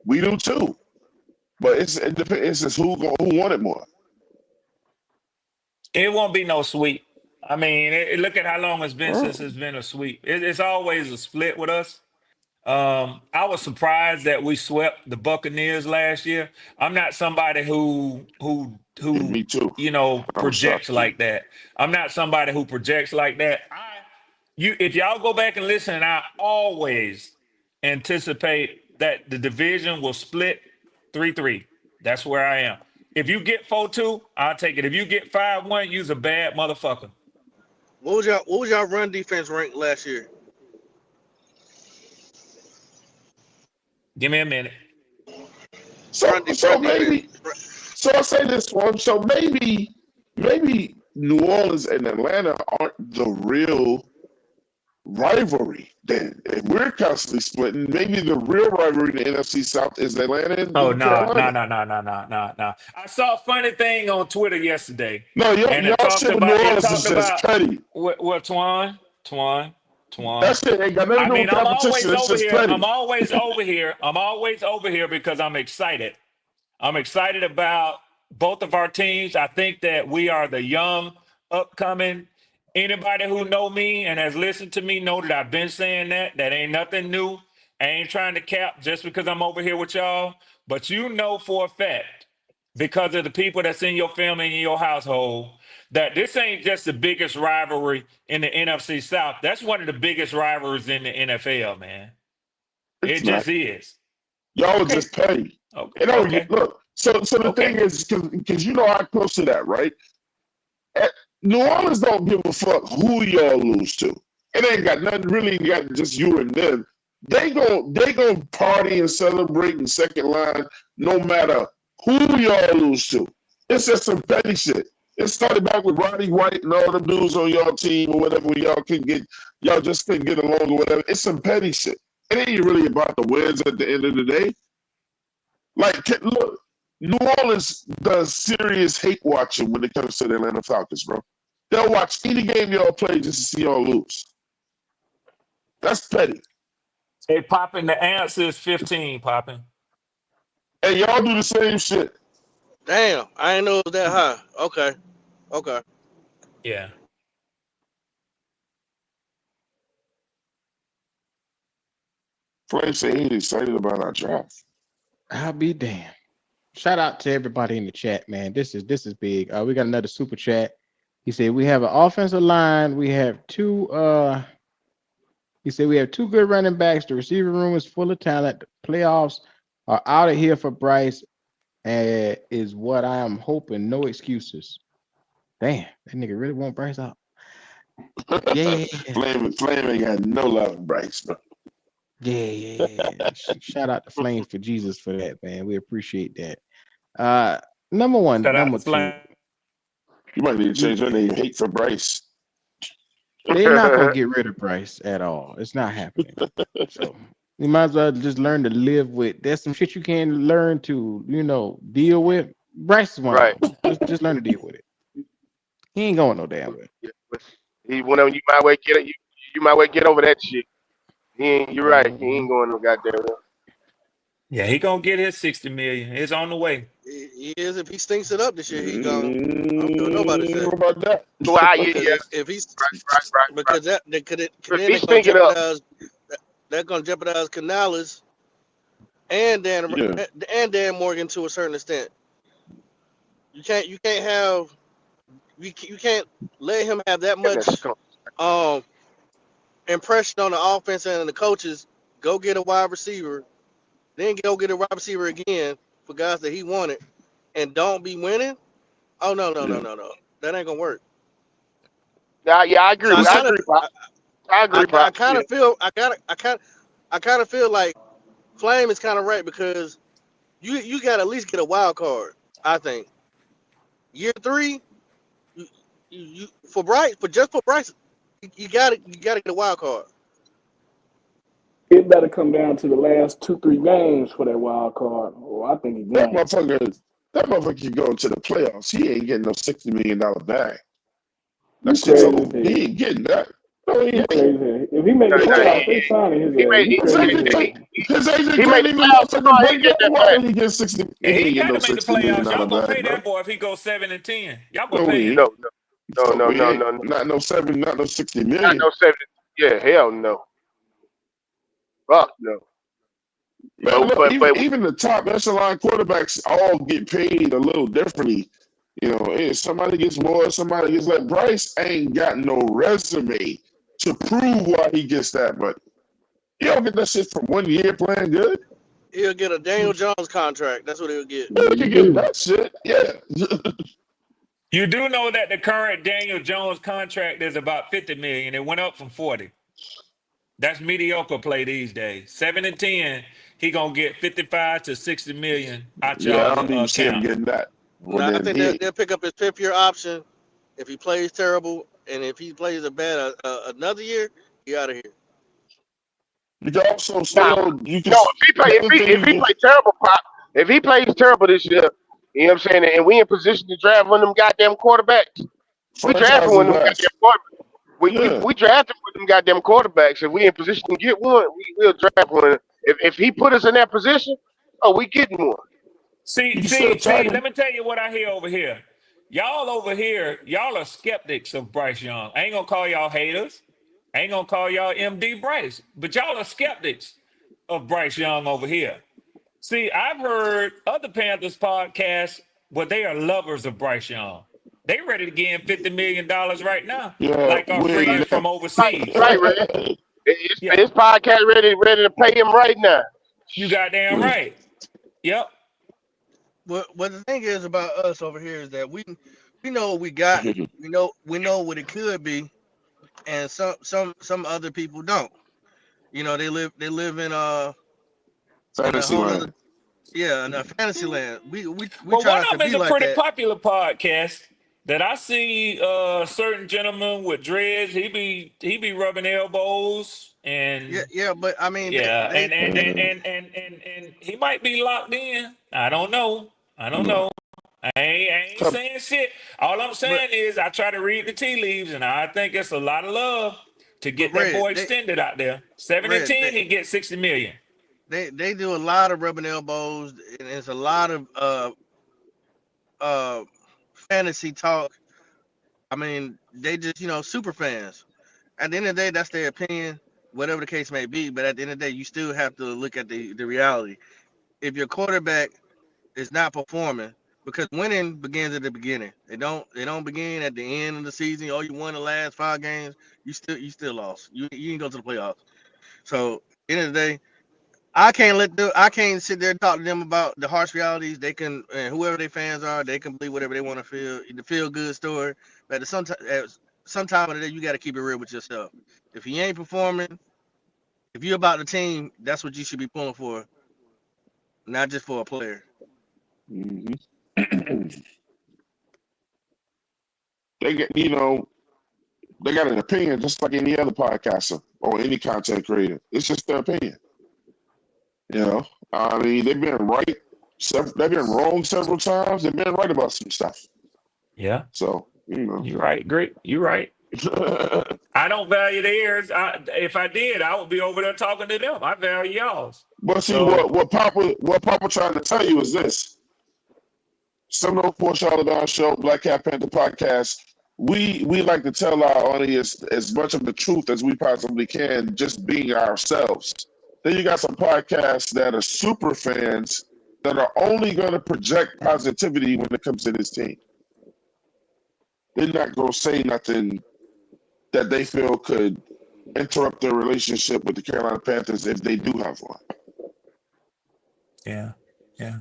We do too. But it depends. It's just who wanted more. It won't be no sweep. I mean, look at how long it's been since it's been a sweep. It's always a split with us. I was surprised that we swept the Buccaneers last year. I'm not somebody who Me too. I was projects shocked too. like that. I'm not somebody who projects like that. If y'all go back and listen, I always anticipate that the division will split 3-3. That's where I am. If you get 4-2, I'll take it. If you get 5-1, you's a bad motherfucker. What was y'all run defense rank last year? Give me a minute. So maybe. So I'll say this one. So maybe New Orleans and Atlanta aren't the real rivalry. Then if we're constantly splitting, maybe the real rivalry in the NFC South is Atlanta and Oh, no. Carolina. I saw a funny thing on Twitter yesterday. No, And it y'all talked shit with New about Orleans is just petty. what Twan. That shit ain't got nothing I to do mean, with competition. It's just petty. I'm always over here because I'm excited. I'm excited about both of our teams. I think that we are the young, upcoming. Anybody who know me and has listened to me know that I've been saying that. That ain't nothing new. I ain't trying to cap just because I'm over here with y'all. But you know for a fact, because of the people that's in your family and in your household, that this ain't just the biggest rivalry in the NFC South. That's one of the biggest rivalries in the NFL, man. It's It not. just is. Y'all are just petty. Okay. Look. So the thing is, because you know how close to that, right? New Orleans don't give a fuck who y'all lose to. It ain't got nothing really got just you and them. They gon' party and celebrate in second line no matter who y'all lose to. It's just some petty shit. It started back with Roddy White and all the dudes on y'all team or whatever. Y'all just couldn't get along or whatever. It's some petty shit. It ain't really about the wins at the end of the day. Like, look, New Orleans does serious hate watching when it comes to the Atlanta Falcons, bro. They'll watch any game y'all play just to see y'all lose. That's petty. Hey, Poppin, the answer is 15, Poppin. Hey, y'all do the same shit. Damn, I didn't know it was that high. Okay. Yeah. Flame say he's excited about our draft. I'll be damned. Shout out to everybody in the chat, man. This is big. We got another super chat. He said we have an offensive line. We have two. He said we have 2 good running backs. The receiver room is full of talent. The playoffs are out of here for Bryce, and is what I am hoping. No excuses. Damn, that nigga really want Bryce out. Yeah. Flame ain't got no love for Bryce, bro. Yeah. Shout out to Flames for Jesus for that, man. We appreciate that. Number one, Shout out number to two. Flame. You might need to change your name. Hate for Bryce. They're not gonna get rid of Bryce at all. It's not happening. So you might as well just learn to live with. There's some shit you can learn to, deal with. Bryce is one of them. Just learn to deal with it. He ain't going no damn way. You might well get it. You might well get over that shit. You're right. He ain't going no goddamn. Yeah, he gonna get his 60 million. It's on the way. He is. If he stinks it up this year, he gone. I don't care what nobody says. What about that? Well, yeah. If he's right. Because then If they're he's gonna up, jeopardize. They're gonna jeopardize Canales and Dan Morgan to a certain extent. You can't let him have that much impression on the offense and the coaches. Go get a wide receiver, then go get a wide receiver again for guys that he wanted, and don't be winning. Oh no. That ain't gonna work. Yeah, I agree. So I agree. I kind of feel like Flame is kind of right because You got to at least get a wild card. I think year 3, for Bryce, for Bryce, you gotta get a wild card. It better come down to the last 2-3 games for that wild card, or I think he's That done. motherfucker can go to the playoffs. He ain't getting no $60 million bag. You That shit's crazy over. as hell. He ain't getting that. No, he You ain't. crazy as hell. If he make the playoffs, they signing his ass. You crazy as hell. His agent He can't made the even playoffs. motherfucking He break get that. that Why back. did he get 60? He He ain't get got no to make the $60 million playoffs. Y'all gonna bag, pay bro. that boy if he goes 7-10. Y'all gonna No, pay we him. ain't. No. Not no 7, not no 60 Not million. no 70. Yeah, hell no. Fuck no. Man, look, But even the top echelon quarterbacks all get paid a little differently. You know, somebody gets more, somebody gets like Bryce ain't got no resume to prove why he gets that, but he don't get that shit from 1 year playing good. He'll get a Daniel Jones contract. That's what he'll get. He can get that shit, yeah. You do know that the current Daniel Jones contract is about 50 million. It went up from 40. That's mediocre play these days. 7-10, he gonna get 55 to 60 million out Yeah, I y'all don't even see him account. getting that. Well, No, I then think they'll pick up his 5th-year option if he plays terrible, and if he plays a bad another year, he out of here. you can also stay now, on. You can. no, if Another thing he you play terrible, Pop, if he plays terrible this year, you know what I'm saying, and we in position to draft one of them goddamn quarterbacks, we drafting one franchising of them guys. goddamn quarterbacks. Yeah, We drafted one of them goddamn quarterbacks. If we in position to get one, we'll draft one. If he put us in that position, oh, we getting one. See, you can still see, tag see, him. let me tell you what I hear over here. Y'all over here, y'all are skeptics of Bryce Young. I ain't gonna call y'all haters. I ain't gonna call y'all MD Bryce, but y'all are skeptics of Bryce Young over here. See, I've heard other Panthers podcasts where they are lovers of Bryce Young. They ready to give him $50 million right now, Yeah, like our we ain't friends that. from overseas. Right, Red. Yeah, His podcast ready to pay him right now. you goddamn right. Yep. What the thing is about us over here is that we know what we got. We know what it could be, and some other people don't. You know, they live in a Fantasy whole other, land. yeah, in a fantasy land. We Well, try one not of to them is be a like pretty that. popular podcast that I see certain gentleman with dreads. He be rubbing elbows Yeah, and yeah, but I mean yeah, they and he might be locked in. I don't know. I don't No. know. I ain't Come- saying shit. All I'm but saying is I try to read the tea leaves, and I think it's a lot of love to but get that Red boy extended out there. 7 and Red 10, he gets 60 million. they do a lot of rubbing elbows, and it's a lot of uh fantasy talk. I mean, they just super fans. At the end of the day, that's their opinion, whatever the case may be. But at the end of the day, you still have to look at the reality. If your quarterback is not performing, because winning begins at the beginning. They don't begin at the end of the season. Oh, you won the last 5 games. You still lost. You didn't go to the playoffs. So at the end of the day, I can't sit there and talk to them about the harsh realities. They can, and whoever their fans are, they can believe whatever they want to feel. The feel good story. But at some time of the day, you got to keep it real with yourself. If he ain't performing, if you're about the team, that's what you should be pulling for, not just for a player. Mhm. They get, you know, they got an opinion just like any other podcaster or any content creator. It's just their opinion. You know, I mean, they've been right. They've been wrong several times. They've been right about some stuff. Yeah, So, you know. you're right. Great. You're right. I don't value theirs. If I did, I would be over there talking to them. I value y'all's. But see, So what Papa trying to tell you is this: 704 Charlotte Down Show, Black Cat Panther Podcast. We like to tell our audience as much of the truth as we possibly can, just being ourselves. Then you got some podcasts that are super fans that are only going to project positivity when it comes to this team. They're not going to say nothing that they feel could interrupt their relationship with the Carolina Panthers if they do have one. yeah, yeah.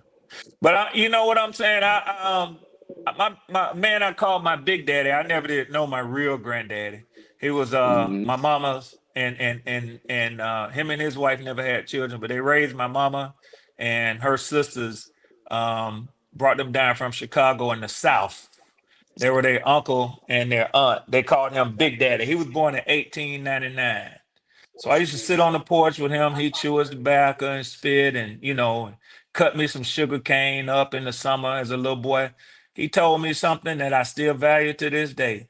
But you know what I'm saying? My man, I call my big daddy. I never did know my real granddaddy. He was Mm-hmm. my mama's, and him and his wife never had children, but they raised my mama and her sisters brought them down from Chicago in the South. They were their uncle and their aunt. They called him Big Daddy. He was born in 1899. So I used to sit on the porch with him. He'd chew his tobacco and spit and, cut me some sugar cane up in the summer as a little boy. He told me something that I still value to this day.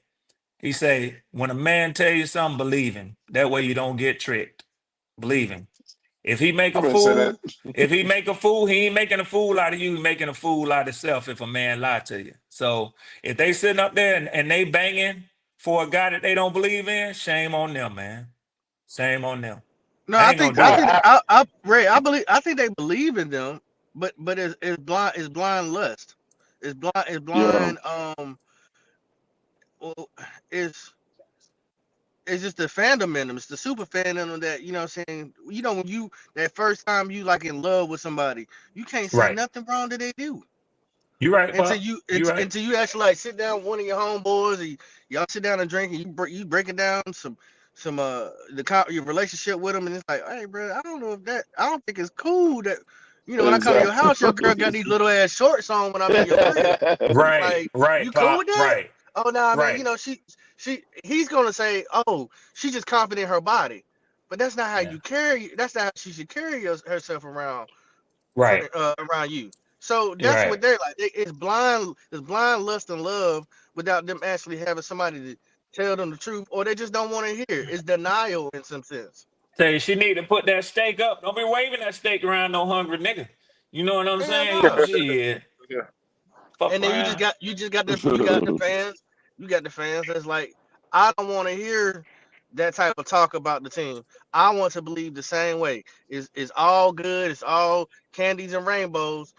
He say, when a man tell you something, believe him. That way you don't get tricked. Believe him. If he make a fool, he ain't making a fool out of you. He's making a fool out of himself if a man lie to you. So if they sitting up there and they banging for a guy that they don't believe in, shame on them, man. Shame on them. No, I I ain't think gonna do it. Ray, I think they believe in them, but it's blind lust. It's blind well, it's just the fandom in them. It's the super fan in them that, you know what I'm saying, when you that first time you like in love with somebody, you can't see Right. nothing wrong that they do. You right, Until Pop. you You right. until you actually like sit down with one of your homeboys and y'all sit down and drink and you breaking down some your relationship with them, and it's like, hey bro, I don't think it's cool that when I come to your house, your girl got these little ass shorts on when I'm in your crib. Right, Like, right, you cool Pop. with that? Right, Oh no, I mean, right. he's gonna say, oh, she's just confident in her body, but that's not how Yeah. you carry. That's not how she should carry herself around Right. around you. So You're that's right. what they're like. It's blind lust and love without them actually having somebody to tell them the truth, or they just don't want to hear. It's denial in some sense. Say she need to put that steak up. Don't be waving that steak around no hungry nigga. You know what I'm Hell saying? no. Shit. Fuck And then you around. got the fans. You got the fans that's like, I don't want to hear that type of talk about the team. I want to believe the same way. It's all good. It's all candies and rainbows,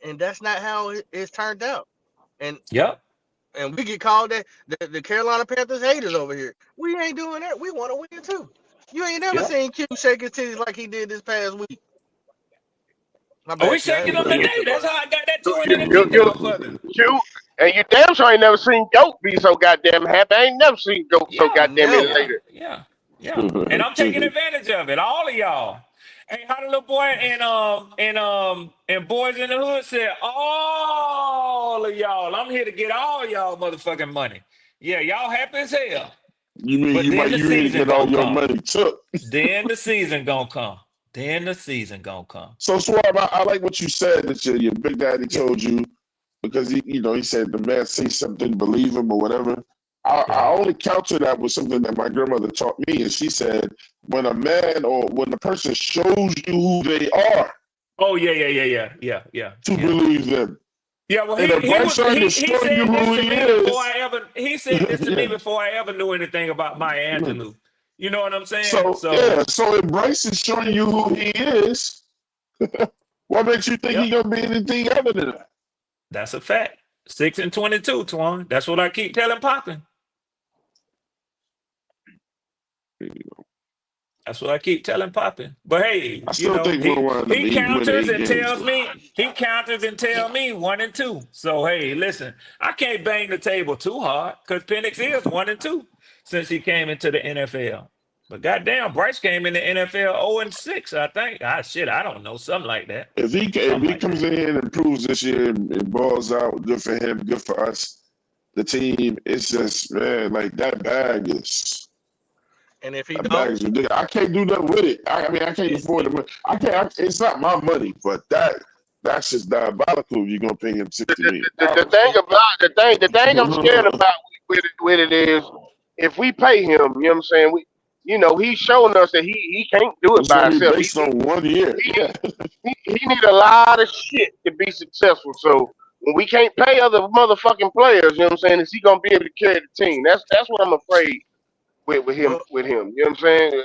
and that's not how it's turned out. And Yep. and we get called that the Carolina Panthers haters over here. We ain't doing that. We want to win too. You ain't never Yep. seen Q shake his titties like he did this past week. My Are we bad, Q. I shaking didn't mean them to cut today? your That's voice. how I got that You, $250 you, motherfucker. you, and you damn sure ain't never seen Goat be so goddamn happy. I ain't never seen Goat so Yeah. goddamn Never. Yeah. elated. Yeah. Yeah. And I'm taking advantage of it. All of y'all. Hey, how the little boy and Boys in the Hood said, all of y'all. I'm here to get all y'all motherfucking money. Yeah, y'all happy as hell. You mean But then the you need to season get all gonna your come. money took? Then the season gonna come. Then the season gonna come. So Swab, I like what you said that your big daddy Yeah. told you because he said the man say something, believe him or whatever. I Yeah. only counter that with something that my grandmother taught me, and she said when a man or when a person shows you who they are Oh yeah. to believe them. Yeah, well, And if Bryce Young is he showing you said this who to he me before is, I ever knew anything about Maya yeah. Angelou. You know what I'm saying? So So yeah, so if Bryce is showing you who he is, what makes you think yep, he's gonna be anything other than that? that's a fact. 6-22, Twan. That's what I keep telling Poppin. That's what I keep telling Poppin. But hey, I still think we'll wind up he winning counters 8 and games. tells me 1-2. So hey, listen, I can't bang the table too hard because Penix is 1-2 since he came into the NFL. But goddamn, Bryce came in the NFL 0-6, I think. I don't know, something like that. If he comes in here and improves this year and balls out, good for him, good for us. The team, it's just man, like that bag is. And if he That bag don't, is ridiculous. I can't do nothing with it. I mean, I can't afford it. It's not my money, but that's just diabolical. You're gonna pay him $60 million. The thing I'm scared about with it is if we pay him, you know what I'm saying? He's showing us that he can't do it It's by gonna be himself. based on 1 year. He Yeah. he need a lot of shit to be successful. So when we can't pay other motherfucking players, you know what I'm saying, is he gonna be able to carry the team? That's what I'm afraid with him. well, You know what I'm saying?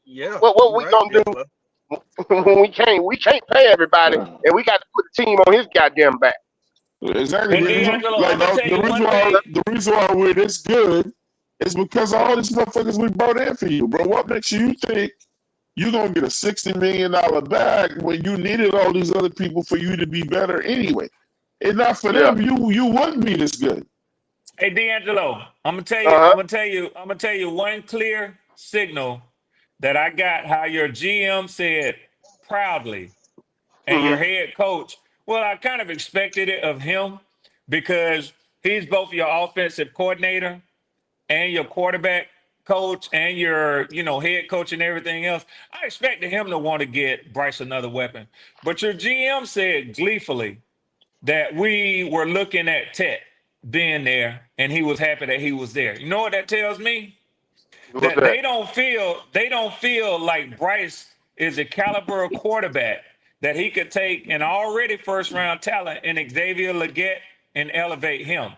yeah, What you're we right, gonna Big do Buck. when we can't pay everybody and we got to put the team on his goddamn back? Exactly. And Because D'Angelo, like I'm gonna tell you one thing. the reason why we're this good is because of all these motherfuckers we brought in for you, bro. What makes you think you're gonna get a $60 million bag when you needed all these other people for you to be better anyway? If not for Yeah. them, you wouldn't be this good. Hey D'Angelo, I'm Uh huh. gonna tell you one clear signal that I got how your GM said proudly and your Hmm. head coach Well, I kind of expected it of him because he's both your offensive coordinator and your quarterback coach and your, head coach and everything else. I expected him to want to get Bryce another weapon. But your GM said gleefully that we were looking at Tet being there and he was happy that he was there. You know what that tells me? That they don't feel like Bryce is a caliber of quarterback that he could take an already first round talent in Xavier Legette and elevate him.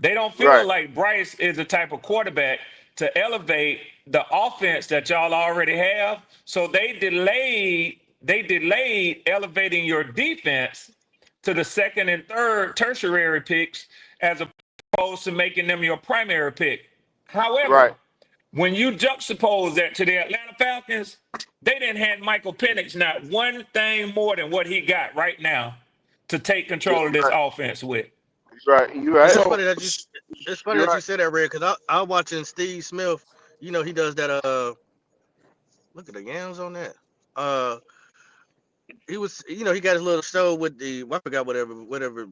They don't feel like Bryce is the type of quarterback to elevate the offense that y'all already have. So they delayed elevating your defense to the second and third tertiary picks as opposed to making them your primary pick. However, when you juxtapose that to the Atlanta Falcons, they didn't have Michael Penix not one thing more than what he got right now to take control of this offense with. Right, you're right. It's funny that you said that, Red, because I was watching Steve Smith. He does that. Look at the yams on that. He was, he got his little show with I forgot whatever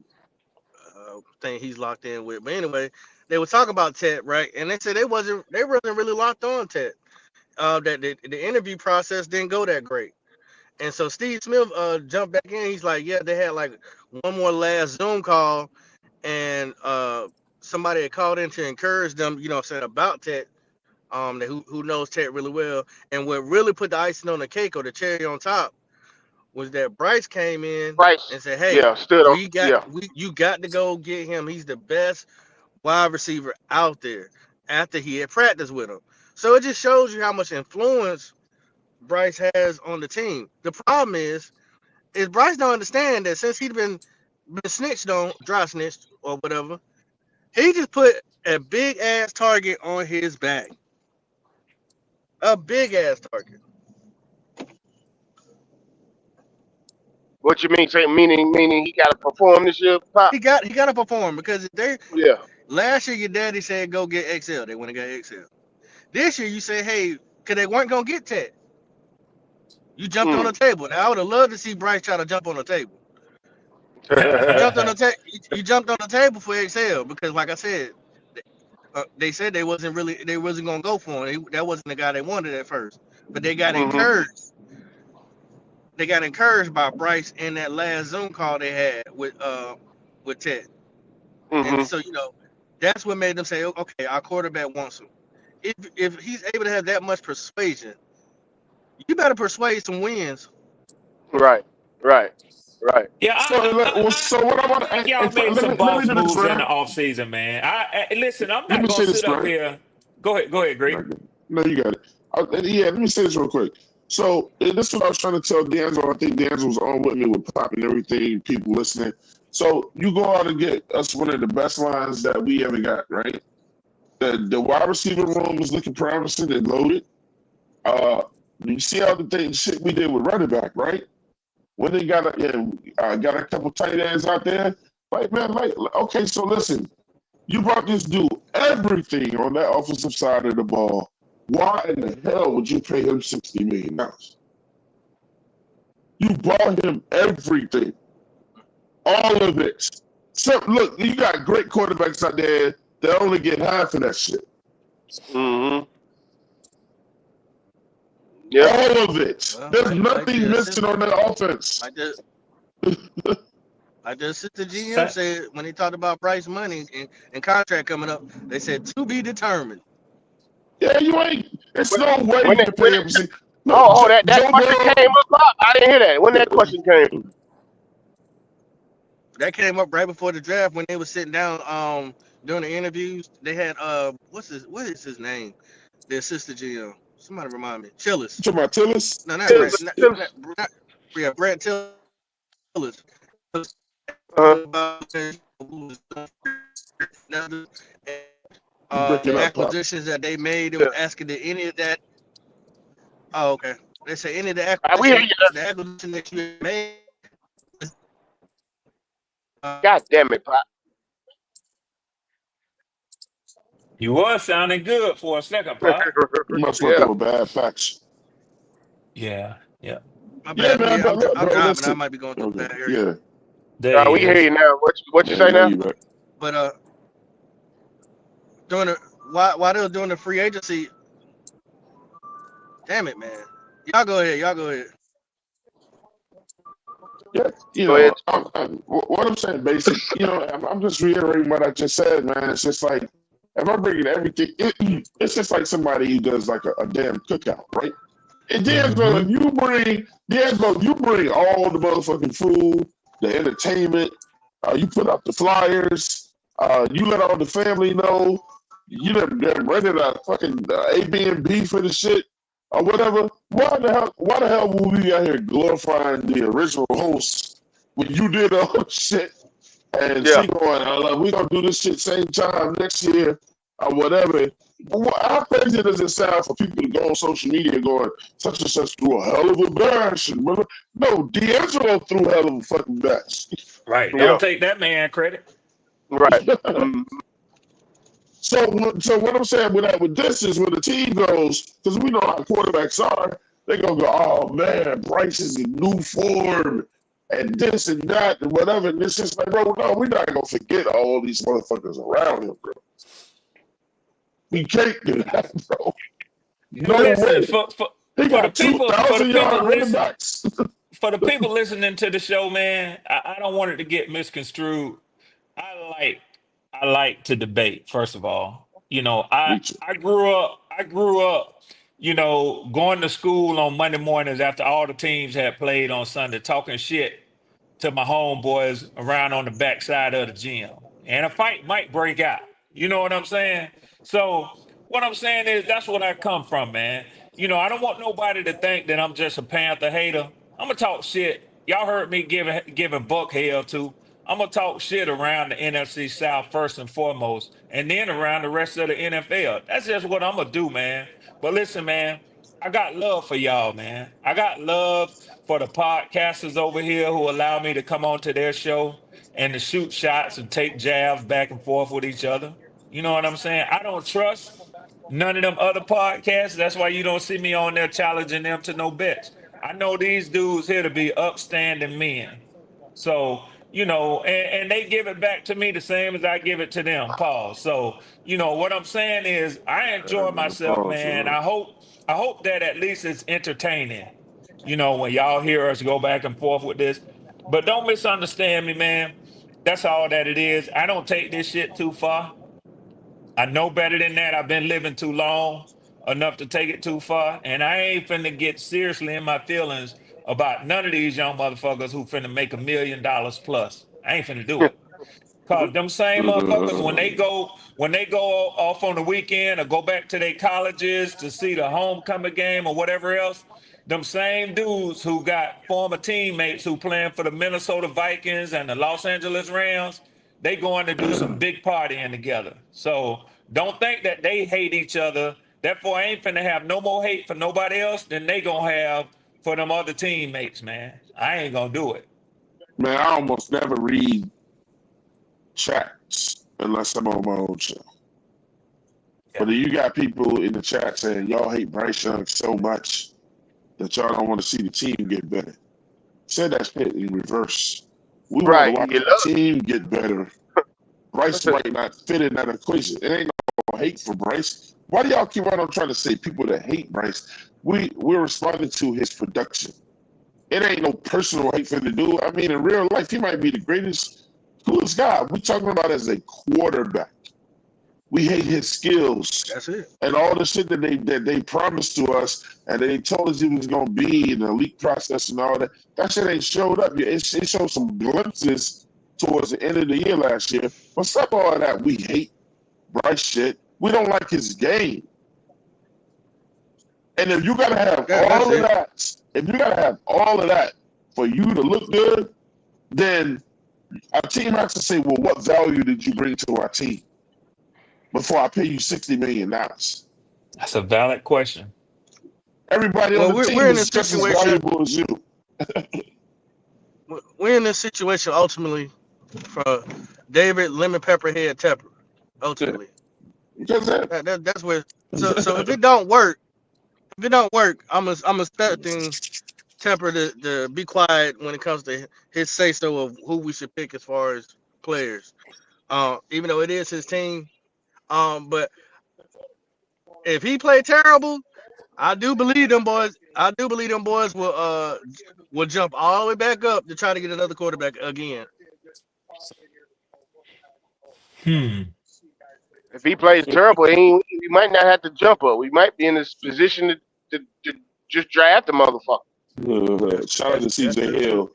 thing he's locked in with. But anyway, they were talking about Tet, right? And they said they wasn't really locked on Tet. That the interview process didn't go that great. And so Steve Smith jumped back in. He's like, yeah, they had like one more last Zoom call, and somebody had called in to encourage them, saying about Tet, who knows Tet really well. And what really put the icing on the cake or the cherry on top was that Bryce came in and said, hey, you got to go get him. He's the best wide receiver out there after he had practiced with him. So it just shows you how much influence Bryce has on the team. The problem is Bryce don't understand that since he'd been snitched on, dry snitched or whatever, he just put a big ass target on his back. A big ass target. What you mean? Meaning he got to perform this year, Pop? He got to perform because last year your daddy said go get XL. They went and got XL. This year you say, hey, because they weren't gonna get Tet. You jumped on the table. Now I would have loved to see Bryce try to jump on the table. You jumped on the table for XL because, like I said, they said they wasn't gonna go for him. That wasn't the guy they wanted at first, but they got encouraged. They got encouraged by Bryce in that last Zoom call they had with Tet. And so that's what made them say, okay, our quarterback wants him. If he's able to have that much persuasion, you better persuade some wins. Right. Yeah, so what I want to y'all made some boss moves in the offseason, man. Listen, I'm not gonna sit up here. Go ahead, Greg. No, you got it. Let me say this real quick. So this is what I was trying to tell D'Angelo. I think D'Angelo was on with me with Pop and everything, people listening. So you go out and get us one of the best lines that we ever got, right? The wide receiver room is looking promising and loaded. You see all the shit we did with running back, right? When they got a couple tight ends out there, okay, so listen, you brought this dude everything on that offensive side of the ball. Why in the hell would you pay him $60 million? You bought him everything, all of it. So look, you got great quarterbacks out there that only get half of that shit. Yeah. All of it. There's nothing missing on that offense. I just the GM said when he talked about Bryce money and contract coming up, they said to be determined. Yeah, you ain't. There's no way you can pay him. That question came up. I didn't hear that. When that question came, that came up right before the draft when they were sitting down during the interviews. They had what is his name? The assistant GM. Somebody remind me. Chillis. You talking about Tillis? No, not Brett. Brett Tillis. The acquisitions that they made, they were asking did any of that. Oh, okay. They say any of the acquisition that you made. God damn it, Pop. You was sounding good for a second, Pop. You must look with bad facts. Yeah. My bad, man. I'm driving. I might be going through that area. Yeah. There he We can hear is. you now. What you Yeah, say now now? you back. But during the while they were doing the free agency, damn it, man. Y'all go ahead. Y'all go ahead. Yeah, Go ahead. what I'm saying, basic. I'm just reiterating what I just said, man. It's just like if I'm bringing everything, it's just like somebody who does like a damn cookout, right? And D'Angelo, Mm-hmm. if you bring all the motherfucking food, the entertainment, you put up the flyers, you let all the family know, you done rented a fucking Airbnb for the shit or whatever. Why the hell were we out here glorifying the original host when you did all the shit and Yeah. she going, we gonna do this shit same time next year or whatever. How crazy does it sound for people to go on social media going, such and such threw a hell of a bash? And no, D'Angelo threw a hell of a fucking bash. Right. Yeah. Don't take that man credit. Right. Mm. So what I'm saying with this is when the team goes, because we know how quarterbacks are, they're going to go, oh man, Bryce is in new form and this and that and whatever. And it's just like, bro, no, we're not going to forget all these motherfuckers around him, bro. We can't do that, bro. No Listen, way. for He the got people, 2,000 yard running backs. for the people listening to the show, man, I don't want it to get misconstrued. I like to debate, first of all. I grew up, going to school on Monday mornings after all the teams had played on Sunday, talking shit to my homeboys around on the backside of the gym. And a fight might break out. You know what I'm saying? So what I'm saying is that's what I come from, man. I don't want nobody to think that I'm just a Panther hater. I'm gonna talk shit. Y'all heard me giving Buck hell too. I'm gonna talk shit around the NFC South first and foremost, and then around the rest of the NFL. That's just what I'm gonna do, man. But listen, man, I got love for y'all, man. I got love for the podcasters over here who allow me to come on to their show and to shoot shots and take jabs back and forth with each other. You know what I'm saying? I don't trust none of them other podcasts. That's why you don't see me on there challenging them to no bets. I know these dudes here to be upstanding men. So, and they give it back to me the same as I give it to them. Pause. So, what I'm saying is I enjoy myself, man. I hope that at least it's entertaining, when y'all hear us go back and forth with this. But don't misunderstand me, man. That's all that it is. I don't take this shit too far. I know better than that. I've been living too long enough to take it too far. And I ain't finna get seriously in my feelings about none of these young motherfuckers who finna make $1 million plus. I ain't finna do it. Cause them same motherfuckers, when they go off on the weekend or go back to their colleges to see the homecoming game or whatever else, them same dudes who got former teammates who playing for the Minnesota Vikings and the Los Angeles Rams, they going to do some big partying together. So don't think that they hate each other. Therefore, I ain't finna have no more hate for nobody else than they gonna have for them other teammates, man. I ain't gonna do it. Man, I almost never read chats unless I'm on my own show. But you got people in the chat saying y'all hate Bryce Young so much that y'all don't want to see the team get better. Said that shit in reverse. We want to watch the team get better. Bryce might not fit in that equation. It ain't no hate for Bryce. Why do y'all keep on trying to say people that hate Bryce? We're responding to his production. It ain't no personal hate for the dude. I mean, in real life, he might be the greatest, coolest guy. We're talking about as a quarterback. We hate his skills. That's it. And all the shit that they promised to us and they told us he was going to be in the league process and all that. That shit ain't showed up yet. It showed some glimpses towards the end of the year last year. But stop all that. We hate Bryce shit. We don't like his game. And if you got to have all of that, if you got to have all of that for you to look good, then our team has to say, well, what value did you bring to our team before I pay you $60 million? That's a valid question. Everybody on the team is just as valuable as you. We're in this situation ultimately for David Lemon Pepperhead Tepper. Ultimately, that's where. So if it don't work, I'm expecting temper to be quiet when it comes to his say so of who we should pick as far as players. Even though it is his team. But if he play terrible, I do believe them boys. I do believe them boys will jump all the way back up to try to get another quarterback again. If he plays terrible, we might not have to jump up. We might be in this position to just draft the motherfucker. Shout out to CJ Hill.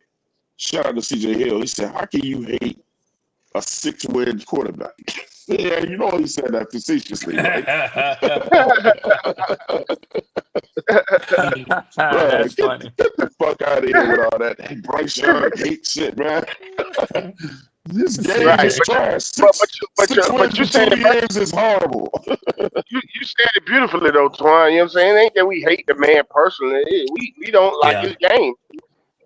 Shout out to CJ Hill. He said, "How can you hate a six-wedge quarterback?" Yeah, you know he said that facetiously, right? That's funny. Get the fuck out of here with all that. Hey, Bryce Young hate shit, man. This game Right, is trash. but you Six said wins it, in 2 years is horrible. you said it beautifully though, Twan. You know what I'm saying? It ain't that we hate the man personally. We don't like Yeah. his game.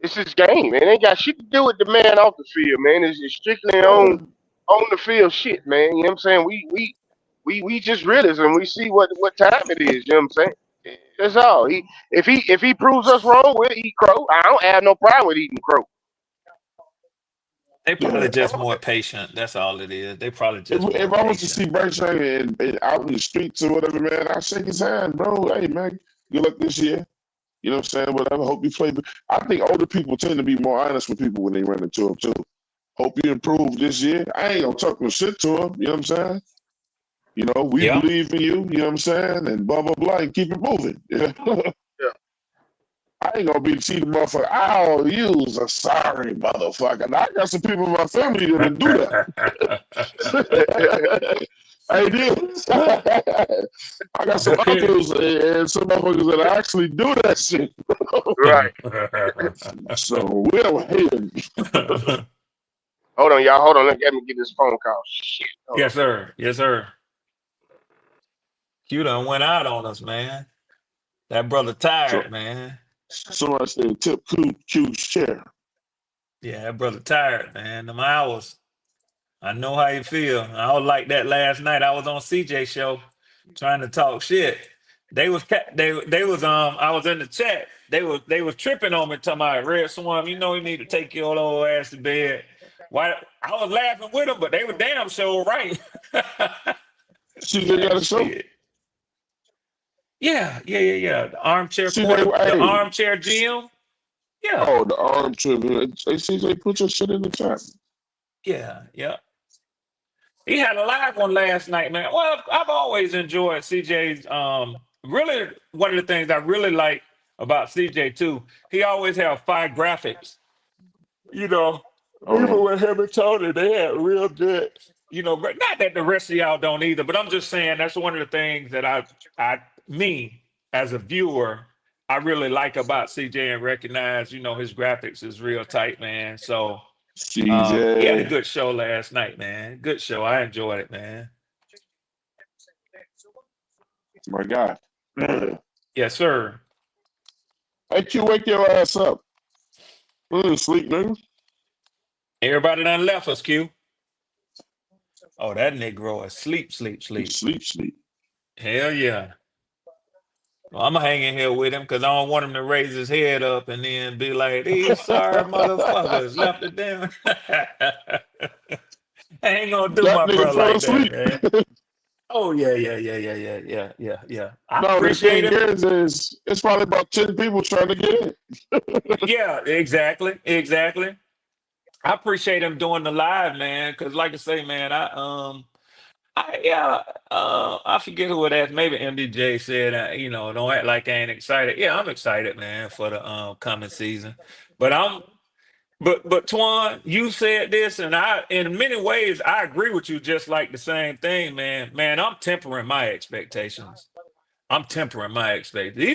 It's his game, man. It ain't got shit to do with the man off the field, man. It's strictly on the field shit, man. You know what I'm saying? We just realize and we see what time it is. You know what I'm saying? That's all. If he proves us wrong, we'll eat crow. I don't have no problem with eating crow. They probably Yeah. just more patient. That's all it is. They probably just more If I was to patient. see Bryce Young and out in the streets or whatever, man, I'd shake his hand, bro. Hey, man, good luck this year. You know what I'm saying? Whatever. Hope you play. I think older people tend to be more honest with people when they run into them, too. Hope you improve this year. I ain't gonna talk no shit to him. You know what I'm saying? You know, we Yeah. believe in you. You know what I'm saying? And blah, blah, blah, and keep it moving. Yeah. Yeah. I ain't gonna be cheating, motherfucker. Oh, you's a sorry motherfucker. And I got some people in my family that'll do that. I do. I got some uncles and some motherfuckers that actually do that shit. Right. So we'll hate him. Hold on, y'all. Hold on. Let me get this phone call. Shit. Hold Yes, sir. Yes, sir. Q done went out on us, man. That brother tired, man. Somebody said tip Q's chair. Yeah, that brother tired, man. Them hours. I know how you feel. I was like that last night. I was on CJ show trying to talk shit. They was I was in the chat. They was tripping on me talking about Red Swarm, you know you need to take your old ass to bed. Why I was laughing with them, but they were damn sure right. CJ got a show? Shit. Yeah. The armchair CJ, the armchair GM. Yeah. Oh, the armchair. Hey, CJ, put your shit in the chat. Yeah. He had a live one last night, man. Well, I've always enjoyed CJ's. Really, one of the things I really like about CJ too, he always have fire graphics. You know, even with him and Tony, they had real good. You know, but not that the rest of y'all don't either. But I'm just saying that's one of the things that me as a viewer, I really like about CJ and recognize. You know, his graphics is real tight, man. So. He had a CJ. good show last night, man. Good show. I enjoyed it, man. My God. Yes, sir. Hey, Q, wake your ass up. Sleep, nigga. Everybody done left us, Q. Oh, that Negro is sleep. Sleep. Hell yeah. Well, I'm hanging here with him because I don't want him to raise his head up and then be like, these sorry motherfuckers left it down. I ain't gonna do That my nigga brother fell like that, asleep. man. Oh, yeah. I No, the appreciate thing him. is it's probably about 10 people trying to get in. Yeah, exactly. I appreciate him doing the live, man, because like I say, man, I forget who it is. Maybe MDJ said, don't act like I ain't excited. Yeah, I'm excited, man, for the coming season. But but Twan, you said this, and in many ways, I agree with you. Just like the same thing, man. Man, I'm tempering my expectations. These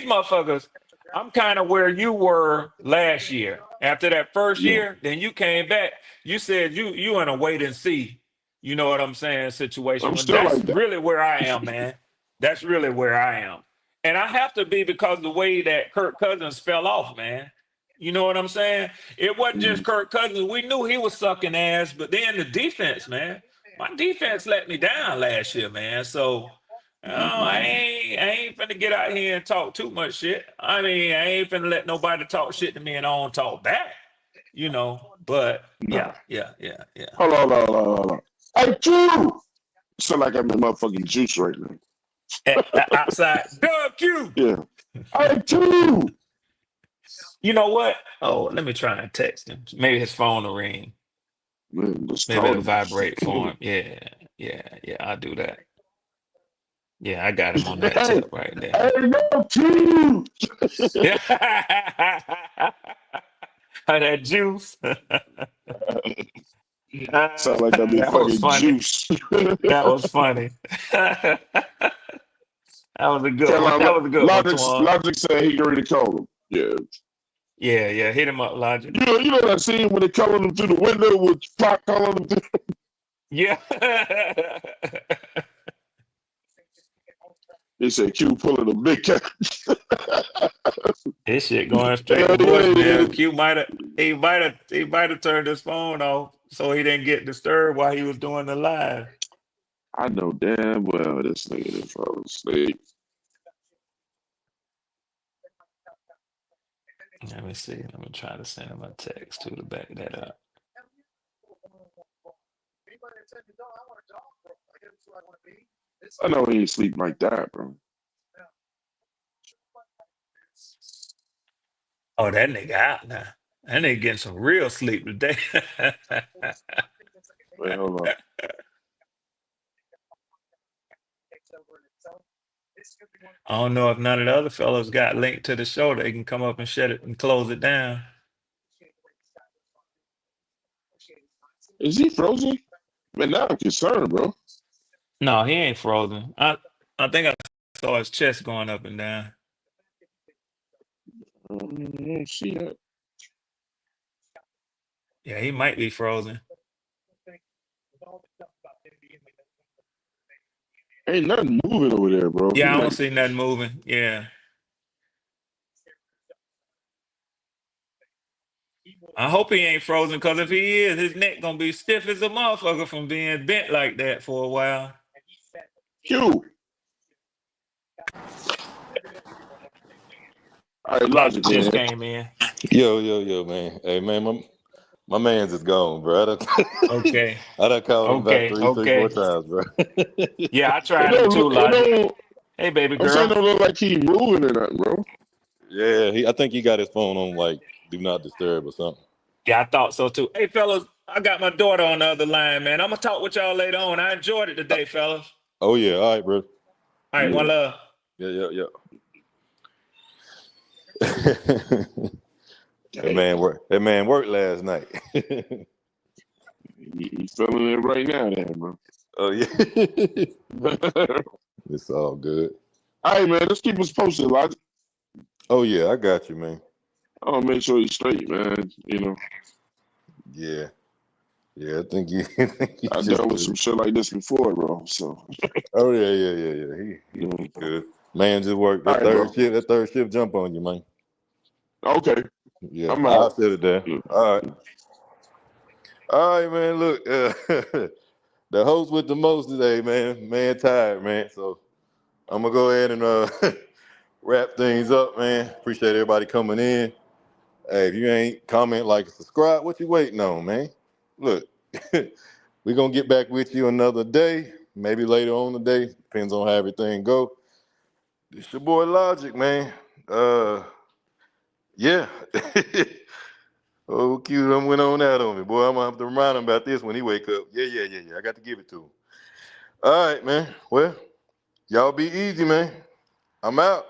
motherfuckers, I'm kind of where you were last year. After that first Yeah. year, then you came back. You said you in a wait and see. You know what I'm saying? Situation. I'm Well, still that's like that. really where I am, man. That's really where I am. And I have to be because of the way that Kirk Cousins fell off, man. You know what I'm saying? It wasn't just Kirk Cousins. We knew he was sucking ass, but then the defense, man. My defense let me down last year, man. So I ain't finna get out here and talk too much shit. I mean, I ain't finna let nobody talk shit to me and I don't talk back. You know, but No. yeah. Hold on. Hey, Q! Sound like I'm in motherfucking juice right now. Outside, Q. Yeah. Hey, Q! You know what? Oh, let me try and text him. Maybe his phone will ring. Man, just Maybe call it'll him. vibrate for him. Yeah. I'll do that. Yeah, I got him on that Hey, tip right there. no, Q! That juice. Sound like I'm in That was fucking funny. juice. That was funny. That was a good one. That was a good one, Twan. Logic said he already called him. Yeah. Yeah. Hit him up, Logic. You know that scene when they calling him through the window with Pac calling him through? Yeah. They said Q pulling a big cat. This shit going straight to voicemail. Q might have turned his phone off so he didn't get disturbed while he was doing the live. I know damn well this nigga didn't fall asleep. Let me see. Let me try to send him a text too to back that up. I know he ain't sleep like that, bro. Oh, that nigga out now. That nigga getting some real sleep today. Wait, hold on. I don't know if none of the other fellas got linked to the show. They can come up and shut it and close it down. Is he frozen? Man, now I'm concerned, bro. No, he ain't frozen. I think I saw his chest going up and down. I don't see that. Yeah, he might be frozen. Ain't nothing moving over there, bro. Yeah, I don't see nothing moving. Yeah. I hope he ain't frozen, because if he is, his neck gonna be stiff as a motherfucker from being bent like that for a while. Q. All right, Logic just man. came in. Yo, man. Hey, man, my man's is gone, bro. Okay. I done called him about three, 4 times, bro. Yeah, I tried him too, Logic. Hey, baby girl. I'm saying it don't look like he moving or nothing, bro. Yeah, I think he got his phone on like do not disturb or something. Yeah, I thought so too. Hey, fellas, I got my daughter on the other line, man. I'm gonna talk with y'all later on. I enjoyed it today, fellas. Oh yeah, all right, bro. All right, yeah. One love. Yeah. That man worked last night. He's feeling it right now, then, bro. Oh yeah. It's all good. All right, man. Let's keep us posted, Logic. Oh yeah, I got you, man. I'll make sure he's straight, man. You know. Yeah, I think you. I've dealt with some shit like this before, bro. So. Oh yeah. He good. Man, just worked that third shift. That third shift jump on you, man. Okay. Yeah, I'm out. I'll sit it there. Yeah. All right, man. Look, the host with the most today, man tired, man. So I'm gonna go ahead and wrap things up, man. Appreciate everybody coming in. Hey, if you ain't comment, like, subscribe, what you waiting on, man? Look, we're gonna get back with you another day, maybe later on today. Depends on how everything go. It's your boy Logic, man. Yeah. Oh, Q done went on out on me. Boy, I'm gonna have to remind him about this when he wake up. Yeah. I got to give it to him. All right, man. Well, y'all be easy, man. I'm out.